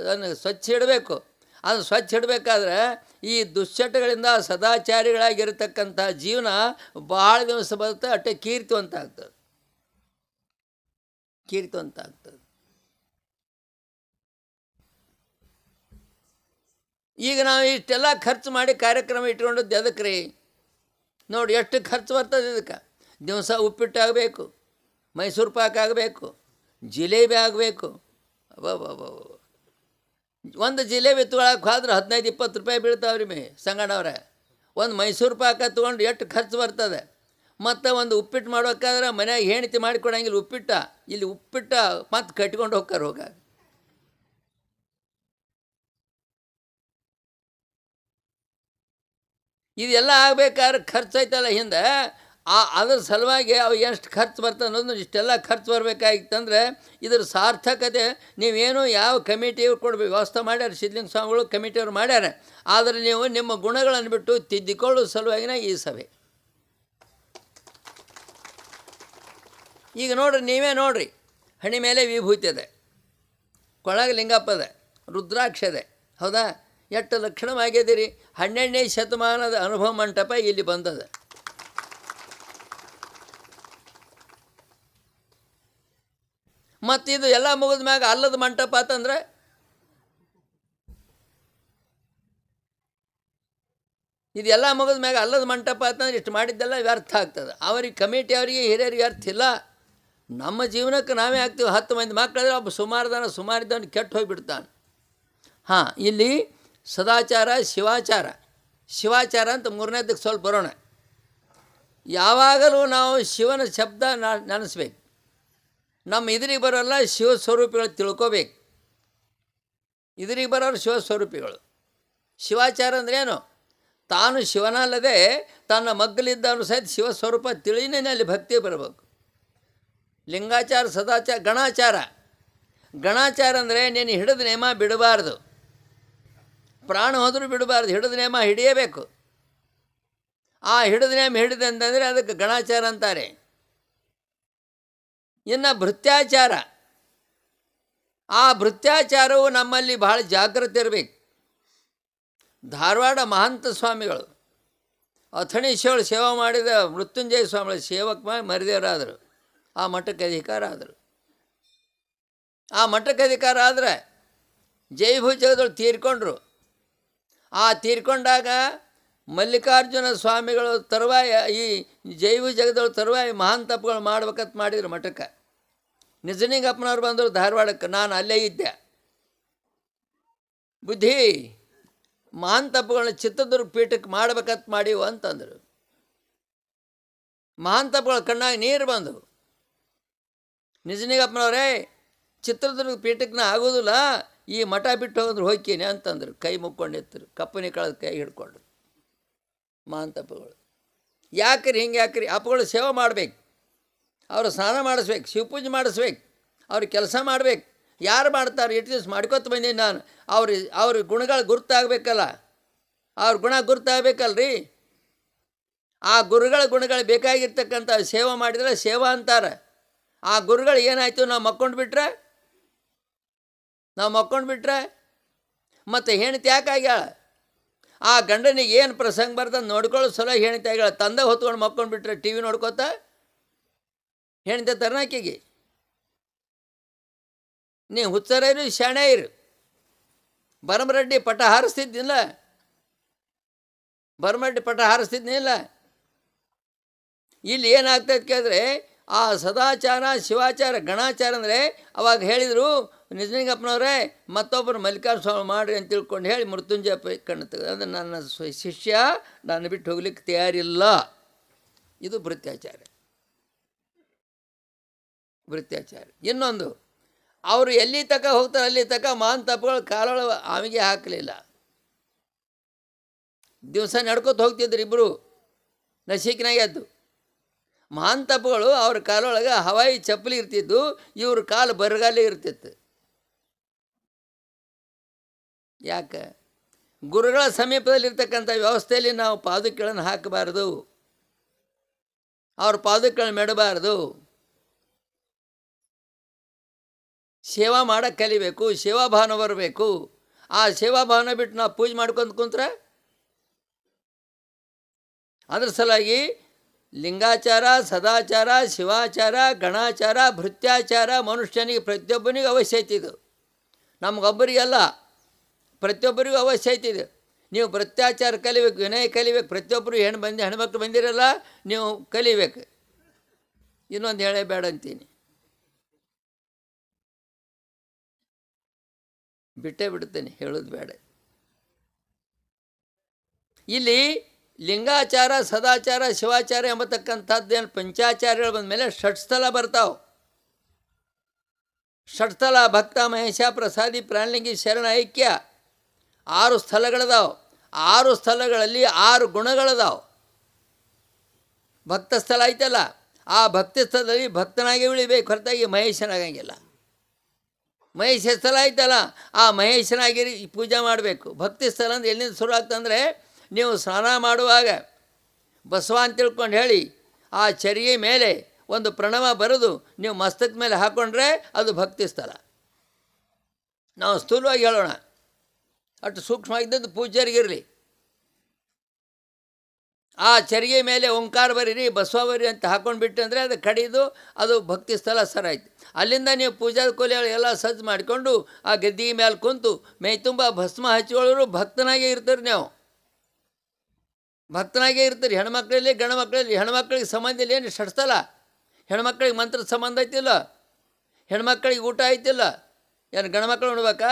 S1: ಅದನ್ನು ಸ್ವಚ್ಛ ಇಡಬೇಕು. ಅದು ಸ್ವಚ್ಛ ಇಡಬೇಕಾದ್ರೆ ಈ ದುಶ್ಚಟಗಳಿಂದ ಸದಾಚಾರಿಗಳಾಗಿರ್ತಕ್ಕಂಥ ಜೀವನ ಭಾಳ ದಿವಸ ಬರುತ್ತೆ, ಅಷ್ಟೇ ಕೀರ್ತಿವಂತ ಆಗ್ತದೆ. ಕೀರ್ತಿವಂತ ಆಗ್ತದೆ. ಈಗ ನಾವು ಇಷ್ಟೆಲ್ಲ ಖರ್ಚು ಮಾಡಿ ಕಾರ್ಯಕ್ರಮ ಇಟ್ಕೊಂಡದ್ದು ಎದಕ್ಕೆ ರೀ? ನೋಡಿ ಎಷ್ಟು ಖರ್ಚು ಬರ್ತದೆ ಇದಕ್ಕೆ. ದಿವಸ ಉಪ್ಪಿಟ್ಟು ಆಗಬೇಕು, ಮೈಸೂರು ಪಾಕ್ ಆಗಬೇಕು, ಜಿಲೇಬಿ ಆಗಬೇಕು. ಒಂದು ಜಿಲೇಬಿ ತೊಗೊಳಕ್ಕೆ ಹೋದ್ರೆ 15-20 ರೂಪಾಯಿ ಬೀಳ್ತಾವ್ರಿ ಸಂಗಣ್ಣವ್ರೆ. ಒಂದು ಮೈಸೂರು ಪಾಕ ತೊಗೊಂಡು ಎಷ್ಟು ಖರ್ಚು ಬರ್ತದೆ. ಮತ್ತು ಒಂದು ಉಪ್ಪಿಟ್ಟು ಮಾಡ್ಬೇಕಾದ್ರೆ ಮನ್ಯಾಗ ಹೆಂಡತಿ ಮಾಡಿಕೊಡಂಗಿಲ್ಲ ಉಪ್ಪಿಟ್ಟ. ಇಲ್ಲಿ ಉಪ್ಪಿಟ್ಟ ಮತ್ತು ಕಟ್ಕೊಂಡು ಹೋಗ್ತಾರೆ ಹೋಗಾಗ. ಇದೆಲ್ಲ ಆಗಬೇಕಾದ್ರೆ ಖರ್ಚು ಐತಲ್ಲ ಹಿಂದೆ. ಅದ್ರ ಸಲುವಾಗಿ ಅವು ಎಷ್ಟು ಖರ್ಚು ಬರ್ತದೆ ಅನ್ನೋದು ಇಷ್ಟೆಲ್ಲ ಖರ್ಚು ಬರಬೇಕಾಗಿತ್ತಂದ್ರೆ ಇದ್ರ ಸಾರ್ಥಕತೆ ನೀವೇನು ಯಾವ ಕಮಿಟಿಯವ್ರು ಕೊಡಬೇಕು ವ್ಯವಸ್ಥೆ ಮಾಡ್ಯಾರ, ಸಿದ್ಧಲಿಂಗ ಸ್ವಾಮಿಗಳು ಕಮಿಟಿಯವ್ರು ಮಾಡ್ಯಾರ. ಆದರೆ ನೀವು ನಿಮ್ಮ ಗುಣಗಳನ್ನು ಬಿಟ್ಟು ತಿದ್ದಿಕೊಳ್ಳೋ ಸಲುವಾಗಿನ ಈ ಸಭೆ. ಈಗ ನೋಡ್ರಿ, ನೀವೇ ನೋಡ್ರಿ, ಹಣಿ ಮೇಲೆ ವಿಭೂತಿ ಇದೆ, ಕೊಳಗೆ ಲಿಂಗಪ್ಪದೆ, ರುದ್ರಾಕ್ಷ ಇದೆ, ಹೌದಾ? ಎಷ್ಟು ಲಕ್ಷಣವಾಗಿದ್ದೀರಿ. 12ನೇ ಶತಮಾನದ ಅನುಭವ ಮಂಟಪ ಇಲ್ಲಿ ಬಂದದ. ಮತ್ತಿದು ಎಲ್ಲ ಮುಗಿದ ಮ್ಯಾಗ ಅಲ್ಲದ ಮಂಟಪ ಅಂತಂದ್ರೆ ಇದೆಲ್ಲ ಮುಗಿದ ಮ್ಯಾಗ ಅಲ್ಲದ ಮಂಟಪ ಅಂತಂದ್ರೆ ಇಷ್ಟು ಮಾಡಿದ್ದೆಲ್ಲ ವ್ಯರ್ಥ ಆಗ್ತದೆ. ಅವ್ರಿಗೆ ಕಮಿಟಿ ಅವರಿಗೆ ಹಿರಿಯರಿಗೆ ಅರ್ಥ ಇಲ್ಲ. ನಮ್ಮ ಜೀವನಕ್ಕೆ ನಾವೇ ಆಗ್ತೀವಿ. 10 ಮಂದಿ ಮಕ್ಕಳಿದ್ರೆ ಒಬ್ಬ ಸುಮಾರಿದ್ದವನು ಕೆಟ್ಟು ಹೋಗಿಬಿಡ್ತಾನೆ. ಹಾಂ, ಇಲ್ಲಿ ಸದಾಚಾರ, ಶಿವಾಚಾರ. ಶಿವಾಚಾರ ಅಂತ 3ನೇದಕ್ಕೆ ಸ್ವಲ್ಪ ಬರೋಣ. ಯಾವಾಗಲೂ ನಾವು ಶಿವನ ಶಬ್ದ ನೆನೆಸ್ಬೇಕು. ನಮ್ಮ ಇದ್ರಿಗೆ ಬರೋಲ್ಲ ಶಿವಸ್ವರೂಪಿಗಳು ತಿಳ್ಕೋಬೇಕು. ಇದ್ರಿಗೆ ಬರೋರು ಶಿವಸ್ವರೂಪಿಗಳು. ಶಿವಾಚಾರ ಅಂದ್ರೇನು? ತಾನು ಶಿವನಲ್ಲದೆ ತನ್ನ ಮಗ್ಗಲಿದ್ದವನು ಸಹಿತ ಶಿವಸ್ವರೂಪ ತಿಳಿನೇ ಅಲ್ಲಿ ಭಕ್ತಿ ಬರಬೇಕು. ಲಿಂಗಾಚಾರ, ಸದಾಚಾರ, ಗಣಾಚಾರ. ಗಣಾಚಾರ ಅಂದರೆ ನೀನು ಹಿಡಿದ ನೇಮ ಬಿಡಬಾರ್ದು, ಪ್ರಾಣ ಹೋದರೂ ಬಿಡಬಾರ್ದು, ಹಿಡಿದ ನೇಮ ಹಿಡಿಯಬೇಕು. ಆ ಹಿಡಿದ ನೇಮ ಹಿಡಿದೆ ಅಂತಂದರೆ ಅದಕ್ಕೆ ಗಣಾಚಾರ ಅಂತಾರೆ. ಇನ್ನು ಭೃತ್ಯಾಚಾರ. ಆ ಭೃತ್ಯಾಚಾರವು ನಮ್ಮಲ್ಲಿ ಭಾಳ ಜಾಗೃತಿ ಇರಬೇಕು. ಧಾರವಾಡ ಮಹಂತ ಸ್ವಾಮಿಗಳು ಅಥಣೀಶ್ವರ ಸೇವೆ ಮಾಡಿದ ಮೃತ್ಯುಂಜಯ ಸ್ವಾಮಿಗಳು ಸೇವಕ ಮರಿದೇವರಾದರು. ಆ ಮಠಕ್ಕೆ ಅಧಿಕಾರ ಆದರು. ಆ ಮಠಕ್ಕೆ ಅಧಿಕಾರ ಆದರೆ ಜೈಭುಜಗಳು ತೀರ್ಕೊಂಡ್ರು. ಆ ತೀರ್ಕೊಂಡಾಗ ಮಲ್ಲಿಕಾರ್ಜುನ ಸ್ವಾಮಿಗಳು ತರುವಾಯ ಈ ಜೈಭುಜಗದಳು ತರುವಾಯ ಮಹಾಂತಪ್ಪಗಳು ಮಾಡ್ಬೇಕಂತ ಮಾಡಿದ್ರು ಮಠಕ್ಕೆ. ನಿಜನಿಂಗಪ್ಪನವ್ರು ಬಂದರು ಧಾರವಾಡಕ್ಕೆ. ನಾನು ಅಲ್ಲೇ ಇದ್ದೆ. ಬುದ್ಧಿ ಮಹಾಂತಪ್ಪಗಳನ್ನ ಚಿತ್ರದುರ್ಗ ಪೀಠಕ್ಕೆ ಮಾಡ್ಬೇಕಂತ ಮಾಡೀವು ಅಂತಂದರು. ಮಹಾಂತಪ್ಪಗಳ ಕಣ್ಣಾಗ ನೀರು ಬಂದವು. ನಿಜನಿಂಗಪ್ಪನವರೇ, ಚಿತ್ರದುರ್ಗ ಪೀಠಕ್ಕೆ ಆಗೋದಿಲ್ಲ, ಈ ಮಠ ಬಿಟ್ಟು ಹೋಗಿದ್ರು ಹೋಗ್ತೀನಿ ಅಂತಂದರು. ಕೈ ಮುಕ್ಕೊಂಡಿರ್ತರು, ಕಪ್ಪನಿ ಕಳೆದ ಕೈ ಹಿಡ್ಕೊಂಡು ಮಹಾಂತಪ್ಪಗಳು. ಯಾಕ್ರಿ ಹಿಂಗೆ ಯಾಕ್ರಿ? ಅಪ್ಪಗಳು ಸೇವೆ ಮಾಡಬೇಕು, ಅವರು ಸ್ನಾನ ಮಾಡಿಸ್ಬೇಕು, ಶಿವಪೂಜೆ ಮಾಡಿಸ್ಬೇಕು, ಅವ್ರಿಗೆ ಕೆಲಸ ಮಾಡ್ಬೇಕು. ಯಾರು ಮಾಡ್ತಾರೆ? ಎಷ್ಟು ದಿವಸ ಮಾಡ್ಕೊತ ಬಂದೀನಿ ನಾನು. ಅವ್ರ ಗುಣಗಳು ಗುರ್ತಾಗಬೇಕಲ್ಲ, ಅವ್ರ ಗುಣ ಗುರ್ತಾಗಬೇಕಲ್ರಿ. ಆ ಗುರುಗಳು ಬೇಕಾಗಿರ್ತಕ್ಕಂಥ ಸೇವೆ ಮಾಡಿದರೆ ಸೇವಾ ಅಂತಾರೆ. ಆ ಗುರುಗಳು ಏನಾಯಿತು? ನಾವು ಮಕ್ಕೊಂಡು ಬಿಟ್ರೆ ಮತ್ತು ಹೆಣ್ತಿ ಯಾಕಾಗ್ಯಾಳ? ಆ ಗಂಡನಿಗೆ ಏನು ಪ್ರಸಂಗ ಬರ್ತದೆ ನೋಡ್ಕೊಳ್ಳೋ ಸಲ ಹೆಣ್ತಾಯಿಗಳ ತಂದ ಹೊತ್ಕೊಂಡು ಮಕ್ಕೊಂಡು ಬಿಟ್ರೆ ಟಿ ವಿ ನೋಡ್ಕೋತ ಹೆಣ್ತ ತರ್ನಾಕಿಗೆ ನೀವು ಹುಚ್ಚರೇನು ಶಾಣೆ ಇರು. ಭರಮರೆಡ್ಡಿ ಪಟ ಹಾರಿಸ್ತಿದ್ದಿಲ್ಲ, ಭರಮರೆಡ್ಡಿ ಪಟ ಹಾರಿಸ್ತಿದ್ನಿಲ್ಲ. ಇಲ್ಲಿ ಏನಾಗ್ತದೆ ಕೇಳಿದ್ರೆ ಆ ಸದಾಚಾರ ಶಿವಾಚಾರ ಗಣಾಚಾರ ಅಂದರೆ ಅವಾಗ ಹೇಳಿದರು ನಿಜಲಿಂಗಪ್ಪನವರೇ ಮತ್ತೊಬ್ಬರು ಮಲ್ಲಿಕಾರ್ಜುನ ಸ್ವಾಮಿ ಮಾಡಿರಿ ಅಂತ ತಿಳ್ಕೊಂಡು ಹೇಳಿ ಮೃತ್ಯುಂಜಯ ಕಣ್ಣು ತೆಗೆದು ಅದು ನನ್ನ ಶಿಷ್ಯ ನಾನು ಬಿಟ್ಟು ಹೋಗ್ಲಿಕ್ಕೆ ತಯಾರಿಲ್ಲ. ಇದು ಭೃತ್ಯಾಚಾರ. ಭೃತ್ಯಾಚಾರ. ಇನ್ನೊಂದು, ಅವರು ಎಲ್ಲಿ ತಕ ಹೋಗ್ತಾರೆ ಅಲ್ಲಿ ತಕ ಮಾನ್ ತಪ್ಪುಗಳು ಕಾಲೊಳ ಆವಿಗೆ ಹಾಕಲಿಲ್ಲ. ದಿವಸ ನಡ್ಕೊತ ಹೋಗ್ತಿದ್ರು ಇಬ್ಬರು ನಶೀಕ್ನಾಗೆ ಎದ್ದು. ಮಾನ್ ತಪ್ಪುಗಳು ಅವ್ರ ಕಾಲೊಳಗೆ ಹವಾಯಿ ಚಪ್ಪಲಿ ಇರ್ತಿದ್ದು, ಇವ್ರ ಕಾಲು ಬರಗಾಲಿ ಇರ್ತಿತ್ತು. ಯಾಕೆ? ಗುರುಗಳ ಸಮೀಪದಲ್ಲಿರ್ತಕ್ಕಂಥ ವ್ಯವಸ್ಥೆಯಲ್ಲಿ ನಾವು ಪಾದುಕೆಗಳನ್ನು ಹಾಕಬಾರ್ದು, ಅವ್ರ ಪಾದುಕೆಗಳನ್ನು ಮೆಡಬಾರ್ದು. ಸೇವಾ ಮಾಡೋಕ್ಕೆ ಕಲಿಬೇಕು, ಸೇವಾಭಾವನೆ ಬರಬೇಕು. ಆ ಸೇವಾಭಾವನೆ ಬಿಟ್ಟು ನಾವು ಪೂಜೆ ಮಾಡ್ಕೊಂಡು ಕುಂತ್ರೆ ಅದ್ರ ಸಲುವಾಗಿ ಲಿಂಗಾಚಾರ, ಸದಾಚಾರ, ಶಿವಾಚಾರ, ಗಣಾಚಾರ, ಭೃತ್ಯಾಚಾರ ಮನುಷ್ಯನಿಗೆ ಪ್ರತಿಯೊಬ್ಬನಿಗೂ ಅವಶ್ಯ ಐತಿದು. ನಮಗೊಬ್ಬರಿಗೆಲ್ಲ ಪ್ರತಿಯೊಬ್ಬರಿಗೂ ಅವಶ್ಯ ಐತಿದೆ. ನೀವು ಭೃತ್ಯಾಚಾರ ಕಲಿಬೇಕು, ವಿನಯ ಕಲಿಬೇಕು. ಪ್ರತಿಯೊಬ್ಬರು ಹೆಣ್ಮಕ್ಳು ಬಂದಿರಲ್ಲ, ನೀವು ಕಲಿಬೇಕು. ಇನ್ನೊಂದು ಹೇಳೇ ಬೇಡ ಅಂತೀನಿ, ಬಿಟ್ಟೇ ಬಿಡ್ತೇನೆ, ಹೇಳೋದು ಬೇಡ. ಇಲ್ಲಿ ಲಿಂಗಾಚಾರ, ಸದಾಚಾರ, ಶಿವಾಚಾರ ಎಂಬತಕ್ಕಂಥದ್ದೇನು ಪಂಚಾಚಾರ್ಯಗಳು ಬಂದ ಮೇಲೆ ಷಟ್ಸ್ಥಲ ಬರ್ತಾವೆ. ಷಟ್ಸ್ಥಲ ಭಕ್ತ ಮಹೇಶ ಪ್ರಸಾದಿ ಪ್ರಾಣಲಿಂಗಿ ಶರಣ ಐಕ್ಯ 6 ಸ್ಥಳಗಳದಾವೆ. 6 ಸ್ಥಳಗಳಲ್ಲಿ 6 ಗುಣಗಳದಾವೆ. ಭಕ್ತ ಸ್ಥಳ ಐತಲ್ಲ, ಆ ಭಕ್ತಿ ಸ್ಥಳದಲ್ಲಿ ಭಕ್ತನಾಗೆ ಉಳಿಬೇಕು, ಹೊರತಾಗಿ ಮಹೇಶನಾಗಂಗಿಲ್ಲ. ಮಹೇಶ ಸ್ಥಳ ಐತಲ್ಲ, ಆ ಮಹೇಶನಾಗಿ ಪೂಜೆ ಮಾಡಬೇಕು. ಭಕ್ತಿ ಸ್ಥಳ ಅಂದ್ರೆ ಎಲ್ಲಿಂದ ಶುರು ಆಗ್ತಂದರೆ, ನೀವು ಸ್ನಾನ ಮಾಡುವಾಗ ಬಸವ ಅಂತ ತಿಳ್ಕೊಂಡು ಹೇಳಿ ಆ ಚರಿಗೆ ಮೇಲೆ ಒಂದು ಪ್ರಣವ ಬರೆದು ನೀವು ಮಸ್ತಕ ಮೇಲೆ ಹಾಕ್ಕೊಂಡ್ರೆ ಅದು ಭಕ್ತಿ ಸ್ಥಳ. ನಾವು ಸ್ಥೂಲವಾಗಿ ಹೇಳೋಣ, ಅಷ್ಟು ಸೂಕ್ಷ್ಮವಾಗಿದ್ದದ್ದು ಪೂಜ್ಯರಿಗಿರಲಿ. ಆ ಚರಿಗೆ ಮೇಲೆ ಓಂಕಾರ ಬರೀರಿ, ಬಸವ ಬರೀರಿ ಅಂತ ಹಾಕ್ಕೊಂಡು ಬಿಟ್ಟು ಅಂದರೆ ಅದು ಕಡಿದು ಅದು ಭಕ್ತಿ ಸ್ಥಳ ಸರಾಯ್ತು. ಅಲ್ಲಿಂದ ನೀವು ಪೂಜಾ ಕೊಲೆಗಳು ಎಲ್ಲ ಸಜ್ಜು ಮಾಡಿಕೊಂಡು ಆ ಗದ್ದಿಗೆ ಮೇಲೆ ಕುಂತು ಮೈ ತುಂಬ ಭಸ್ಮ ಹಚ್ಚಿಕೊಳ್ಳೋರು ಭಕ್ತನಾಗೇ ಇರ್ತೀರಿ. ನೀವು ಭಕ್ತನಾಗೇ ಇರ್ತೀರಿ. ಹೆಣ್ಮಕ್ಳಲ್ಲಿ ಗಂಡು ಮಕ್ಕಳಲ್ಲಿ. ಹೆಣ್ಮಕ್ಳಿಗೆ ಸಂಬಂಧ ಇಲ್ಲ ಏನು ಷಟ್ಸ್ಥಲ? ಹೆಣ್ಮಕ್ಳಿಗೆ ಮಂತ್ರದ ಸಂಬಂಧ ಐತಿಲ್ಲ, ಹೆಣ್ಮಕ್ಳಿಗೆ ಊಟ ಐತಿಲ್ಲ, ಏನು ಗಂಡು ಮಕ್ಕಳು ಉಣ್ಬೇಕಾ?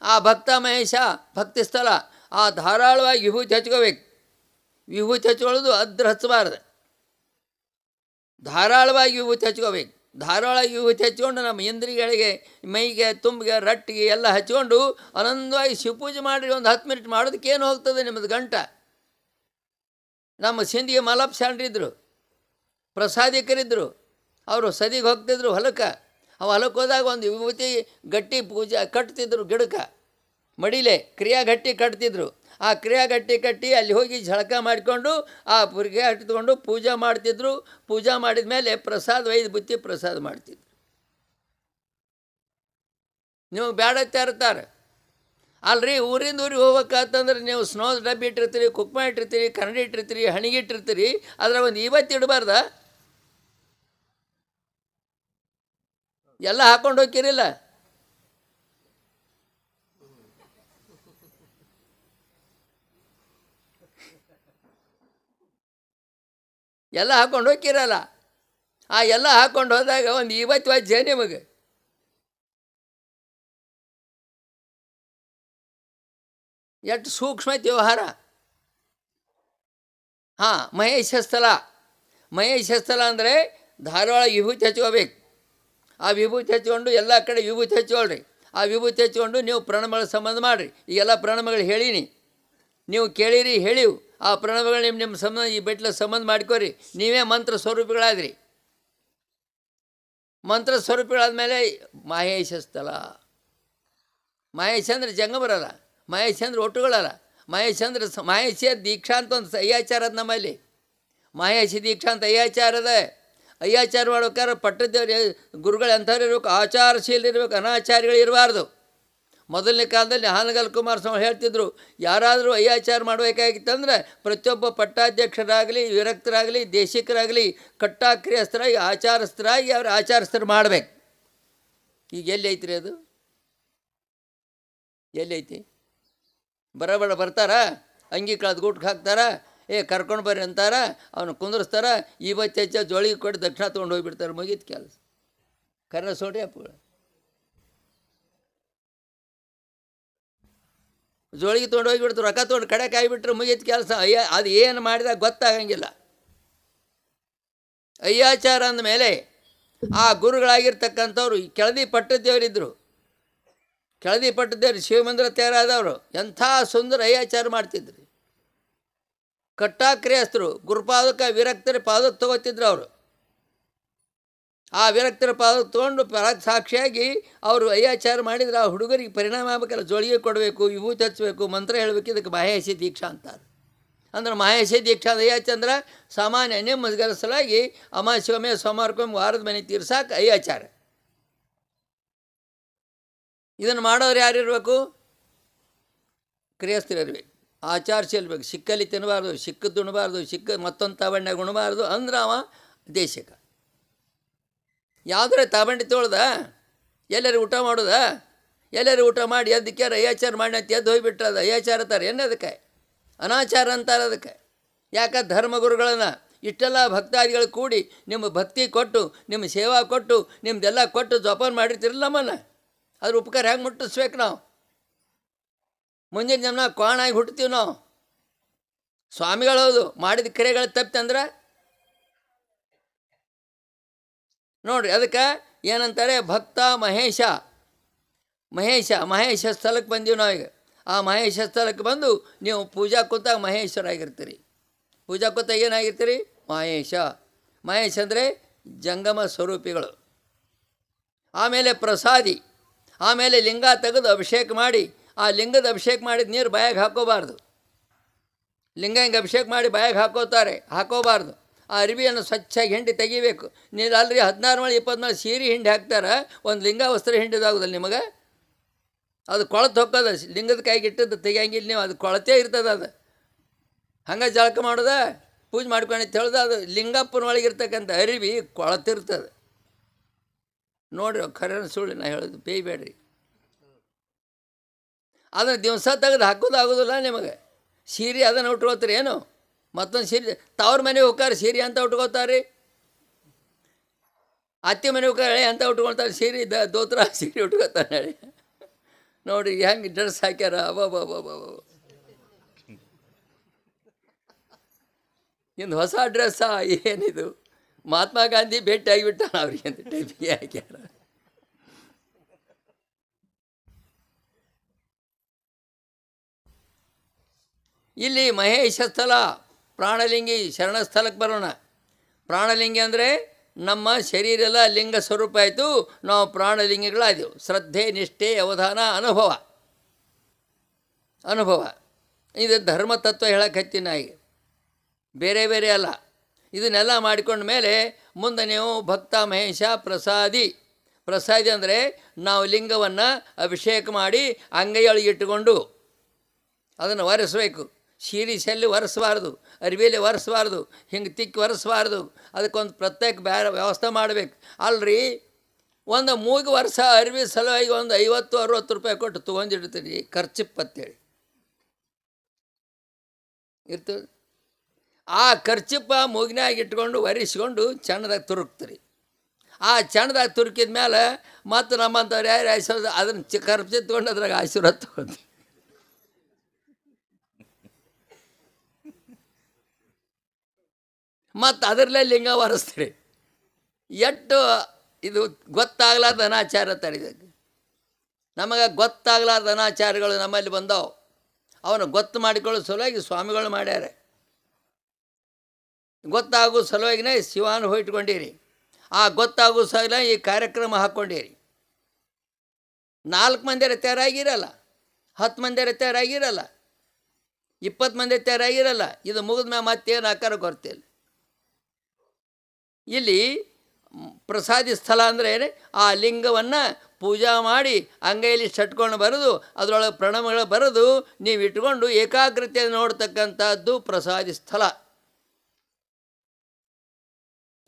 S1: ಆ ಭಕ್ತ ಮಹೇಶ ಭಕ್ತಿ ಸ್ಥಳ. ಆ ಧಾರಾಳವಾಗಿ ವಿಭೂತಿ ಹಚ್ಕೋಬೇಕು. ವಿಭೂತಿ ಹಚ್ಕೊಳ್ಳೋದು ಅದ್ರ ಹಚ್ಚಬಾರ್ದು, ಧಾರಾಳವಾಗಿ ವಿಭೂತಿ ಹಚ್ಕೋಬೇಕು. ಧಾರಾಳವಾಗಿ ವಿಭೂತಿ ಹಚ್ಕೊಂಡು ನಮ್ಮ ಇಂದ್ರಿಯಗಳಿಗೆ, ಮೈಗೆ, ತುಂಬಿಗೆ, ರಟ್ಟಿಗೆ ಎಲ್ಲ ಹಚ್ಕೊಂಡು ಆನಂದವಾಗಿ ಶಿವಪೂಜೆ ಮಾಡಿರಿ. ಒಂದು 10 ಮಿನಿಟ್ ಮಾಡೋದಕ್ಕೆ ಏನು ಹೋಗ್ತದೆ ನಿಮ್ಮದು ಗಂಟ? ನಮ್ಮ ಸಿಂಧಿಗೆ ಮಲ್ಲಪ್ಪ ಶಾಂಡ್ರಿದ್ರು, ಪ್ರಸಾದಿಕರಿದ್ದರು. ಅವರು ಸದಿಗೆ ಹೋಗ್ತಿದ್ರು ಹೊಲಕ್ಕೆ. ಅವು ಹೊಲಕ್ಕೆ ಹೋದಾಗ ಒಂದು ವಿಭೂತಿ ಗಟ್ಟಿ ಪೂಜೆ ಕಟ್ತಿದ್ರು, ಗಿಡಕ್ಕೆ ಮಡಿಲೆ ಕ್ರಿಯಾ ಗಟ್ಟಿ ಕಟ್ತಿದ್ರು. ಆ ಕ್ರಿಯಾ ಗಟ್ಟಿ ಕಟ್ಟಿ ಅಲ್ಲಿ ಹೋಗಿ ಝಳಕ ಮಾಡಿಕೊಂಡು ಆ ಪುರಿಗೆ ಹಟ್ಕೊಂಡು ಪೂಜೆ ಮಾಡ್ತಿದ್ರು. ಪೂಜೆ ಮಾಡಿದ ಮೇಲೆ ಪ್ರಸಾದ ಒಯ್ದು ಬುತ್ತಿ ಪ್ರಸಾದ ಮಾಡ್ತಿದ್ರು. ನಿಮಗೆ ಬೇಡತ್ತೆ ಇರ್ತಾರೆ ಅಲ್ರಿ. ಊರಿಂದ ಊರಿಗೆ ಹೋಗ್ಬೇಕಂತಂದ್ರೆ ನೀವು ಸ್ನೋ ಡಬ್ಬಿ ಇಟ್ಟಿರ್ತೀರಿ, ಕುಕ್ಮ ಇಟ್ಟಿರ್ತೀರಿ, ಕನ್ನಡಿ ಇಟ್ಟಿರ್ತೀರಿ, ಹಣಿಗೆ ಇಟ್ಟಿರ್ತೀರಿ. ಅದರ ಒಂದು ಇವತ್ತು ಇಡಬಾರ್ದ? ಎಲ್ಲ ಹಾಕೊಂಡು ಹೋಗ್ತಿರಿಲ್ಲ. ಎಲ್ಲ ಹಾಕ್ಕೊಂಡು ಹೋಗಿರಲ್ಲ. ಆ ಎಲ್ಲ ಹಾಕ್ಕೊಂಡು ಹೋದಾಗ ಒಂದು 20 ವಜ್ಜೆ ನಿಮಗೆ. ಎಷ್ಟು ಸೂಕ್ಷ್ಮ ಐತಿ ವ್ಯವಹಾರ. ಹಾಂ, ಮಹೇಶ ಸ್ಥಳ. ಮಹೇಶ ಸ್ಥಳ ಅಂದರೆ ಧಾರವಾಳ ವಿಭೂತಿ ಹಚ್ಕೋಬೇಕು. ಆ ವಿಭೂತಿ ಹಚ್ಕೊಂಡು ಎಲ್ಲ ಕಡೆ ವಿಭೂತಿ ಹಚ್ಕೊಳ್ರಿ. ಆ ವಿಭೂತಿ ಹಚ್ಕೊಂಡು ನೀವು ಪ್ರಣಮಗಳ ಸಂಬಂಧ ಮಾಡಿರಿ. ಈಗೆಲ್ಲ ಪ್ರಣಮಗಳು ಹೇಳೀನಿ, ನೀವು ಕೇಳಿರಿ, ಹೇಳಿವು. ಆ ಪ್ರಣವಗಳು ನಿಮ್ಮ ಸಂಬಂಧ ಈ ಬೆಟ್ಲ ಸಂಬಂಧ ಮಾಡ್ಕೋರಿ. ನೀವೇ ಮಂತ್ರ ಸ್ವರೂಪಿಗಳಾದ್ರಿ. ಮಂತ್ರ ಸ್ವರೂಪಿಗಳಾದ್ಮೇಲೆ ಮಹೇಶ ಸ್ಥಳ. ಮಹೇಶ ಅಂದರೆ ಜಂಗ ಬರಲ್ಲ, ಮಹೇಶ ಅಂದರೆ ಒಟ್ಟುಗಳಲ್ಲ. ಮಹೇಶ ಅಂದರೆ ಮಹೇಶ ದೀಕ್ಷಾ ಅಂತ ಒಂದು ಅಯ್ಯಾಚಾರ ಅದ ನಮ್ಮಲ್ಲಿ. ಮಹೇಶ ದೀಕ್ಷಾ ಅಂತ ಅಯ್ಯಾಚಾರ ಅದ. ಅಯ್ಯಾಚಾರ ಮಾಡ್ಬೇಕಾದ್ರೆ ಪಟ್ಟದ ಗುರುಗಳು ಎಂಥವ್ರು ಇರ್ಬೇಕು, ಆಚಾರಶೀಲ ಇರ್ಬೇಕು, ಅನಾಚಾರಿಗಳು ಇರಬಾರ್ದು. ಮೊದಲನೇ ಕಾಲದಲ್ಲಿ ಹಾನಗಲ್ ಕುಮಾರಸ್ವಾಮಿ ಹೇಳ್ತಿದ್ರು, ಯಾರಾದರೂ ಅಯ್ಯಾಚಾರ ಮಾಡಬೇಕಾಗಿತ್ತಂದ್ರೆ ಪ್ರತಿಯೊಬ್ಬ ಪಟ್ಟಾಧ್ಯಕ್ಷರಾಗಲಿ, ವಿರಕ್ತರಾಗಲಿ, ದೇಶಿಕರಾಗಲಿ ಕಟ್ಟಾಕ್ರಿಯಸ್ಥರಾಗಿ ಆಚಾರಸ್ಥರಾಗಿ ಅವ್ರು ಆಚಾರಸ್ಥರು ಮಾಡಬೇಕು. ಈಗ ಎಲ್ಲಿ ಐತ್ರಿ ಅದು? ಎಲ್ಲೈತಿ? ಬರಬರ ಬರ್ತಾರ, ಅಂಗಿ ಕಳೆದು ಗೂಟಕ್ಕೆ ಹಾಕ್ತಾರ, ಕರ್ಕೊಂಡು ಬರ್ರಿ ಅಂತಾರ, ಅವನು ಕುಂದರ್ಸ್ತಾರ, ಇವತ್ತು ಹೆಚ್ಚ ಜೋಳಿಗೆ ಕೊಟ್ಟು ದಕ್ಷಿಣ ತೊಗೊಂಡು ಹೋಗಿಬಿಡ್ತಾರೆ, ಮುಗೀತು ಕೆಲಸ. ಕರ್ನ ಸೋಡಿ ಅಪ್ಪಗಳು ಜೋಳಿಗೆ ತೊಗೊಂಡು ಹೋಗಿಬಿಡ್ತಾರೆ, ರೊಕ್ಕ ತೊಗೊಂಡು ಕಡೆ ಕಾಯ್ಬಿಟ್ರೆ ಮುಗೀತು ಕೆಲಸ. ಅದು ಏನು ಮಾಡಿದಾಗ ಗೊತ್ತಾಗಂಗಿಲ್ಲ. ಅಯ್ಯಾಚಾರ ಅಂದಮೇಲೆ ಆ ಗುರುಗಳಾಗಿರ್ತಕ್ಕಂಥವ್ರು ಕೆಳದಿ ಪಟ್ಟದೇವರಿದ್ದರು. ಕೆಳದಿ ಪಟ್ಟದೇವ್ರು ಶಿವಮಂದಿರ ತಯಾರಾದವರು ಎಂಥ ಸುಂದರ ಅಯ್ಯಾಚಾರ ಮಾಡ್ತಿದ್ರು. ಕಟ್ಟಾಕ್ರಿಯಸ್ಥರು ಗುರುಪಾದಕ ವಿರಕ್ತರ ಪಾದಕ್ಕೆ ತಗೋತಿದ್ರು. ಅವರು ಆ ವಿರಕ್ತರ ಪಾದಕ್ಕೆ ತೊಗೊಂಡು ಸಾಕ್ಷಿಯಾಗಿ ಅವರು ಅಯ್ಯಾಚಾರ ಮಾಡಿದ್ರೆ ಆ ಹುಡುಗರಿಗೆ ಪರಿಣಾಮ ಆಗಬೇಕಲ್ಲ. ಜೋಳಿಗೆ ಕೊಡಬೇಕು, ವಿಭೂತಿ ಹಚ್ಚಬೇಕು, ಮಂತ್ರ ಹೇಳಬೇಕು. ಇದಕ್ಕೆ ಮಾಹೇಶಿ ದೀಕ್ಷಾ ಅಂತಾರೆ. ಅಂದ್ರೆ ಮಾಹೇಶಿ ದೀಕ್ಷಾ ಅಯ್ಯಾಚಂದ್ರ ಸಾಮಾನ್ಯ ನೆಮ್ಮದಿಗಳ ಸಲುವಾಗಿ ಅಮಾವಾಸ್ಯೆಗೊಮ್ಮೆ ಸೋಮವಾರಕ್ಕೊಮ್ಮೆ ವಾರದ ಮನೆ ತೀರ್ಸಾಕ ಅಯ್ಯಾಚಾರ. ಇದನ್ನು ಮಾಡೋರು ಯಾರಿರಬೇಕು? ಕ್ರಿಯಸ್ಥರು ಇರಬೇಕು, ಆಚಾರ್ಸಿ ಇರಬೇಕು. ಸಿಕ್ಕಲ್ಲಿ ತಿನ್ನಬಾರ್ದು, ಸಿಕ್ಕದ್ದು ಉಣಬಾರ್ದು, ಸಿಕ್ಕ ಮತ್ತೊಂದು ತಾಬಣ್ಣೆಗೆ ಉಣಬಾರ್ದು ಅಂದ್ರೆ ಅವ ದೇಶಿಕ. ಯಾವುದ್ರೆ ತಾಬಂಡಿ ತೊಳ್ದ ಎಲ್ಲರೂ ಊಟ ಮಾಡೋದ, ಎಲ್ಲರೂ ಊಟ ಮಾಡಿ ಎದ್ದಕ್ಕೆ ಅಯ್ಯಾಚಾರ ಮಾಡಿ ಅಂತ ಎದ್ದು ಹೋಗಿಬಿಟ್ರೆ ಅದು ಅಯ್ಯಾಚಾರ ಅಂತಾರೆ. ಏನು ಅದಕ್ಕೆ ಅನಾಚಾರ ಅಂತಾರೆ. ಅದಕ್ಕೆ ಯಾಕೆ ಧರ್ಮಗುರುಗಳನ್ನು ಇಷ್ಟೆಲ್ಲ ಭಕ್ತಾದಿಗಳು ಕೂಡಿ ನಿಮ್ಮ ಭಕ್ತಿ ಕೊಟ್ಟು, ನಿಮ್ಮ ಸೇವಾ ಕೊಟ್ಟು, ನಿಮ್ಮದೆಲ್ಲ ಕೊಟ್ಟು ಜೋಪಾನ ಮಾಡಿರ್ತಿರಲ್ಲ ನಮ್ಮನ್ನು, ಅದ್ರ ಉಪಕಾರ ಹೆಂಗೆ ಮುಟ್ಟಿಸ್ಬೇಕು? ನಾವು ಮುಂದಿನ ಜನ ಕ್ವಾಣಾಗಿ ಹುಟ್ತೀವಿ. ನಾವು ಸ್ವಾಮಿಗಳು ಹೌದು, ಮಾಡಿದ ಕ್ರಿಯೆಗಳು ತಪ್ಪಂದ್ರೆ ನೋಡಿರಿ. ಅದಕ್ಕೆ ಏನಂತಾರೆ? ಭಕ್ತ ಮಹೇಶ. ಮಹೇಶ ಸ್ಥಳಕ್ಕೆ ಬಂದೀವಿ ನಾವೀಗ. ಆ ಮಹೇಶ ಸ್ಥಳಕ್ಕೆ ಬಂದು ನೀವು ಪೂಜಾ ಕೂತಾಗ ಮಹೇಶ್ವರಾಗಿರ್ತೀರಿ. ಪೂಜಾ ಕೂತಾಗ ಏನಾಗಿರ್ತೀರಿ? ಮಹೇಶ ಅಂದರೆ ಜಂಗಮ ಸ್ವರೂಪಿಗಳು. ಆಮೇಲೆ ಪ್ರಸಾದಿ. ಆಮೇಲೆ ಲಿಂಗ ತೆಗೆದು ಅಭಿಷೇಕ ಮಾಡಿ, ಆ ಲಿಂಗದ ಅಭಿಷೇಕ ಮಾಡಿದ ನೀರು ಬಾಯಾಗ ಹಾಕೋಬಾರ್ದು. ಲಿಂಗ ಹಿಂಗೆ ಅಭಿಷೇಕ ಮಾಡಿ ಬಾಯಾಗ ಹಾಕೋಬಾರ್ದು. ಆ ಅರಿವಿಯನ್ನು ಸ್ವಚ್ಛಾಗಿ ಹಿಂಡಿ ತೆಗಿಬೇಕು. ನೀವು ಅಲ್ರಿ 16 ಮಳೆ 20 ಮಳೆ ಸೀರೆ ಹಿಂಡಿ ಹಾಕ್ತಾರೆ, ಒಂದು ಲಿಂಗ ವಸ್ತ್ರ ಹಿಂಡಿದಾಗೋದಲ್ಲ ನಿಮಗೆ? ಅದು ಕೊಳತು ಹೊಕ್ಕದ. ಲಿಂಗದ ಕೈಗೆ ಇಟ್ಟದ್ದು ತೆಗಿಯಂಗಿಲ್ಲ ನೀವು, ಅದು ಕೊಳತೇ ಇರ್ತದೆ. ಅದು ಹಂಗೆ ಜಳಕ ಮಾಡೋದ, ಪೂಜೆ ಮಾಡ್ಕೊಂಡು ಹೇಳ್ದ, ಅದು ಲಿಂಗಪ್ಪನ ಒಳಗಿರ್ತಕ್ಕಂಥ ಅರಿವಿ ಕೊಳತಿರ್ತದೆ. ನೋಡಿರಿ, ಖರೆ ಸುಳ್ಳು ನಾ ಹೇಳೋದು, ಬೇಯ್ಬೇಡ್ರಿ. ಅದನ್ನು ದಿವಸ ತೆಗೆದು ಹಾಕೋದಾಗೋದಿಲ್ಲ ನಿಮಗೆ. ಸೀರೆ ಅದನ್ನು ಉಟ್ಕೋತೀರಿ ಏನು? ಮತ್ತೊಂದು ಸೀರೆ ತವ್ರ ಮನೆಗೆ ಹೋಗ್ತಾರೆ, ಸೀರೆ ಅಂತ ಉಟ್ಕೋತಾರೆ. ಅತ್ತೆ ಮನೆ ಹೋಗ್ತಾರೆ ಅಂತ ಉಟ್ಕೊಳ್ತಾರೆ. ಸೀರೆ ದೋತ್ರ ಸೀರೆ ಉಟ್ಕೋತಾರೆ. ಹೇಳಿ ನೋಡಿ ಹೆಂಗೆ ಡ್ರೆಸ್ ಹಾಕ್ಯಾರ. ಇಂದು ಹೊಸ ಡ್ರೆಸ್ಸಾ ಏನಿದು? ಮಹಾತ್ಮ ಗಾಂಧಿ ಭೇಟಿ ಆಗಿಬಿಟ್ಟಾನ ಅವ್ರಿಗೆ ಅಂತ ಟೈಪಿಗೆ ಹಾಕ್ಯಾರ. ಇಲ್ಲಿ ಮಹೇಶ ಸ್ಥಳ, ಪ್ರಾಣಲಿಂಗಿ ಶರಣಸ್ಥಳಕ್ಕೆ ಬರೋಣ. ಪ್ರಾಣಲಿಂಗಿ ಅಂದರೆ ನಮ್ಮ ಶರೀರ ಎಲ್ಲ ಲಿಂಗ ಸ್ವರೂಪ ಆಯಿತು, ನಾವು ಪ್ರಾಣಲಿಂಗಿಗಳಾದೆವು. ಶ್ರದ್ಧೆ, ನಿಷ್ಠೆ, ಅವಧಾನ, ಅನುಭವ ಇದು ಧರ್ಮ ತತ್ವ ಹೇಳಕ್ಕೆ ಹತ್ತೀನಿ ಈಗ, ಬೇರೆ ಬೇರೆ ಅಲ್ಲ. ಇದನ್ನೆಲ್ಲ ಮಾಡಿಕೊಂಡ ಮೇಲೆ ಮುಂದೆ ನೀವು ಭಕ್ತ ಮಹೇಶ ಪ್ರಸಾದಿ ಅಂದರೆ ನಾವು ಲಿಂಗವನ್ನು ಅಭಿಷೇಕ ಮಾಡಿ ಅಂಗೈಯೊಳಗೆ ಇಟ್ಟುಕೊಂಡು ಅದನ್ನು ಒರೆಸಬೇಕು. ಶೀರಿಸಲ್ಲಿ ಒರೆಸಬಾರ್ದು, ಅರಿವಿಯಲ್ಲಿ ಒರೆಸಬಾರ್ದು, ಹಿಂಗೆ ತಿಕ್ಕಿ ಒರೆಸಬಾರ್ದು. ಅದಕ್ಕೊಂದು ಪ್ರತ್ಯೇಕ ಬೇರೆ ವ್ಯವಸ್ಥೆ ಮಾಡಬೇಕು. ಅಲ್ರಿ, ಒಂದು ಮೂಗು ವರ್ಷ ಅರಿವಿ ಸಲುವಾಗಿ ಒಂದು 50-60 ರೂಪಾಯಿ ಕೊಟ್ಟು ತೊಗೊಂಡಿಡ್ತೀರಿ ಖರ್ಚಿಪ್ಪತ್ತೇಳಿ ಇರ್ತದೆ. ಆ ಖರ್ಚಿಪ್ಪ ಮೂಗಿನಾಗ ಇಟ್ಕೊಂಡು ಒರೆಸ್ಕೊಂಡು ಚೆನ್ನದಾಗ ತುರುಕ್ತೀರಿ. ಆ ಚೆನ್ನದಾಗ ತುರುಕಿದ ಮೇಲೆ ಮತ್ತು ನಮ್ಮಂಥವ್ರು ಯಾರು ಆಶೀರ್ವಾದ ಅದನ್ನು ಖರ್ಚು ತೊಗೊಂಡು ಅದ್ರಾಗ ಆಶೀರ್ವಾದ ತೊಗೊಂಡು ಮತ್ತು ಅದರಲ್ಲೇ ಲಿಂಗ ಒರೆಸ್ತೀರಿ. ಎಷ್ಟು ಇದು ಗೊತ್ತಾಗ್ಲಾರ್ದ ಅನಾಚಾರ ತಡಿದಾಗ ನಮಗೆ ಗೊತ್ತಾಗ್ಲಾರ್ದ ಅನಾಚಾರಗಳು ನಮ್ಮಲ್ಲಿ ಬಂದವು. ಅವನು ಗೊತ್ತು ಮಾಡಿಕೊಳ್ಳೋ ಸಲುವಾಗಿ ಸ್ವಾಮಿಗಳು ಮಾಡ್ಯಾರೆ. ಗೊತ್ತಾಗೋ ಸಲುವಾಗಿನೇ ಶಿವಾನುಭವ ಇಟ್ಕೊಂಡಿರಿ. ಆ ಗೊತ್ತಾಗೋ ಸಲುವಾಗಿ ಈ ಕಾರ್ಯಕ್ರಮ ಹಾಕ್ಕೊಂಡಿರಿ. 4 ಮಂದಿ ತಯಾರಾಗಿರಲ್ಲ, 10 ಮಂದಿ ತಯಾರಾಗಿರಲ್ಲ, 20 ಮಂದಿ ತಯಾರಾಗಿರಲ್ಲ. ಇದು ಮುಗಿದ ಮೇಲೆ ಮತ್ತೇನು ಆಕಾರ ಗೊತ್ತಿಲ್ಲ. ಇಲ್ಲಿ ಪ್ರಸಾದಿ ಸ್ಥಳ ಅಂದರೆ ಆ ಲಿಂಗವನ್ನು ಪೂಜಾ ಮಾಡಿ ಅಂಗೈಯಲ್ಲಿ ಸಟ್ಕೊಂಡು ಬರೆದು ಅದರೊಳಗೆ ಪ್ರಣವಗಳು ಬರೆದು ನೀವು ಇಟ್ಕೊಂಡು ಏಕಾಗ್ರತೆ ನೋಡ್ತಕ್ಕಂಥದ್ದು ಪ್ರಸಾದಿ ಸ್ಥಳ.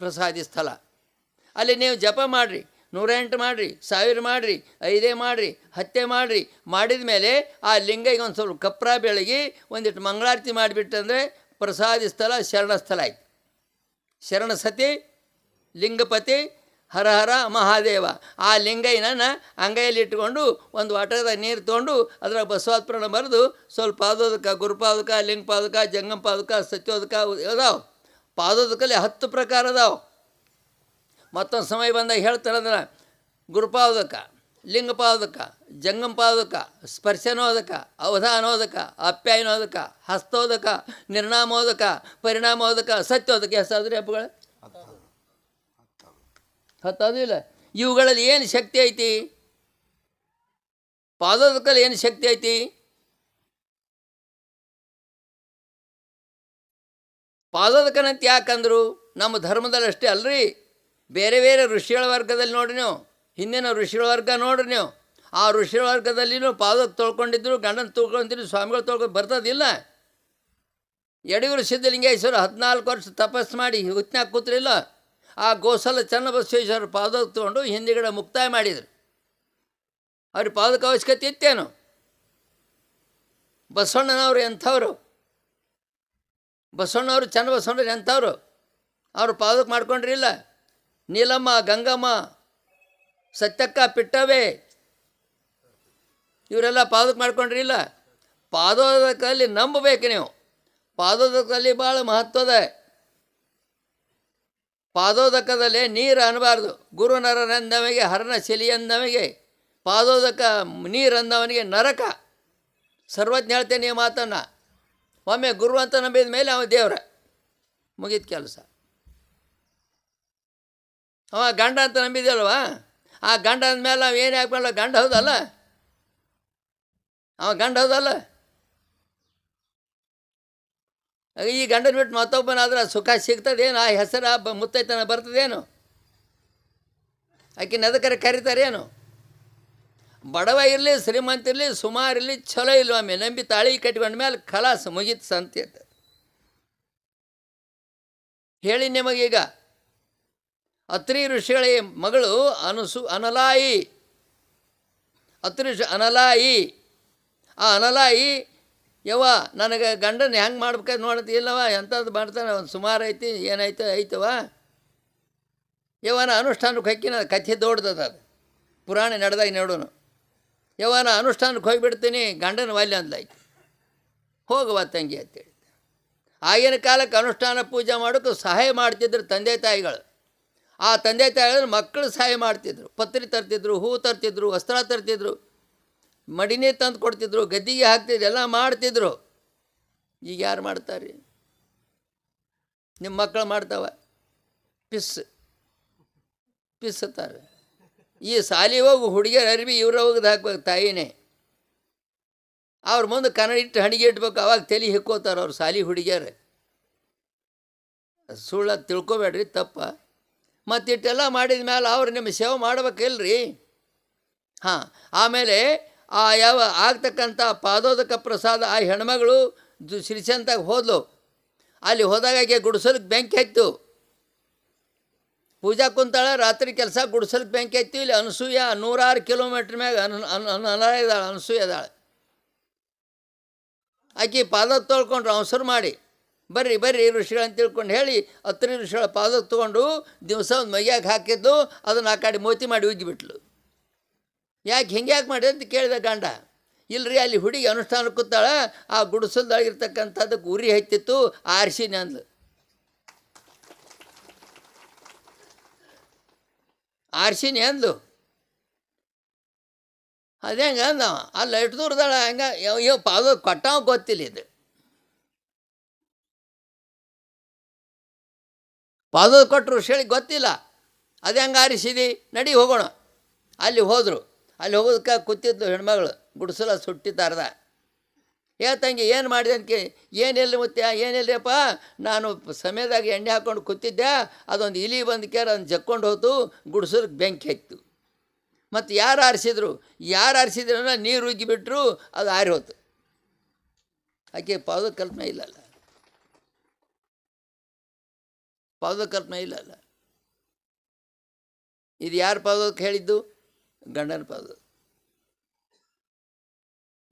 S1: ಪ್ರಸಾದಿ ಸ್ಥಳ ಅಲ್ಲಿ ನೀವು ಜಪ ಮಾಡಿರಿ, 108 ಮಾಡಿರಿ, 1000 ಮಾಡಿರಿ, 5 ಮಾಡಿರಿ, 10 ಮಾಡಿರಿ. ಮಾಡಿದ ಮೇಲೆ ಆ ಲಿಂಗಗೆ ಒಂದು ಸ್ವಲ್ಪ ಕಪ್ರ ಬೆಳಗಿ ಒಂದಿಟ್ಟು ಮಂಗಳಾರತಿ ಮಾಡಿಬಿಟ್ಟಂದರೆ ಪ್ರಸಾದಿ ಸ್ಥಳ ಶರಣ ಸ್ಥಳ ಆಯ್ತು. ಶರಣ ಸತಿ ಲಿಂಗಪತಿ ಹರ ಹರ ಮಹಾದೇವ. ಆ ಲಿಂಗಯ್ಯನ ಅಂಗೈಯಲ್ಲಿ ಇಟ್ಕೊಂಡು ಒಂದು ವಾಟದ ನೀರು ತೊಗೊಂಡು ಅದರ ಬಸವಾತ್ಪರಣ ಬರೆದು ಸ್ವಲ್ಪ ಪಾದೋದಕ, ಗುರುಪಾದಕ, ಲಿಂಗಪಾದಕ, ಜಂಗಮ ಪಾದಕ, ಸತ್ಯೋದಕ ಅದಾವೆ. ಪಾದೋದಕಲ್ಲಿ 10 ಪ್ರಕಾರ ಅದಾವೆ. ಮತ್ತೊಂದು ಸಮಯ ಬಂದಾಗ ಹೇಳ್ತಾರೆ ಅಂದ್ರೆ ಗುರುಪಾದಕ, ಲಿಂಗಪಾದಕ, ಜಂಗಮಪಾದಕ, ಸ್ಪರ್ಶನೋದಕ, ಅವಧಾನೋದಕ, ಆಪ್ಯಾಯನೋದಕ, ಹಸ್ತೋದಕ, ನಿರ್ನಾಮೋದಕ, ಪರಿಣಾಮೋದಕ, ಸತ್ಯೋದಕ. ಹೆಸರಾದ್ರೆ ಹಬ್ಬಗಳು 10 ಇಲ್ಲ. ಇವುಗಳಲ್ಲಿ ಏನು ಶಕ್ತಿ ಐತಿ? ಪಾದೋದಕಲ್ಲಿ ಏನು ಶಕ್ತಿ ಐತಿ? ಪಾದೋದಕನಂತ ಯಾಕಂದ್ರು ನಮ್ಮ ಧರ್ಮದಲ್ಲಿ ಅಷ್ಟೇ ಅಲ್ರಿ, ಬೇರೆ ಬೇರೆ ಋಷಿಗಳ ವರ್ಗದಲ್ಲಿ ನೋಡ್ರಿ ನೀವು, ಹಿಂದಿನ ಋಷಿಗಳ ವರ್ಗ ನೋಡ್ರಿ ನೀವು. ಆ ಋಷಿಗಳ ವರ್ಗದಲ್ಲಿನೂ ಪಾದಕ್ಕೆ ತೊಳ್ಕೊಂಡಿದ್ರು, ಗಂಡನ ತೊಳ್ಕೊಂಡಿದ್ರು, ಸ್ವಾಮಿಗಳು ತೊಳ್ಕೊಂಡು ಬರ್ತದಿಲ್ಲ. ಯಡಿಯೂರು ಸಿದ್ಧಲಿಂಗೇಶ್ವರ 14 ವರ್ಷ ತಪಸ್ಸು ಮಾಡಿ ಹುತ್ನಾಗ ಕೂತ್ರಿಲ್ಲ. ಆ ಗೋಸಲ ಚನ್ನಬಸವೇಶ್ವರ ಪಾದಕ್ಕೆ ತೊಗೊಂಡು ಹಿಂದಿಗಡೆ ಮುಕ್ತಾಯ ಮಾಡಿದರು. ಅವ್ರಿಗೆ ಪಾದಕ ಅವಶ್ಯಕತೆ ಇತ್ತೇನು? ಬಸವಣ್ಣನವರು ಎಂಥವ್ರು? ಬಸವಣ್ಣವರು ಚನ್ನಬಸವಣ್ಣರು ಎಂಥವ್ರು? ಅವರು ಪಾದಕ್ಕೆ ಮಾಡ್ಕೊಂಡ್ರಿಲ್ಲ. ನೀಲಮ್ಮ, ಗಂಗಮ್ಮ, ಸತ್ಯಕ್ಕ, ಪಿಟ್ಟವೇ ಇವರೆಲ್ಲ ಪಾದಕ್ಕೆ ಮಾಡ್ಕೊಂಡ್ರಿಲ್ಲ. ಪಾದೋದಕದಲ್ಲಿ ನಂಬಬೇಕು ನೀವು. ಪಾದೋದಕದಲ್ಲಿ ಭಾಳ ಮಹತ್ವದ. ಪಾದೋದಕದಲ್ಲಿ ನೀರು ಅನ್ನಬಾರ್ದು. ಗುರು ನರನೆಂದವನಿಗೆ ಹರನ ಶಿಲಿ ಎಂದವನಿಗೆ ಪಾದೋದಕ ನೀರು ಅಂದವನಿಗೆ ನರಕ. ಸರ್ವಜ್ಞ ಹೇಳ್ತೇನೆ ಈ ಮಾತನ್ನು. ಒಮ್ಮೆ ಗುರು ಅಂತ ನಂಬಿದ ಮೇಲೆ ಅವ ದೇವ್ರ ಮುಗಿದ ಕೆಲಸ. ಅವ ಗಂಡ ಅಂತ ನಂಬಿದಲ್ವ, ಆ ಗಂಡ ಅಂದಮೇಲೆ ನಾವು ಏನು ಹಾಕ್ಮೇಲೆ ಗಂಡ ಹೌದಲ್ಲ, ಅವ ಗಂಡ ಹೌದಲ್ಲ. ಈ ಗಂಡನ ಬಿಟ್ಟು ಮತ್ತೊಬ್ಬನಾದ್ರೆ ಸುಖ ಸಿಗ್ತದೇನು? ಆ ಹೆಸರು ಮುತ್ತೈತನ ಬರ್ತದೇನು? ಆಕಿನ ಅದಕ್ಕರೆ ಕರೀತಾರೇನು? ಬಡವ ಇರಲಿ, ಶ್ರೀಮಂತ ಇರಲಿ, ಸುಮಾರಿರಲಿ, ಚಲೋ ಇಲ್ವೊಮ್ಮೆ ನಂಬಿ ತಾಳಿ ಕಟ್ಕೊಂಡ ಮೇಲೆ ಖಲಾಸ ಮುಗೀತು ಸಂತೆ ಅಂತ ಹೇಳಿ ನಿಮಗೀಗ. ಅತ್ರಿ ಋಷಿಗಳ ಮಗಳು ಅನಲಾಯಿ. ಅತ್ರಿ ಋಷಿ ಅನಲಾಯಿ. ಆ ಅನಲಾಯಿ ಯವ್ವ ನನಗೆ ಗಂಡನ ಹೆಂಗೆ ಮಾಡ್ಬೇಕಾದ್ರೆ ನೋಡೋದು ಇಲ್ಲವ, ಎಂಥದ್ದು ಮಾಡ್ತಾನೆ, ಒಂದು ಸುಮಾರು ಐತಿ, ಏನಾಯ್ತು ಐತವ ಯವ್ವನ ಅನುಷ್ಠಾನಕ್ಕೆ ಹೊಕ್ಕಿನ ಕಥೆ ದೊಡ್ಡದ. ಅದು ಪುರಾಣ ನಡೆದಾಗ ನೋಡೋನು. ಯವ್ವನ ಅನುಷ್ಠಾನಕ್ಕೆ ಹೋಗಿಬಿಡ್ತೀನಿ, ಗಂಡನ ವಾಲ್ಯ ಅಂದ್ಲಾಯ್ತು. ಹೋಗುವ ತಂಗಿ ಅಂತೇಳಿ. ಆಗಿನ ಕಾಲಕ್ಕೆ ಅನುಷ್ಠಾನ ಪೂಜೆ ಮಾಡೋಕ್ಕೆ ಸಹಾಯ ಮಾಡ್ತಿದ್ರು ತಂದೆ ತಾಯಿಗಳು. ಆ ತಂದೆ ತಾಯಿಗಳು ಮಕ್ಕಳು ಸಹಾಯ ಮಾಡ್ತಿದ್ರು. ಪತ್ರಿ ತರ್ತಿದ್ರು, ಹೂ ತರ್ತಿದ್ರು, ವಸ್ತ್ರ ತರ್ತಿದ್ರು, ಮಡಿನೇ ತಂದು ಕೊಡ್ತಿದ್ರು, ಗದ್ದಿಗೆ ಹಾಕ್ತಿದ್ರು, ಎಲ್ಲ ಮಾಡ್ತಿದ್ರು. ಈಗ ಯಾರು ಮಾಡ್ತಾರೆ? ನಿಮ್ಮ ಮಕ್ಕಳು ಮಾಡ್ತಾವ ಪಿಸ್ತಾರೆ. ಈ ಸಾಲಿ ಹೋಗಿ ಹುಡುಗಿಯರ ಅರಿವಿ ಇವ್ರ ಹೋಗಿದ್ದು ಹಾಕ್ಬೇಕು ತಾಯಿನೇ. ಅವ್ರ ಮುಂದೆ ಕನ್ನಡ ಇಟ್ಟು ಹಣಿಗೆ ಇಟ್ಬೇಕು, ಅವಾಗ ತಲೆ ಹಿಕ್ಕೋತಾರೆ ಅವ್ರು ಸಾಲಿ ಹುಡುಗಿಯರು. ಸುಳ್ಳ ತಿಳ್ಕೊಬೇಡ್ರಿ, ತಪ್ಪ. ಮತ್ತಿಟ್ಟೆಲ್ಲ ಮಾಡಿದ ಮೇಲೆ ಅವ್ರು ನಿಮ್ಮ ಸೇವೆ ಮಾಡ್ಬೇಕಿಲ್ರಿ. ಹಾಂ, ಆಮೇಲೆ ಆ ಯಾವ ಆಗ್ತಕ್ಕಂಥ ಪಾದೋದಕ ಪ್ರಸಾದ ಆ ಹೆಣ್ಮಗಳು ಶ್ರೀಸಂತಾಗ ಹೋದ್ಲು. ಅಲ್ಲಿ ಹೋದಾಗ ಆಕೆ ಗುಡಿಸಲಿಕ್ಕೆ ಬೆಂಕಿ ಹತ್ತು. ಪೂಜಾ ಕುಂತಾಳೆ, ರಾತ್ರಿ ಕೆಲಸ ಗುಡಿಸಲಿಕ್ಕೆ ಬೆಂಕಿ ಹತ್ತಿ. ಇಲ್ಲಿ ಅನಸೂಯ 106 ಕಿಲೋಮೀಟ್ರ್ ಮ್ಯಾಗ ಇದ್ದಾಳೆ, ಅನಸೂಯ ಇದ್ದಾಳೆ. ಆಕೆ ಪಾದ ತೊಳ್ಕೊಂಡ್ರು ಅವಸರು ಮಾಡಿ. ಬರ್ರಿ ಬರ್ರಿ ಋಷಿಗಳಂತ ತಿಳ್ಕೊಂಡು ಹೇಳಿ ಅತ್ರಿ ಋಷಿಗಳ ಪಾದಕ್ಕೆ ತೊಗೊಂಡು ದಿವಸ ಒಂದು ಮೈಯಾಗ ಹಾಕಿದ್ದು, ಅದನ್ನು ಆ ಕಡೆ ಮೋತಿ ಮಾಡಿ ಉಜ್ಜಿಬಿಟ್ಲು. ಯಾಕೆ ಹಿಂಗೆ ಯಾಕೆ ಮಾಡಿ ಅಂತ ಕೇಳಿದ ಗಂಡ. ಇಲ್ಲರಿ ಅಲ್ಲಿ ಹುಡುಗಿ ಅನುಷ್ಠಾನ ಕೂತಾಳ, ಆ ಗುಡಿಸಲ್ದಾಗಿರ್ತಕ್ಕಂಥದ್ದಕ್ಕೆ ಉರಿ ಹತ್ತಿತ್ತು, ಆರಿಸಿನಿ ಅಂದ್ಲು. ಆರಿಸಿನಿ ಅಂದ್ಲು. ಅದು ಹೆಂಗೆ ಅಂದ ಅಲ್ಲ, ಎಷ್ಟು ದೂರದಾಳ ಹಂಗೆ ಇವ್ ಪಾದ ಕೊಟ್ಟಾವ ಗೊತ್ತಿಲ್ಲ. ಇದು ಪಾದದ ಕೊಟ್ಟರು ಋಷಿಗಳಿಗೆ ಗೊತ್ತಿಲ್ಲ. ಅದು ಹೆಂಗೆ ಆರಿಸಿದಿ, ನಡಿ ಹೋಗೋಣ. ಅಲ್ಲಿ ಹೋದರು. ಅಲ್ಲಿ ಹೋಗೋದಕ್ಕೆ ಕೂತಿದ್ದು ಹೆಣ್ಮಗಳು, ಗುಡಿಸಲ ಸುಟ್ಟಿದ್ದಾರ್ದ. ತಂಗಿ ಏನು ಮಾಡಿದೆ ಅಂತ ಏನಿಲ್ಲ ಮುತ್ಯ, ಏನಿಲ್ಲಪ್ಪ, ನಾನು ಸಮಯದಾಗ ಎಣ್ಣೆ ಹಾಕ್ಕೊಂಡು ಕೂತಿದ್ದೆ, ಅದೊಂದು ಇಲಿ ಬಂದು ಕೇರ ಅದನ್ನು ಜಕ್ಕೊಂಡು ಹೋತು, ಗುಡಿಸೋದಕ್ಕೆ ಬೆಂಕಿ ಹತ್ತು. ಮತ್ತು ಯಾರು ಆರಿಸಿದ್ರು ಅಂದ್ರೆ ನೀರು ಉಗ್ಗಿಬಿಟ್ರು, ಅದು ಆರಿ ಹೋತು. ಆಕೆ ಪಾದದ ಕಲ್ಪನೆ ಇಲ್ಲಲ್ಲ, ಪಾದದ ಕಲ್ಪನೆ ಇಲ್ಲಲ್ಲ. ಇದು ಯಾರು ಪಾದಕ್ಕೆ ಹೇಳಿದ್ದು? ಗಂಡನ ಪಾದ.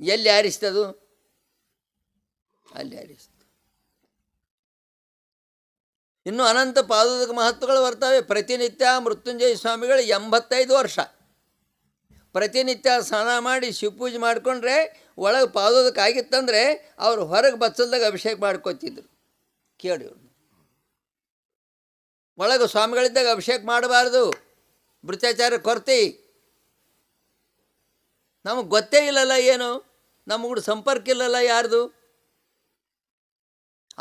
S1: ಎಲ್ಲಿ ಆರಿಸ್ತದು? ಅಲ್ಲಿ ಆರಿಸ್ತು. ಇನ್ನು ಅನಂತ ಪಾದೋದಕ ಮಹತ್ವಗಳು ಬರ್ತವೆ. ಪ್ರತಿನಿತ್ಯ ಮೃತ್ಯುಂಜಯ ಸ್ವಾಮಿಗಳು 85 ವರ್ಷ ಪ್ರತಿನಿತ್ಯ ಸ್ನಾನ ಮಾಡಿ ಶಿವಪೂಜೆ ಮಾಡಿಕೊಂಡ್ರೆ ಒಳಗೆ ಪಾದೋದಕ ಆಗಿತ್ತಂದರೆ ಅವರು ಹೊರಗೆ ಬಚ್ಚಲ್ದಾಗ ಅಭಿಷೇಕ ಮಾಡ್ಕೊತಿದ್ರು. ಕೇಳಿ, ಒಳಗೆ ಸ್ವಾಮಿಗಳಿದ್ದಾಗ ಅಭಿಷೇಕ ಮಾಡಬಾರ್ದು, ಭೃತ್ಯಾಚಾರ ಕೊರತೆ. ನಮಗೆ ಗೊತ್ತೇ ಇಲ್ಲಲ್ಲ, ಏನು ನಮಗೂ ಸಂಪರ್ಕ ಇಲ್ಲಲ್ಲ ಯಾರ್ದು.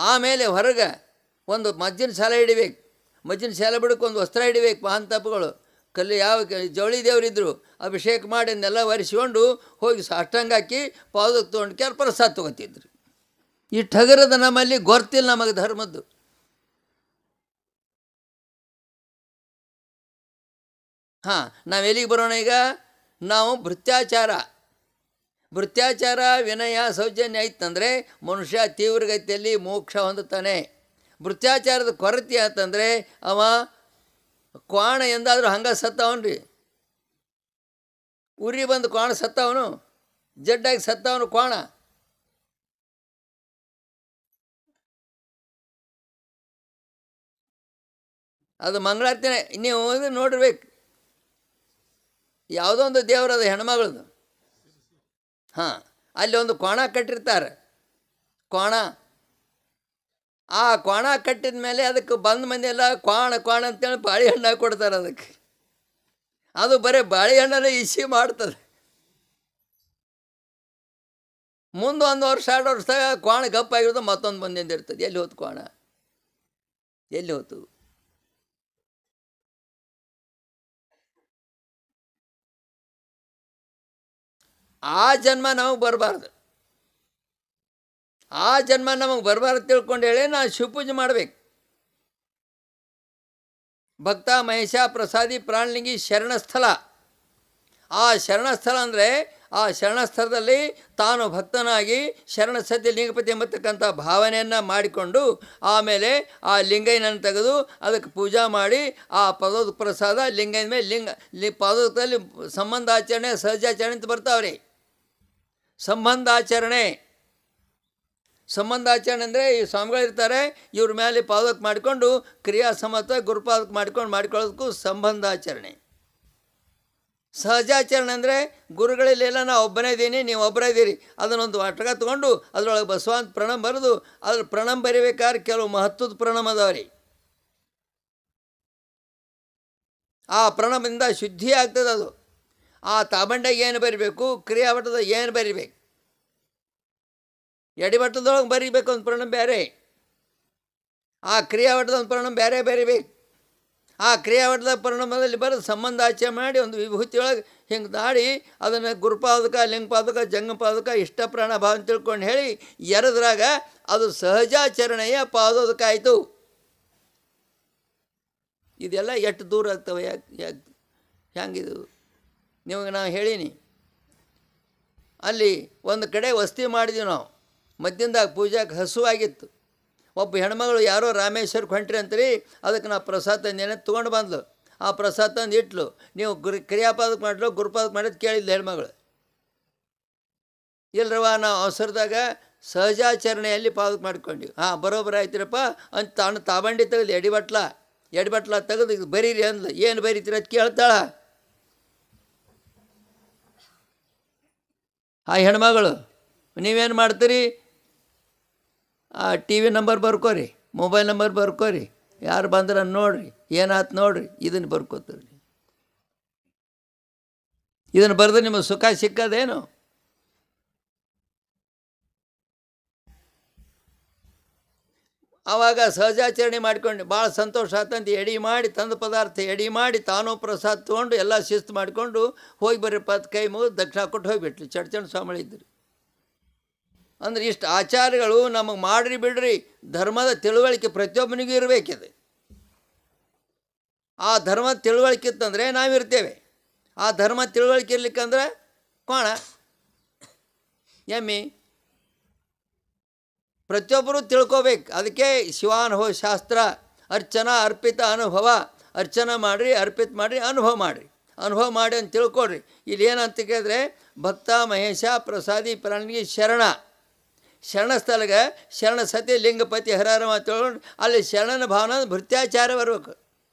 S1: ಆಮೇಲೆ ಹೊರಗೆ ಒಂದು ಮಜ್ಜಿನ ಶಾಲೆ ಹಿಡಿಬೇಕು, ಮಜ್ಜಿನ ಶಾಲೆ ಬಿಡಕ್ಕೆ ಒಂದು ವಸ್ತ್ರ ಹಿಡಿಬೇಕು. ಮಹಾನ್ ತಪ್ಪುಗಳು ಯಾವ ಜವಳಿ ದೇವರಿದ್ದರು ಅಭಿಷೇಕ ಮಾಡಿ ಅದನ್ನೆಲ್ಲ ಒರೆಸ್ಕೊಂಡು ಹೋಗಿ ಸಾಷ್ಟಾಂಗ ಹಾಕಿ ಪಾದಕ್ಕೆ ತೊಗೊಂಡು ಕೆಲ ಪ್ರಸಾದ ತೊಗೊತಿದ್ರು. ಈ ಠಗರದ ನಮ್ಮಲ್ಲಿ ಗೊತ್ತಿಲ್ಲ ನಮಗೆ ಧರ್ಮದ್ದು. ಹಾಂ, ನಾವು ಎಲ್ಲಿಗೆ ಬರೋಣ ಈಗ? ನಾವು ಭೃತ್ಯಾಚಾರ ವಿನಯ ಸೌಜನ್ಯ ಆಯ್ತಂದರೆ ಮನುಷ್ಯ ತೀವ್ರಗತಿಯಲ್ಲಿ ಮೋಕ್ಷ ಹೊಂದುತ್ತಾನೆ. ಭೃತ್ಯಾಚಾರದ ಕೊರತೆ ಅಂತಂದರೆ ಅವ ಕ್ವಾಣ ಎಂದಾದರೂ ಹಂಗೆ ಸತ್ತವನ್ರಿ. ಉರಿ ಬಂದು ಕ್ವಾಣ ಸತ್ತವನು, ಜಡ್ಡಾಗಿ ಸತ್ತವನು ಕ್ವಾಣ. ಅದು ಮಂಗಳಾರತಿನೇ. ನೀವು ನೋಡಿರ್ಬೇಕು, ಯಾವುದೋ ಒಂದು ದೇವರದ ಹೆಣ್ಮಗಳದು. ಹಾಂ, ಅಲ್ಲಿ ಒಂದು ಕೋಣ ಕಟ್ಟಿರ್ತಾರೆ. ಆ ಕೋಣ ಕಟ್ಟಿದ ಮೇಲೆ ಅದಕ್ಕೆ ಬಂದ ಮಂದಿ ಎಲ್ಲ ಕ್ವಾಣ ಅಂತೇಳಿ ಬಾಳೆಹಣ್ಣು ಕೊಡ್ತಾರೆ ಅದಕ್ಕೆ. ಅದು ಬರೀ ಬಾಳೆಹಣ್ಣನ್ನು ಇಸಿ ಮಾಡ್ತದೆ. ಮುಂದೆ 1 ವರ್ಷ 2 ವರ್ಷದಾಗ ಕ್ವಾಣ ಗಪ್ಪಾಗಿರೋದು ಮತ್ತೊಂದು ಬಂದಿಂದಿರ್ತದೆ. ಎಲ್ಲಿ ಹೋತು ಕ್ವಾಣ? ಎಲ್ಲಿ ಹೋತು? ಆ ಜನ್ಮ ನಮಗೆ ಬರಬಾರ್ದು. ತಿಳ್ಕೊಂಡು ಹೇಳಿ ನಾವು ಶಿವಪೂಜೆ ಮಾಡಬೇಕು. ಭಕ್ತ ಮಹೇಶ ಪ್ರಸಾದಿ ಪ್ರಾಣಲಿಂಗಿ ಶರಣಸ್ಥಳ. ಆ ಶರಣಸ್ಥಳ ಅಂದರೆ ಆ ಶರಣಸ್ಥಳದಲ್ಲಿ ತಾನು ಭಕ್ತನಾಗಿ ಶರಣ ಸತ್ಯ ಲಿಂಗಪತಿ ಎಂಬತಕ್ಕಂಥ ಭಾವನೆಯನ್ನು ಮಾಡಿಕೊಂಡು ಆಮೇಲೆ ಆ ಲಿಂಗೈನನ್ನು ತೆಗೆದು ಅದಕ್ಕೆ ಪೂಜಾ ಮಾಡಿ ಆ ಪದೋದಕ ಪ್ರಸಾದ ಲಿಂಗೈನ ಮೇಲೆ ಪದೋದಕದಲ್ಲಿ ಸಂಬಂಧಾಚರಣೆ ಸಹಜಾಚರಣೆ ಅಂತ ಬರ್ತಾವ್ರಿ. ಸಂಬಂಧಾಚರಣೆ ಅಂದರೆ ಈ ಸ್ವಾಮಿಗಳಿರ್ತಾರೆ, ಇವ್ರ ಮೇಲೆ ಪಾದಕ ಮಾಡಿಕೊಂಡು ಕ್ರಿಯಾ ಸಮತ ಗುರುಪಾದಕ ಮಾಡ್ಕೊಳ್ಳೋದಕ್ಕೂ ಸಂಬಂಧಾಚರಣೆ. ಸಹಜಾಚರಣೆ ಅಂದರೆ ಗುರುಗಳಲ್ಲೆಲ್ಲ ನಾವು ಒಬ್ಬನೇ ಇದ್ದೀನಿ, ನೀವು ಒಬ್ಬರೇ ಇದ್ದೀರಿ, ಅದನ್ನೊಂದು ಆಟಕ ತೊಗೊಂಡು ಅದರೊಳಗೆ ಬಸವಾಂತ ಪ್ರಣಾಮ ಬರೆದು ಅದ್ರ ಪ್ರಣಾಮ ಬರೀಬೇಕಾದ್ರೆ ಕೆಲವು ಮಹತ್ವದ ಪ್ರಣಾಮ ಅದಾವ್ರಿ. ಆ ಪ್ರಣಾಮದಿಂದ ಶುದ್ಧಿ ಆಗ್ತದೆ. ಅದು ಆ ತಾಬಂಡೆಗೆ ಏನು ಬರಿಬೇಕು, ಕ್ರಿಯಾವಟದಾಗ ಏನು ಬರಿಬೇಕು, ಎಡಿಬಟ್ಟದೊಳಗೆ ಬರೀಬೇಕು ಒಂದು ಪ್ರಣಾಮ ಬೇರೆ, ಆ ಕ್ರಿಯಾವಟದ ಒಂದು ಪ್ರಣಾಮ ಬೇರೆ ಬರಿಬೇಕು. ಆ ಕ್ರಿಯಾವಟದ ಪರಿಣಾಮದಲ್ಲಿ ಬರೋದು ಸಂಬಂಧಾಚರಣೆ ಮಾಡಿ ಒಂದು ವಿಭೂತಿ ಒಳಗೆ ಹಿಂಗೆ ದಾಡಿ ಅದನ್ನು ಗುರುಪಾದಕ ಲಿಂಗಪಾದಕ ಜಂಗಪಾದಕ ಇಷ್ಟ ಪ್ರಾಣ ಭಾವ ಅಂತ ತಿಳ್ಕೊಂಡು ಹೇಳಿ ಎರದ್ರಾಗ ಅದು ಸಹಜಾಚರಣೆಯ ಪಾದೋದಕ ಆಯಿತು. ಇದೆಲ್ಲ ಎಷ್ಟು ದೂರ ಆಗ್ತವೆ? ಹೆಂಗಿದು ನಿಮಗೆ ನಾವು ಹೇಳೀನಿ. ಅಲ್ಲಿ ಒಂದು ಕಡೆ ವಸತಿ ಮಾಡಿದ್ವಿ ನಾವು. ಮಧ್ಯದಾಗ ಪೂಜಾಕ್ಕೆ ಹಸುವಾಗಿತ್ತು. ಒಬ್ಬ ಹೆಣ್ಮಗಳು ಯಾರೋ ರಾಮೇಶ್ವರಕ್ಕೆ ಹೊಂಟ್ರಿ ಅಂತೀರಿ, ಅದಕ್ಕೆ ನಾವು ಪ್ರಸಾದ ತಂದೇನೆ ತೊಗೊಂಡು ಬಂದ್ಲು. ಆ ಪ್ರಸಾದ ತಂದು ಇಟ್ಲು. ನೀವು ಕ್ರಿಯಾಪಾದಕ್ಕೆ ಮಾಡಲು ಗುರುಪಾದಕ್ಕೆ ಮಾಡೋದು ಕೇಳಿದ್ಲು ಹೆಣ್ಮಗಳು. ಇಲ್ಲರವ ನಾವು ಅವಸರದಾಗ ಸಹಜಾಚರಣೆಯಲ್ಲಿ ಪಾದಕ್ಕೆ ಮಾಡ್ಕೊಂಡ್ವಿ. ಹಾಂ ಬರೋಬ್ಬರ ಆಯ್ತಿರಪ್ಪ ಅಂತ ತಾನು ತಾಬಂಡಿ ತೆಗೆದು ಎಡಿಬಟ್ಲ ತೆಗೆದು ಇದು ಬರೀರಿ ಅಂದ್ಲು. ಏನು ಬರೀತೀರ ಅದು ಕೇಳ್ತಾಳ ಆ ಹೆಣ್ಮಗಳು. ನೀವೇನು ಮಾಡ್ತೀರಿ? ಆ ಟಿ ವಿ ನಂಬರ್ ಬರ್ಕೋರಿ, ಮೊಬೈಲ್ ನಂಬರ್ ಬರ್ಕೋರಿ, ಯಾರು ಬಂದ್ರೆ ನೋಡಿರಿ, ಏನಾಯ್ತು ನೋಡಿರಿ, ಇದನ್ನು ಬರ್ಕೋತೀರಿ. ಇದನ್ನು ಬರೆದು ನಿಮಗೆ ಸುಖ ಸಿಕ್ಕದೇನು? ಆವಾಗ ಸಹಜಾಚರಣೆ ಮಾಡ್ಕೊಂಡು ಭಾಳ ಸಂತೋಷ ಆತಂತ ಎಡಿ ಮಾಡಿ ತಂದ ಪದಾರ್ಥ ಎಡಿ ಮಾಡಿ ತಾನೂ ಪ್ರಸಾದ ತೊಗೊಂಡು ಎಲ್ಲ ಶಿಸ್ತು ಮಾಡಿಕೊಂಡು ಹೋಗಿ ಬರ್ರಿಪ್ಪ ಅಂತ ಕೈ ಮುಗಿದು ದಕ್ಷಿಣ ಕೊಟ್ಟು ಹೋಗಿಬಿಟ್ಲಿ. ಚಡ್ಚಂಡು ಸ್ವಾಮಿಗಳು ಇದ್ದರು. ಅಂದರೆ ಇಷ್ಟು ಆಚಾರಗಳು ನಮಗೆ ಮಾಡ್ರಿ ಬಿಡ್ರಿ. ಧರ್ಮದ ತಿಳುವಳಿಕೆ ಪ್ರತಿಯೊಬ್ಬನಿಗೂ ಇರಬೇಕಿದೆ. ಆ ಧರ್ಮದ ತಿಳುವಳಿಕೆ ಇತ್ತಂದರೆ ನಾವಿರ್ತೇವೆ. ಆ ಧರ್ಮ ತಿಳುವಳಿಕೆ ಇರ್ಲಿಕ್ಕಂದ್ರೆ ಕೋಣ ಎಮ್ಮಿ ಪ್ರತಿಯೊಬ್ಬರೂ ತಿಳ್ಕೋಬೇಕು. ಅದಕ್ಕೆ ಶಿವಾನುಭವ ಶಾಸ್ತ್ರ, ಅರ್ಚನಾ ಅರ್ಪಿತ ಅನುಭವ. ಅರ್ಚನೆ ಮಾಡಿರಿ, ಅರ್ಪಿತ ಮಾಡಿರಿ, ಅನುಭವ ಮಾಡಿರಿ. ಅನುಭವ ಮಾಡಿ ಅಂತ ತಿಳ್ಕೊಡ್ರಿ. ಇಲ್ಲಿ ಏನಂತ ಕೇಳಿದ್ರೆ ಭಕ್ತ ಮಹೇಶ ಪ್ರಸಾದಿ ಪ್ರಾಣಿಗೆ ಶರಣ ಸ್ಥಳಗೆ ಶರಣ ಸತಿ ಲಿಂಗಪತಿ ಹರಹರ ತಿಳ್ಕೊಂಡು ಅಲ್ಲಿ ಶರಣನ ಭಾವನ ಭೃತ್ಯಾಚಾರ ಬರ್ಬೇಕು.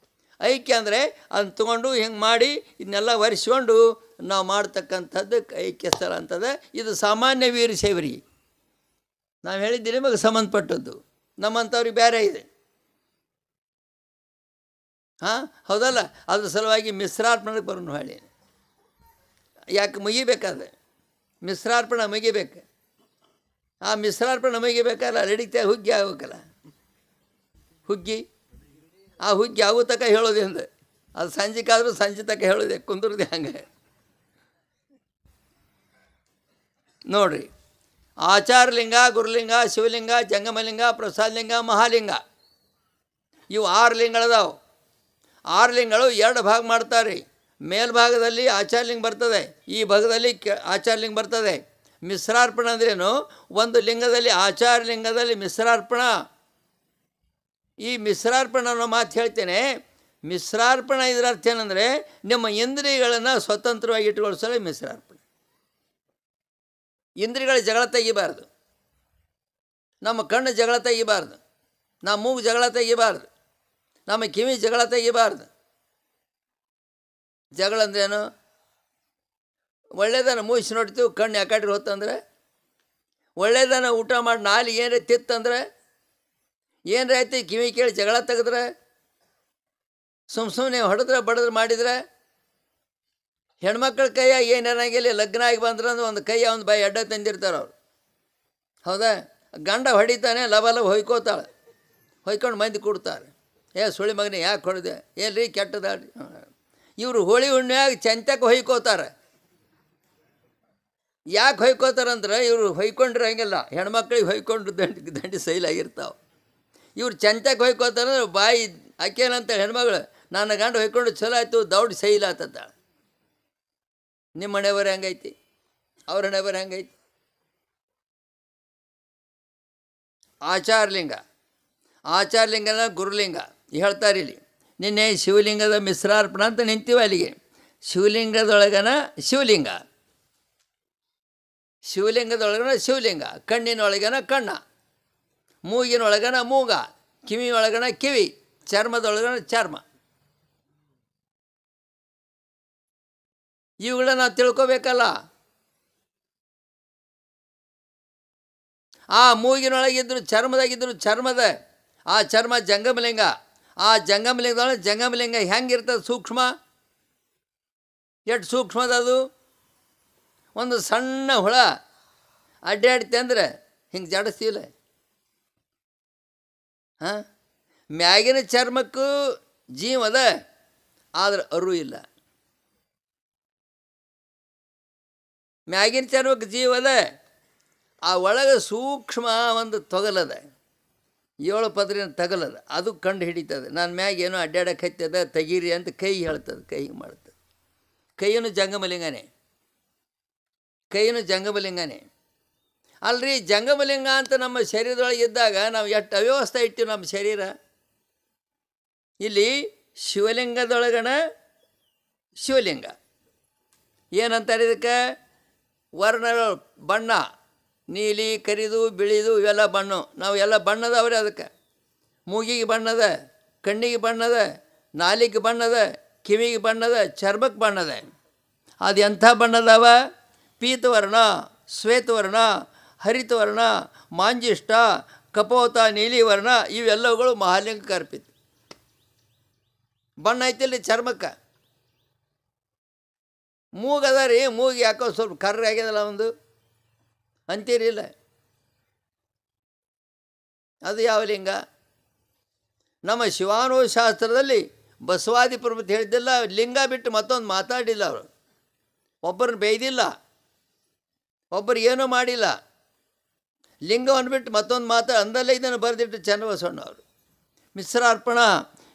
S1: ಐಕ್ಯ ಅಂದರೆ ಅದನ್ನ ತೊಗೊಂಡು ಹಿಂಗೆ ಮಾಡಿ ಇದನ್ನೆಲ್ಲ ಒರೆಸ್ಕೊಂಡು ನಾವು ಮಾಡ್ತಕ್ಕಂಥದ್ದು ಐಕ್ಯ ಸ್ಥಳ ಅಂತದೆ. ಇದು ಸಾಮಾನ್ಯ ವೀರಶೈವರಿಗೆ ನಾವು ಹೇಳಿದ್ದೀರಿ ನಿಮಗೆ ಸಂಬಂಧಪಟ್ಟದ್ದು. ನಮ್ಮಂಥವ್ರಿಗೆ ಬೇರೆ ಇದೆ. ಹಾಂ ಹೌದಲ್ಲ. ಅದ್ರ ಸಲುವಾಗಿ ಮಿಶ್ರಾರ್ಪಣೆಗೆ ಬರೋಣ ಹೇಳಿ. ಯಾಕೆ ಮುಗಿಬೇಕಾದ್ರೆ ಮಿಶ್ರಾರ್ಪಣೆ ಮುಗಿಬೇಕು. ಆ ಮಿಶ್ರಾರ್ಪಣೆ ಮುಗಿಬೇಕಲ್ಲ, ನಡೀತಾ ಹುಗ್ಗಿ ಆಗ್ಬೇಕಲ್ಲ. ಹುಗ್ಗಿ ಆ ಹುಗ್ಗಿ ಆಗೋ ತನಕ ಹೇಳೋದ್ರಿಂದ ಅದು ಸಂಜೆಕಾದರೂ ಸಂಜೆ ತನಕ ಹೇಳೋದೆ, ಕುಂದ್ರದೆ ಹಂಗೆ ನೋಡಿರಿ. ಆಚಾರಲಿಂಗ, ಗುರುಲಿಂಗ, ಶಿವಲಿಂಗ, ಜಂಗಮಲಿಂಗ, ಪ್ರಸಾದಲಿಂಗ, ಮಹಾಲಿಂಗ ಇವು 6 ಲಿಂಗಗಳದಾವೆ. 6 ಲಿಂಗಗಳು 2 ಭಾಗ ಮಾಡ್ತಾರೆ. ಮೇಲ್ಭಾಗದಲ್ಲಿ ಆಚಾರಲಿಂಗ ಬರ್ತದೆ, ಈ ಭಾಗದಲ್ಲಿ ಆಚಾರಲಿಂಗ ಬರ್ತದೆ. ಮಿಶ್ರಾರ್ಪಣ ಅಂದ್ರೇನು? ಒಂದು ಲಿಂಗದಲ್ಲಿ ಆಚಾರಲಿಂಗದಲ್ಲಿ ಮಿಶ್ರಾರ್ಪಣ. ಈ ಮಿಶ್ರಾರ್ಪಣ ಅನ್ನೋ ಮಾತು ಹೇಳ್ತೇನೆ. ಮಿಶ್ರಾರ್ಪಣ ಇದರ ಅರ್ಥ ಏನಂದರೆ ನಿಮ್ಮ ಇಂದ್ರಿಯಗಳನ್ನು ಸ್ವತಂತ್ರವಾಗಿ ಇಟ್ಟುಕೊಳ್ಳಿಸಲು ಮಿಶ್ರಾರ್ಪಣೆ. ಇಂದ್ರಿಯಗಳ ಜಗಳ ತೆಗಿಬಾರ್ದು, ನಮ್ಮ ಕಣ್ಣು ಜಗಳ ತೆಗಿಬಾರ್ದು, ನಮ್ಮ ಮೂಗು ಜಗಳ ತೆಗಿಬಾರ್ದು, ನಮ್ಮ ಕಿವಿ ಜಗಳ ತೆಗಿಬಾರ್ದು. ಜಗಳ ಅಂದ್ರೇನು? ಒಳ್ಳೆಯದನ್ನು ಮೂಸಿ ನೋಡ್ತೀವಿ, ಕಣ್ಣು ಯಾಕಡೆ ಹೊತ್ತಂದ್ರೆ ಒಳ್ಳೆಯದನ್ನು ಊಟ ಮಾಡಿ ನಾಲಿಗೆ ಏನರ ತಿತ್ತಂದ್ರೆ ಏನರ ಐತಿ, ಕಿವಿ ಕೇಳಿ ಜಗಳ ತೆಗೆದ್ರೆ, ಸುಮ್ಮನೆ ಹೊಡೆದ್ರೆ ಬಡಿದ್ರೆ ಮಾಡಿದ್ರೆ. ಹೆಣ್ಮಕ್ಳ ಕೈಯಾಗ ಏನೇನಾಗಿಲ್ಲ, ಲಗ್ನ ಆಗಿ ಬಂದ್ರೆ ಒಂದು ಕೈಯ ಒಂದು ಬಾಯಿ ಅಡ್ಡ ತಂದಿರ್ತಾರೆ ಅವ್ರು. ಹೌದಾ? ಗಂಡ ಹೊಡಿತಾನೆ, ಲವ ಹೊಯ್ಕೋತಾಳೆ, ಹೊಯ್ಕೊಂಡು ಮಂದಿ ಕೊಡ್ತಾರೆ. ಸುಳಿ ಮಗನೇ ಯಾಕೆ ಹೊಡೆದೆ, ಏನ್ರಿ ಕೆಟ್ಟದಾಡ್ರಿ. ಇವರು ಹೋಳಿ ಹುಣ್ಣಿಯಾಗ ಚಂತಕ್ಕೆ ಹೊಯ್ಕೋತಾರೆ. ಯಾಕೆ ಹೊಯ್ಕೋತಾರಂದ್ರೆ ಇವರು ಹೊಯ್ಕೊಂಡ್ರೆ ಹಂಗಿಲ್ಲ, ಹೆಣ್ಮಕ್ಳಿಗೆ ಹೊಯ್ಕೊಂಡು ದಂಡಿ ಸೈಲಾಗಿರ್ತಾವೆ. ಇವ್ರು ಚಂತಕ್ಕೆ ಹೊಯ್ಕೋತಾರಂದ್ರೆ ಬಾಯಿ ಆಕೇನಂತೇಳಿ ಹೆಣ್ಮಗಳು ನನ್ನ ಗಂಡ ಹೊಯ್ಕೊಂಡು ಚಲೋ ಆಯಿತು ದೌಡ್ ಸೈಲಾತಾಳೆ. ನಿಮ್ಮ ಹಣೆಬರ ಹೆಂಗೈತಿ, ಅವ್ರ ಹಣೆಬರ ಹೆಂಗೈತಿ? ಆಚಾರಲಿಂಗ, ಆಚಾರಲಿಂಗನ ಗುರುಲಿಂಗ ಹೇಳ್ತಾರೆ ಇಲ್ಲಿ. ನಿನ್ನೆ ಶಿವಲಿಂಗದ ಮಿಶ್ರಾರ್ಪಣ ಅಂತ ನಿಂತೀವಿ ಅಲ್ಲಿಗೆ. ಶಿವಲಿಂಗದೊಳಗನ ಶಿವಲಿಂಗ, ಶಿವಲಿಂಗದೊಳಗನ ಶಿವಲಿಂಗ, ಕಣ್ಣಿನೊಳಗನ ಕಣ್ಣ, ಮೂಗಿನೊಳಗನ ಮೂಗ, ಕಿವಿಯೊಳಗನ ಕಿವಿ, ಚರ್ಮದೊಳಗನ ಚರ್ಮ. ಇವುಗಳನ್ನ ನಾವು ತಿಳ್ಕೊಬೇಕಲ್ಲ. ಆ ಮೂಗಿನೊಳಗಿದ್ರು ಚರ್ಮದಾಗಿದ್ರು ಚರ್ಮದ, ಆ ಚರ್ಮ ಜಂಗಮಲಿಂಗ. ಆ ಜಂಗಮಲಿಂಗದೊಳಗೆ ಜಂಗಮಲಿಂಗ ಹೆಂಗಿರ್ತದೆ? ಸೂಕ್ಷ್ಮ. ಎಷ್ಟು ಸೂಕ್ಷ್ಮದದು? ಒಂದು ಸಣ್ಣ ಹುಳ ಅಡ್ಡಾಡ್ತಿ ಅಂದ್ರೆ ಹಿಂಗೆ ಜಾಡಿಸ್ತೀವಿಲ್ಲ. ಹಾಂ, ಮ್ಯಾಗಿನ ಚರ್ಮಕ್ಕೂ ಜೀವ ಅದ, ಆದ್ರೆ ಅರು ಇಲ್ಲ. ಮ್ಯಾಗಿನ ಚರ್ಮಕ್ಕೆ ಜೀವ ಅದ, ಆ ಒಳಗೆ ಸೂಕ್ಷ್ಮ ಒಂದು ತೊಗಲದ, 7 ಪದರಿನ ತಗಲದ, ಅದು ಕಂಡು ಹಿಡಿತದೆ. ನಾನು ಮ್ಯಾಗ ಏನೋ ಅಡ್ಡಾಡಕ್ಕೆ ಹತ್ತದ ತೆಗೀರಿ ಅಂತ ಕೈ ಹೇಳ್ತದೆ, ಕೈ ಮಾಡ್ತದೆ. ಕೈಯನ್ನು ಜಂಗಮಲಿಂಗನೇ, ಕೈಯನ್ನು ಜಂಗಮಲಿಂಗನೇ. ಅಲ್ರಿ ಜಂಗಮಲಿಂಗ ಅಂತ ನಮ್ಮ ಶರೀರದೊಳಗೆ ಇದ್ದಾಗ ನಾವು ಎಷ್ಟು ಅವ್ಯವಸ್ಥೆ ಇಟ್ಟಿವಿ ನಮ್ಮ ಶರೀರ. ಇಲ್ಲಿ ಶಿವಲಿಂಗದೊಳಗಣ ಶಿವಲಿಂಗ ಏನಂತಾರೆ ಇದಕ್ಕೆ? ವರ್ಣಗಳು, ಬಣ್ಣ, ನೀಲಿ, ಕರಿದು, ಬಿಳಿದು ಇವೆಲ್ಲ ಬಣ್ಣ. ನಾವು ಎಲ್ಲ ಬಣ್ಣದವ್ರೆ. ಅದಕ್ಕೆ ಮೂಗಿಗೆ ಬಣ್ಣದ, ಕಣ್ಣಿಗೆ ಬಣ್ಣದ, ನಾಲಿಗೆ ಬಣ್ಣದ, ಕಿವಿಗೆ ಬಣ್ಣದ, ಚರ್ಮಕ್ಕೆ ಬಣ್ಣದ. ಅದು ಎಂಥ ಬಣ್ಣದವ? ಪೀತವರ್ಣ, ಶ್ವೇತವರ್ಣ, ಹರಿತವರ್ಣ, ಮಾಂಜಿಷ್ಟ, ಕಪೋತ, ನೀಲಿ ವರ್ಣ ಇವೆಲ್ಲವುಗಳು ಮಹಾಲಿಂಗಕ್ಕೆ ಅರ್ಪಿತ. ಬಣ್ಣ ಐತಿಲ್ಲಿ ಚರ್ಮಕ್ಕೆ. ಮೂಗದ ರೀ, ಮೂಗು ಯಾಕೋ ಸ್ವಲ್ಪ ಕರ್ರ ಆಗ್ಯದಲ್ಲ ಒಂದು ಅಂತೀರಿಲ್ಲ, ಅದು ಯಾವ ಲಿಂಗ? ನಮ್ಮ ಶಿವಾನುಭವ ಶಾಸ್ತ್ರದಲ್ಲಿ ಬಸವಾದಿ ಪ್ರಭುತ್ ಹೇಳಿದ್ದಿಲ್ಲ, ಲಿಂಗ ಬಿಟ್ಟು ಮತ್ತೊಂದು ಮಾತಾಡಿಲ್ಲ ಅವರು. ಒಬ್ಬರನ್ನ ಬೈದಿಲ್ಲ, ಒಬ್ಬರು ಏನೂ ಮಾಡಿಲ್ಲ. ಲಿಂಗವನ್ನು ಬಿಟ್ಟು ಮತ್ತೊಂದು ಅಂದಲ್ಲೇ ಇದನ್ನು ಬರೆದಿಟ್ಟು ಚನ್ನಬಸವಣ್ಣವರು. ಮಿಶ್ರಾರ್ಪಣ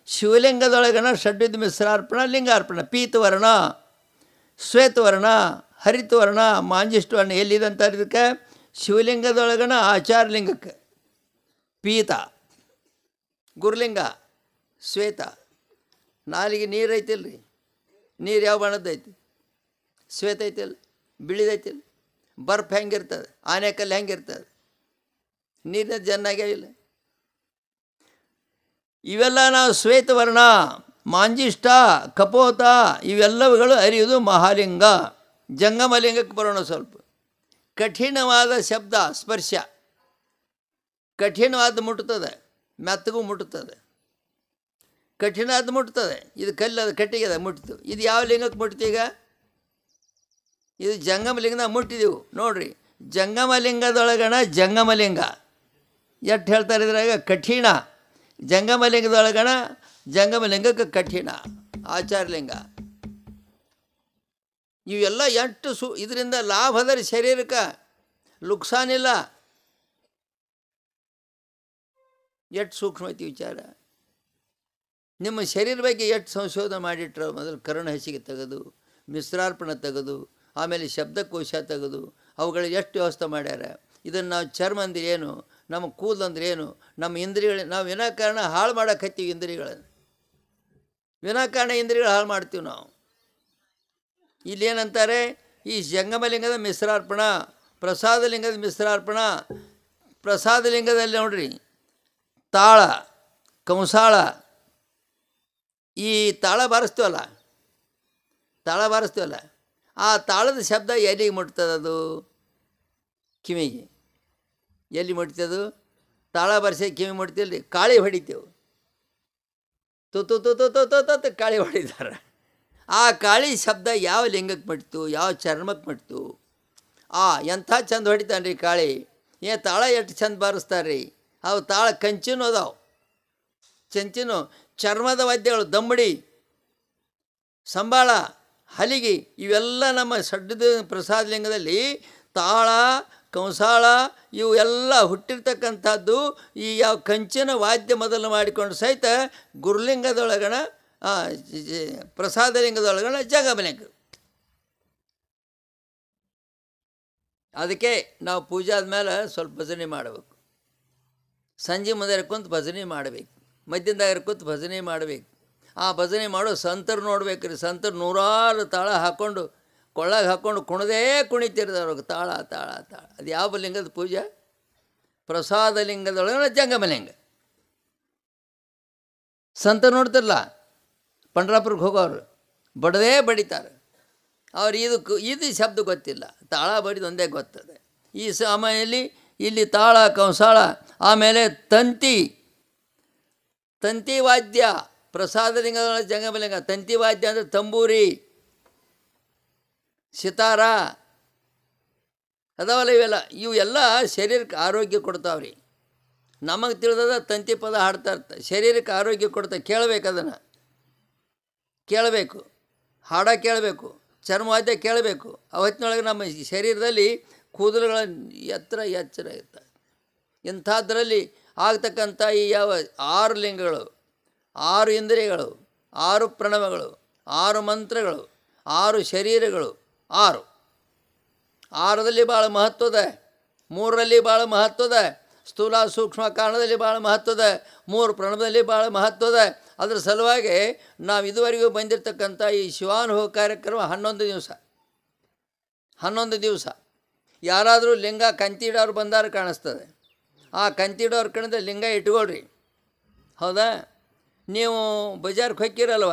S1: ಶಿವಲಿಂಗದೊಳಗನ ಷಡ್ವಿಧ ಮಿಶ್ರಾರ್ಪಣ, ಲಿಂಗಾರ್ಪಣ. ಪೀತವರ್ಣ ಶ್ವೇತವರ್ಣ, ಹರಿತವರ್ಣ, ಮಾಂಜಿಷ್ಠವರ್ಣ ಎಲ್ಲಿದೆ ಅಂತ ಇದಕ್ಕೆ ಶಿವಲಿಂಗದೊಳಗಣ ಆಚಾರಲಿಂಗಕ್ಕೆ ಪೀತ, ಗುರುಲಿಂಗ ಶ್ವೇತ. ನಾಲಿಗೆ ನೀರು ಐತಿಲ್ಲ ರೀ, ನೀರು ಯಾವ ಬಣ್ಣದ್ದೈತಿ? ಶ್ವೇತ ಐತಿಲ್ಲ, ಬಿಳಿದೈತಿಲ್ಲ. ಬರ್ಫ್ ಹೆಂಗಿರ್ತದೆ, ಆನೆಕಲ್ಲು ಹೆಂಗಿರ್ತದೆ, ನೀರಿನ ಚೆನ್ನಾಗ್ಯಾವಿಲ್ಲ. ಇವೆಲ್ಲ ನಾವು ಶ್ವೇತವರ್ಣ, ಮಾಂಜಿಷ್ಠ, ಕಪೋತ ಇವೆಲ್ಲವುಗಳು ಅರಿಯುವುದು ಮಹಾಲಿಂಗ. ಜಂಗಮಲಿಂಗಕ್ಕೆ ಬರೋಣ. ಸ್ವಲ್ಪ ಕಠಿಣವಾದ ಶಬ್ದ ಸ್ಪರ್ಶ, ಕಠಿಣವಾದ ಮುಟ್ತದೆ, ಮೆತ್ತಗೂ ಮುಟ್ತದೆ. ಕಠಿಣವಾದ ಮುಟ್ತದೆ, ಇದು ಕಲ್ಲದ ಕಟ್ಟಿಗೆ ಅದ ಮುಟ್ಟಿತು. ಇದು ಯಾವ ಲಿಂಗಕ್ಕೆ ಮುಟ್ತೀಗ? ಇದು ಜಂಗಮಲಿಂಗದಾಗ ಮುಟ್ಟಿದೆವು ನೋಡ್ರಿ. ಜಂಗಮಲಿಂಗದೊಳಗಣ ಜಂಗಮಲಿಂಗ ಎಷ್ಟು ಹೇಳ್ತಾರೆ ಇದ್ರಾಗ? ಕಠಿಣ. ಜಂಗಮಲಿಂಗದೊಳಗಣ ಜಂಗಮಲಿಂಗಕ್ಕೆ ಕಠಿಣ ಆಚಾರಲಿಂಗ. ಇವೆಲ್ಲ ಎಷ್ಟು ಇದರಿಂದ ಲಾಭ ಅದರಿ ಶರೀರಕ್ಕೆ, ಲುಕ್ಸಾನಿಲ್ಲ. ಎಷ್ಟು ಸೂಕ್ಷ್ಮ ಐತಿ ವಿಚಾರ. ನಿಮ್ಮ ಶರೀರ ಬಗ್ಗೆ ಎಷ್ಟು ಸಂಶೋಧನೆ ಮಾಡಿಟ್ರು. ಮೊದಲು ಕರುಣ ಹಸಿಗೆ ತೆಗೆದು, ಮಿಶ್ರಾರ್ಪಣ ತೆಗೆದು, ಆಮೇಲೆ ಶಬ್ದಕೋಶ ತೆಗೆದು ಅವುಗಳಿಗೆ ಎಷ್ಟು ವ್ಯವಸ್ಥೆ ಮಾಡ್ಯಾರ. ಇದನ್ನು ನಾವು ಚರ್ಮ ಅಂದ್ರೆ ಏನು, ನಮ್ಮ ಕೂದಲು ಅಂದ್ರೆ ಏನು, ನಮ್ಮ ಇಂದ್ರಿಯಗಳು ನಾವು ವಿನಾಕಾರಣ ಹಾಳು ಮಾಡೋಕತ್ತೀವಿ. ಇಂದ್ರಿಯಗಳನ್ನು ವಿನಾಕಾರಣ ಇಂದ್ರಿಯಗಳು ಹಾಳು ಮಾಡ್ತೀವಿ ನಾವು. ಇಲ್ಲೇನಂತಾರೆ, ಈ ಜಂಗಮಲಿಂಗದ ಮಿಶ್ರಾರ್ಪಣ, ಪ್ರಸಾದಲಿಂಗದ ಮಿಶ್ರಾರ್ಪಣ. ಪ್ರಸಾದಲಿಂಗದಲ್ಲಿ ನೋಡ್ರಿ, ತಾಳ, ಕಂಸಾಳ, ಈ ತಾಳ ಬಾರಿಸ್ತೀವಲ್ಲ, ಆ ತಾಳದ ಶಬ್ದ ಎಲ್ಲಿಗೆ ಮುಟ್ತದದು? ಕಿವಿಗೆ. ಎಲ್ಲಿ ಮುಟ್ತದು? ತಾಳ ಬಾರಿಸಿ ಕಿವಿ ಮುಟ್ತಿಲ್ಲ ರೀ, ಕಾಳಿ ಹೊಡಿತೇವೆ. ತುತ್ತು ಕಾಳಿ ಹೊಡಿತಾರೆ. ಆ ಕಾಳಿ ಶಬ್ದ ಯಾವ ಲಿಂಗಕ್ಕೆ ಮಟ್ತು, ಯಾವ ಚರ್ಮಕ್ಕೆ ಮಟ್ತು? ಎಂಥ ಚಂದ ಹೊಡಿತಾನೆ ರೀ ಕಾಳಿ. ತಾಳ ಎಷ್ಟು ಚಂದ ಬಾರಿಸ್ತಾರೆ ರೀ. ಅವು ತಾಳ ಕಂಚಿನೂ ಅದಾವೆ, ಚಂಚಿನೂ. ಚರ್ಮದ ವಾದ್ಯಗಳು ದಮ್ಮಡಿ, ಸಂಬಾಳ, ಹಲಿಗೆ ಇವೆಲ್ಲ ನಮ್ಮ ಸಡ್ಡದ ಪ್ರಸಾದಲಿಂಗದಲ್ಲಿ ತಾಳ, ಕಂಸಾಳ ಇವು ಎಲ್ಲ ಹುಟ್ಟಿರ್ತಕ್ಕಂಥದ್ದು. ಈ ಯಾವ ಕಂಚಿನ ವಾದ್ಯ ಮೊದಲು ಮಾಡಿಕೊಂಡು ಸಹಿತ ಗುರುಲಿಂಗದೊಳಗಣ, ಪ್ರಸಾದಲಿಂಗದೊಳಗಣ ಜಂಗಮಲಿಂಗ. ಅದಕ್ಕೆ ನಾವು ಪೂಜೆ ಆದಮೇಲೆ ಸ್ವಲ್ಪ ಭಜನೆ ಮಾಡಬೇಕು. ಸಂಜೆ ಮುಂದೆ ಕುಂತು ಭಜನೆ ಮಾಡಬೇಕು, ಮಧ್ಯದಾಗ ಕುಂತು ಭಜನೆ ಮಾಡಬೇಕು. ಆ ಭಜನೆ ಮಾಡೋ ಸಂತರು ನೋಡ್ಬೇಕು ರೀ. ಸಂತರು ನೂರಾರು ತಾಳ ಹಾಕ್ಕೊಂಡು ಕೊಳ್ಳಾಗ ಹಾಕ್ಕೊಂಡು ಕುಣದೇ ಕುಣಿತಿರ್ದವ್ರಿಗೆ. ತಾಳ ತಾಳ ತಾಳ. ಅದು ಯಾವ ಲಿಂಗದ ಪೂಜೆ? ಪ್ರಸಾದಲಿಂಗದೊಳಗೆ ಜಂಗಮಲಿಂಗ. ಸಂತರು ನೋಡ್ತಿರಲ್ಲ, ಪಂಡ್ರಾಪುರಕ್ಕೆ ಹೋಗೋರು ಬಡದೇ ಬಡಿತಾರೆ. ಅವ್ರು ಇದು ಶಬ್ದ ಗೊತ್ತಿಲ್ಲ, ತಾಳ ಬಡಿದು ಒಂದೇ ಗೊತ್ತದೆ. ಈ ಸಮಯಲ್ಲಿ ಇಲ್ಲಿ ತಾಳ, ಕಂಸಾಳ, ಆಮೇಲೆ ತಂತಿ ವಾದ್ಯ. ಪ್ರಸಾದಲಿಂಗದೊಳಗೆ ಜಂಗಮಲಿಂಗ. ತಂತಿ ವಾದ್ಯ ಅಂದರೆ ತಂಬೂರಿ, ಸಿತಾರ ಅದಾವಲ್ಲ. ಇವು ಎಲ್ಲ ಶರೀರಕ್ಕೆ ಆರೋಗ್ಯ ಕೊಡ್ತಾವ್ರಿ. ನಮಗೆ ತಿಳಿದದ ತಂತಿ ಪದ ಹಾಡ್ತಾ ಇರ್ತಾರೆ, ಶರೀರಕ್ಕೆ ಆರೋಗ್ಯ ಕೊಡ್ತಾ. ಕೇಳಬೇಕು, ಅದನ್ನು ಕೇಳಬೇಕು, ಹಾಡ ಕೇಳಬೇಕು, ಚರ್ಮವಾದ್ಯ ಕೇಳಬೇಕು. ಅವತ್ತಿನೊಳಗೆ ನಮ್ಮ ಶರೀರದಲ್ಲಿ ಕೂದಲುಗಳ ಎತ್ತರ ಇರ್ತವೆ. ಇಂಥದ್ರಲ್ಲಿ ಆಗ್ತಕ್ಕಂಥ ಈ ಯಾವ 6 ಲಿಂಗಗಳು, 6 ಇಂದ್ರಿಯಗಳು, 6 ಪ್ರಣವಗಳು, 6 ಮಂತ್ರಗಳು, 6 ಶರೀರಗಳು, 6ರಲ್ಲಿ ಭಾಳ ಮಹತ್ವದ, 3ರಲ್ಲಿ ಭಾಳ ಮಹತ್ವದ, ಸ್ಥೂಲ ಸೂಕ್ಷ್ಮ ಕಾರಣದಲ್ಲಿ ಭಾಳ ಮಹತ್ವದ, 3 ಪ್ರಣವದಲ್ಲಿ ಭಾಳ ಮಹತ್ವದ. ಅದರ ಸಲುವಾಗಿ ನಾವು ಇದುವರೆಗೂ ಬಂದಿರತಕ್ಕಂಥ ಈ ಶಿವಾನುಭವ ಕಾರ್ಯಕ್ರಮ 11 ದಿವಸ. ಯಾರಾದರೂ ಲಿಂಗ ಕಂತಿಡೋರು ಬಂದಾರು ಕಾಣಿಸ್ತದೆ. ಆ ಕಂತಿಡೋರು ಕಣಿದ ಲಿಂಗ ಇಟ್ಕೊಳ್ರಿ. ಹೌದಾ? ನೀವು ಬಜಾರ್ಗೆ ಹೊಕ್ಕಿರಲ್ವ,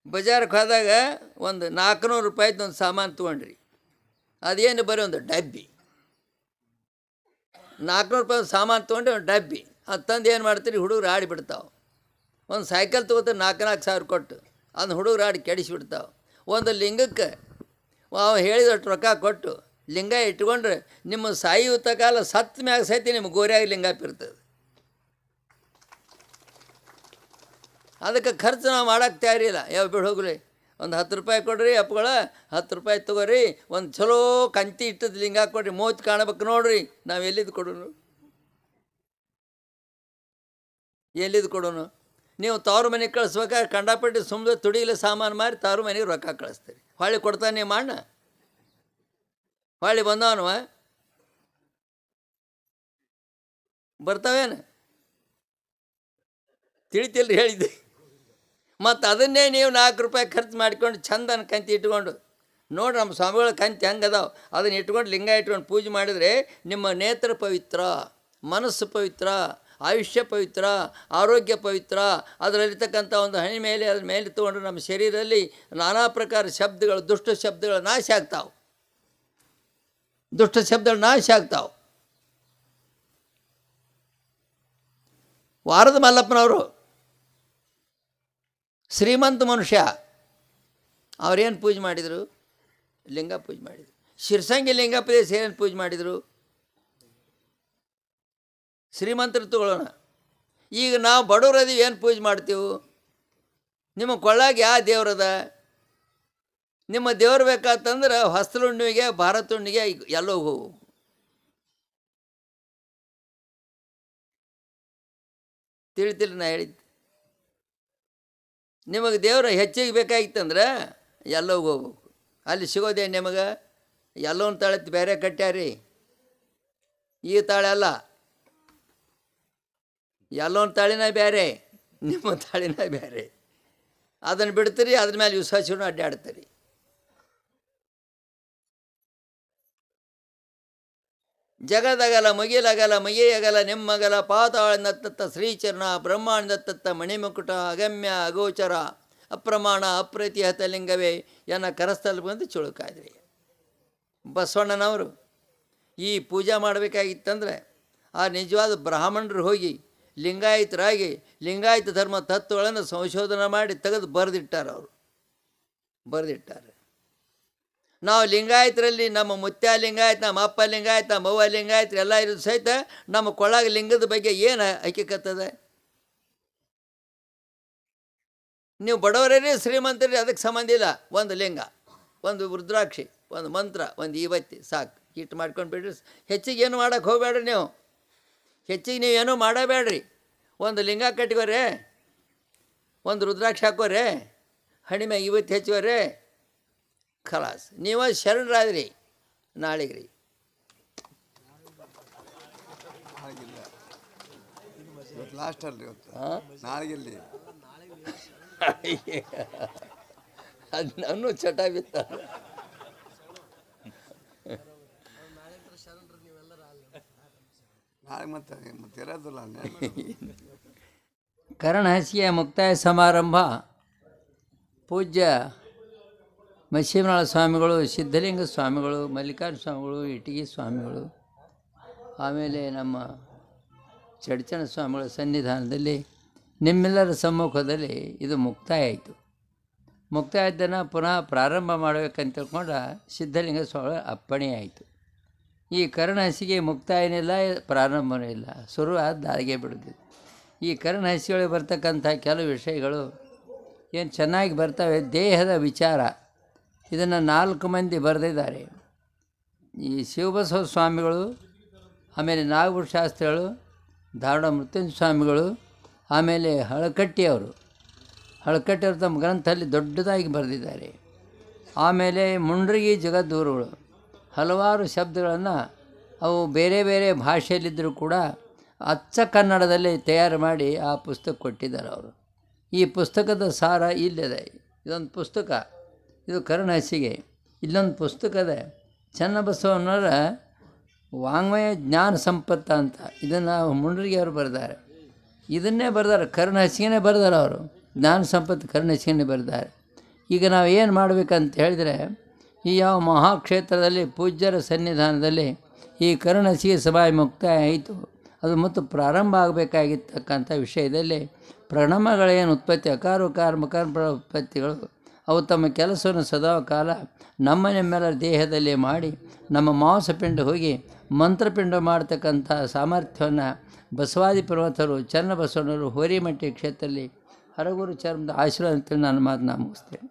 S1: ಬಜಾರ್ಗೆ ಹೋದಾಗ ಒಂದು 400 ರೂಪಾಯಿದ್ದು ಒಂದು ಸಾಮಾನು ತೊಗೊಂಡ್ರಿ. ಅದೇನು ಬರೀ ಒಂದು ಡಬ್ಬಿ. 400 ರೂಪಾಯಿ ಸಾಮಾನು ತೊಗೊಂಡು ಒಂದು ಡಬ್ಬಿ. ಅದು ತಂದು ಏನು ಮಾಡ್ತೀರಿ, ಹುಡುಗರು ಆಡಿಬಿಡ್ತಾವೆ. ಒಂದು ಸೈಕಲ್ ತೊಗೋತಾರೆ 4,000 ಕೊಟ್ಟು, ಅದನ್ನ ಹುಡುಗರು ಆಡಿ ಕೆಡಿಸಿಬಿಡ್ತಾವೆ. ಒಂದು ಲಿಂಗಕ್ಕೆ ಅವು ಹೇಳಿದಷ್ಟು ರೊಕ್ಕ ಕೊಟ್ಟು ಲಿಂಗ ಇಟ್ಕೊಂಡ್ರೆ ನಿಮ್ಮ ಸಾಯುತ್ತ ಕಾಲ ಸತ್ತ ಮ್ಯಾಗ ಸಹಿತ ನಿಮ್ಮ ಗೋರ್ಯಾಗ ಲಿಂಗಾಪಿರ್ತದೆ. ಅದಕ್ಕೆ ಖರ್ಚು ನಾವು ಮಾಡೋಕ್ಕೆ ತಯಾರಿಲ್ಲ. ಯಾವ ಬಿಡು ಹೋಗ್ರಿ, ಒಂದು 10 ರೂಪಾಯಿ ಕೊಡ್ರಿ ಅಪ್ಪಗಳ, 10 ರೂಪಾಯಿ ತೊಗೊರಿ, ಒಂದು ಚಲೋ ಕಂತಿ ಇಟ್ಟದ್ದು ಲಿಂಗ ಕೊಡ್ರಿ, ಮೂವತ್ತು ಕಾಣಬೇಕು ನೋಡ್ರಿ. ನಾವು ಎಲ್ಲಿದ್ದು ಕೊಡೋನು? ನೀವು ತವರು ಮನೆಗೆ ಕಳಿಸ್ಬೇಕಾದ್ರೆ ಕಂಡಾಪಟ್ಟಿ ಸುಮ್ಮನೆ ತುಡಿಲಿ ಸಾಮಾನು ಮಾರಿ ತವರು ಮನೆಗೆ ರೊಕ್ಕ ಕಳಿಸ್ತೀರಿ. ಹೊಳ್ಳಿ ಕೊಡ್ತಾನೆ ನಿಮ್ಮ ಅಣ್ಣ, ಹೊಳ್ಳಿ ಬಂದವನವ ಬರ್ತಾವೇನು ತಿಳಿತಿಲ್ರಿ ಹೇಳಿದ್ದೆ. ಮತ್ತು ಅದನ್ನೇ ನೀವು 4 ರೂಪಾಯಿ ಖರ್ಚು ಮಾಡ್ಕೊಂಡು ಚಂದನ ಕಂತಿ ಇಟ್ಕೊಂಡು ನೋಡ್ರಿ ನಮ್ಮ ಸ್ವಾಮಿಗಳ ಕಂತಿ ಹೆಂಗೆ ಅದಾವೆ, ಅದನ್ನು ಇಟ್ಕೊಂಡು ಲಿಂಗ ಇಟ್ಕೊಂಡು ಪೂಜೆ ಮಾಡಿದರೆ ನಿಮ್ಮ ನೇತ್ರ ಪವಿತ್ರ, ಮನಸ್ಸು ಪವಿತ್ರ, ಆಯುಷ್ಯ ಪವಿತ್ರ, ಆರೋಗ್ಯ ಪವಿತ್ರ. ಅದರಲ್ಲಿರ್ತಕ್ಕಂಥ ಒಂದು ಹಣಿ ಮೇಲೆ ಅದ್ರ ಮೇಲೆ ತೊಗೊಂಡ್ರೆ ನಮ್ಮ ಶರೀರದಲ್ಲಿ ನಾನಾ ಪ್ರಕಾರ ಶಬ್ದಗಳು, ದುಷ್ಟ ಶಬ್ದಗಳು ನಾಶ ಆಗ್ತಾವೆ, ದುಷ್ಟ ಶಬ್ದಗಳು ನಾಶ ಆಗ್ತಾವೆ. ವಾರದ ಮಲ್ಲಪ್ಪನವರು ಶ್ರೀಮಂತ ಮನುಷ್ಯ, ಅವ್ರೇನು ಪೂಜೆ ಮಾಡಿದರು? ಲಿಂಗ ಪೂಜೆ ಮಾಡಿದರು. ಶಿರ್ಸಂಗಿ ಲಿಂಗಪ್ರದೇಶ ಏನು ಪೂಜೆ ಮಾಡಿದರು? ಶ್ರೀಮಂತರು ತಗೊಳ್ಳೋಣ. ಈಗ ನಾವು ಬಡವರದೀವಿ, ಏನು ಪೂಜೆ ಮಾಡ್ತೀವಿ? ನಿಮ್ಮ ಕೊಳ್ಳಾಗ ಯಾವ ದೇವ್ರದ? ನಿಮ್ಮ ದೇವ್ರು ಬೇಕಾತಂದ್ರೆ ಹೊಸ್ತಲುಣ್ಣಿಗೆ, ಭಾರತುಣ್ಣಿಗೆ ಎಲ್ಲೋ ಹೋಗು. ತಿಳಿತಿಲ್ಲ ನಾ ಹೇಳಿದ್ದು. ನಿಮಗೆ ದೇವ್ರ ಹೆಚ್ಚಿಗೆ ಬೇಕಾಗಿತ್ತಂದ್ರೆ ಎಲ್ಲೋ ಹೋಗ್ಬೇಕು. ಅಲ್ಲಿ ಸಿಗೋದೇ ನಿಮಗೆ ಎಲ್ಲೊಂದು ತಾಳೆತ್ತು ಬೇರೆ ಕಟ್ಟ್ಯಾರಿ, ಈ ತಾಳೆ ಅಲ್ಲ, ಎಲ್ಲೊಂದು ತಾಳಿನ ಬೇರೆ, ನಿಮ್ಮ ತಾಳಿನ ಬೇರೆ. ಅದನ್ನು ಬಿಡ್ತೀರಿ, ಅದ್ರ ಮೇಲೆ ವಿಶ್ವಾಸನೂ ಅಡ್ಡಾಡ್ತೀರಿ. ಜಗದಗಲ ಮುಗಿಲಗಲ ಮುಗಿಯಗಲ ನಿಮ್ಮಗಲ ಪಾತಾಳದತ್ತ ಶ್ರೀಚರಣ ಬ್ರಹ್ಮಾಂಡದತ್ತ ಮಣಿಮುಕುಟ ಅಗಮ್ಯ ಅಗೋಚರ ಅಪ್ರಮಾಣ ಅಪ್ರತಿಹತ ಲಿಂಗವೇ ಎನ್ನ ಕರಸ್ಥಲ ಬಂದು ಚುಳುಕಾದ್ರಿ. ಬಸವಣ್ಣನವರು ಈ ಪೂಜೆ ಮಾಡಬೇಕಾಗಿತ್ತಂದ್ರೆ ಆ ನಿಜವಾದ ಬ್ರಾಹ್ಮಣರು ಹೋಗಿ ಲಿಂಗಾಯತರಾಗಿ ಲಿಂಗಾಯತ ಧರ್ಮ ತತ್ವಗಳನ್ನು ಸಂಶೋಧನೆ ಮಾಡಿ ತೆಗೆದು ಬರೆದಿಟ್ಟಾರೆ. ಅವರು ಬರೆದಿಟ್ಟಾರೆ. ನಾವು ಲಿಂಗಾಯತರಲ್ಲಿ ನಮ್ಮ ಮುತ್ಯ ಲಿಂಗಾಯತ, ನಮ್ಮ ಅಪ್ಪ ಲಿಂಗಾಯತ, ನಮ್ಮ ಅವ್ವ ಲಿಂಗಾಯತರು ಎಲ್ಲ ಇರೋದು ಸಹಿತ ನಮ್ಮ ಕೊಳಗ ಲಿಂಗದ ಬಗ್ಗೆ ಏನು ಹಕ್ಕಿಕತ್ತದೆ? ನೀವು ಬಡವರೇ ಶ್ರೀಮಂತರೇ ಅದಕ್ಕೆ ಸಂಬಂಧ ಇಲ್ಲ. ಒಂದು ಲಿಂಗ, ಒಂದು ರುದ್ರಾಕ್ಷಿ, ಒಂದು ಮಂತ್ರ, ಒಂದು ಈವತ್ತಿ ಸಾಕು. ಇಟ್ಟು ಮಾಡ್ಕೊಂಡು ಬಿಡ್ರಿ. ಹೆಚ್ಚಿಗೆ ಏನು ಮಾಡೋಕ್ಕೆ ಹೋಗಬೇಡ್ರಿ. ನೀವು ಹೆಚ್ಚಿಗೆ ನೀವೇನೂ ಮಾಡಬೇಡ್ರಿ. ಒಂದು ಲಿಂಗ ಕಟ್ಕೋರೆ, ಒಂದು ರುದ್ರಾಕ್ಷಿ ಹಾಕೋರೆ, ಹಣಿಮೆ ಇವತ್ತು ಹೆಚ್ಚುವರೆ, ಖಲಾಸ್ ನೀವು ಶರಣರಾದ್ರಿ. ನಾಳೆಗೆ ರೀ
S2: ಲಾಸ್ಟ್ ಅಲ್ರಿ ಇವತ್ತು, ನಾಳೆಗೆಲ್ಲಿ
S1: ಅದು ನಾನು ಚಟ ಬಿತ್ತ.
S2: ನಾಳೆ ಮತ್ತೆ ಇರೋದಿಲ್ಲ.
S1: ಕರ್ಣಹಸಿಯ ಮುಕ್ತಾಯ ಸಮಾರಂಭ ಪೂಜ್ಯ ಮತ್ಸ್ಯನಾಳ ಸ್ವಾಮಿಗಳು, ಸಿದ್ಧಲಿಂಗ ಸ್ವಾಮಿಗಳು, ಮಲ್ಲಿಕಾರ್ಜುನ ಸ್ವಾಮಿಗಳು, ಇಟಗಿ ಸ್ವಾಮಿಗಳು, ಆಮೇಲೆ ನಮ್ಮ ಚಡ್ಚಣ ಸ್ವಾಮಿಗಳ ಸನ್ನಿಧಾನದಲ್ಲಿ ನಿಮ್ಮೆಲ್ಲರ ಸಮ್ಮುಖದಲ್ಲಿ ಇದು ಮುಕ್ತಾಯ ಆಯಿತು. ಮುಕ್ತಾಯದನ್ನು ಪುನಃ ಪ್ರಾರಂಭ ಮಾಡಬೇಕಂತ ತಿಳ್ಕೊಂಡ್ರೆ ಸಿದ್ಧಲಿಂಗ ಸ್ವಾಮಿಗಳ ಅಪ್ಪಣೆ ಆಯಿತು. ಈ ಕರ್ಣಹಸಿಗೆ ಮುಕ್ತಾಯನಿಲ್ಲ, ಪ್ರಾರಂಭನೂ ಇಲ್ಲ, ಶುರು ಆದ ದಾರಿಗೆ ಬಿಡುತ್ತಿದೆ. ಈ ಕರ್ಣಹಸಿಗಳಿಗೆ ಬರ್ತಕ್ಕಂಥ ಕೆಲವು ವಿಷಯಗಳು ಏನು ಚೆನ್ನಾಗಿ ಬರ್ತವೆ. ದೇಹದ ವಿಚಾರ ಇದನ್ನು 4 ಮಂದಿ ಬರೆದಿದ್ದಾರೆ. ಈ ಶಿವಬಸವ ಸ್ವಾಮಿಗಳು, ಆಮೇಲೆ ನಾಗಪುರ ಶಾಸ್ತ್ರಿಗಳು, ಧಾರವಾಡ ಮೃತ್ಯುಂಜಯ ಸ್ವಾಮಿಗಳು, ಆಮೇಲೆ ಹಳಕಟ್ಟಿಯವರು ತಮ್ಮ ಗ್ರಂಥದಲ್ಲಿ ದೊಡ್ಡದಾಗಿ ಬರೆದಿದ್ದಾರೆ. ಆಮೇಲೆ ಮುಂಡ್ರಿಗಿ ಜಗದ್ಗುರುಗಳು ಹಲವಾರು ಶಬ್ದಗಳನ್ನು ಅವು ಬೇರೆ ಬೇರೆ ಭಾಷೆಯಲ್ಲಿದ್ದರೂ ಕೂಡ ಅಚ್ಚ ಕನ್ನಡದಲ್ಲಿ ತಯಾರು ಮಾಡಿ ಆ ಪುಸ್ತಕ ಕೊಟ್ಟಿದ್ದಾರೆ ಅವರು. ಈ ಪುಸ್ತಕದ ಸಾರ ಇಲ್ಲಿದೆ. ಇದೊಂದು ಪುಸ್ತಕ, ಇದು ಕರ್ಣಹಸಿಗೆ. ಇಲ್ಲೊಂದು ಪುಸ್ತಕದ ಚನ್ನಬಸವಣ್ಣವರ ವಾಂಗ್ಮಯ ಜ್ಞಾನ ಸಂಪತ್ತ ಅಂತ, ಇದನ್ನು ಮುಂಡ್ರಿಗಿ ಅವರು ಬರೆದಾರೆ. ಇದನ್ನೇ ಬರೆದಾರೆ, ಕರ್ಣಹಸಿಗೆ ಬರೆದಾರೆ ಅವರು. ಜ್ಞಾನ ಸಂಪತ್ತು ಕರ್ಣಹಸಿಗೆ ಬರೆದಾರೆ. ಈಗ ನಾವು ಏನು ಮಾಡಬೇಕಂತ ಹೇಳಿದರೆ, ಈ ಯಾವ ಮಹಾಕ್ಷೇತ್ರದಲ್ಲಿ ಪೂಜ್ಯರ ಸನ್ನಿಧಾನದಲ್ಲಿ ಈ ಕರ್ಣಹಸಿಗೆ ಸಭಾ ಮುಕ್ತಾಯ ಆಯಿತು, ಅದು ಮತ್ತು ಪ್ರಾರಂಭ ಆಗಬೇಕಾಗಿರ್ತಕ್ಕಂಥ ವಿಷಯದಲ್ಲಿ ಪ್ರಣಮಗಳೇನು ಉತ್ಪತ್ತಿ, ಅಕಾರ ಉಕಾರ ಮಕಾರ ಉತ್ಪತ್ತಿಗಳು ಅವು ತಮ್ಮ ಕೆಲಸವನ್ನು ಸದಾ ಕಾಲ ನಿಮ್ಮೆಲ್ಲರ ದೇಹದಲ್ಲಿ ಮಾಡಿ ನಮ್ಮ ಮಾಂಸಪಿಂಡ ಹೋಗಿ ಮಂತ್ರಪಿಂಡ ಮಾಡ್ತಕ್ಕಂಥ ಸಾಮರ್ಥ್ಯವನ್ನು ಬಸವಾದಿ ಪರ್ವತರು, ಚನ್ನಬಸವಣ್ಣವರು ಹೋರಿಮಟ್ಟಿ ಕ್ಷೇತ್ರದಲ್ಲಿ ಹರಗೂರು ಚರ್ಮದ ಆಶೀರ್ವಾದ ಅಂತ ನಾನು ಮಾತನ್ನ ಮುಗಿಸ್ತೇನೆ.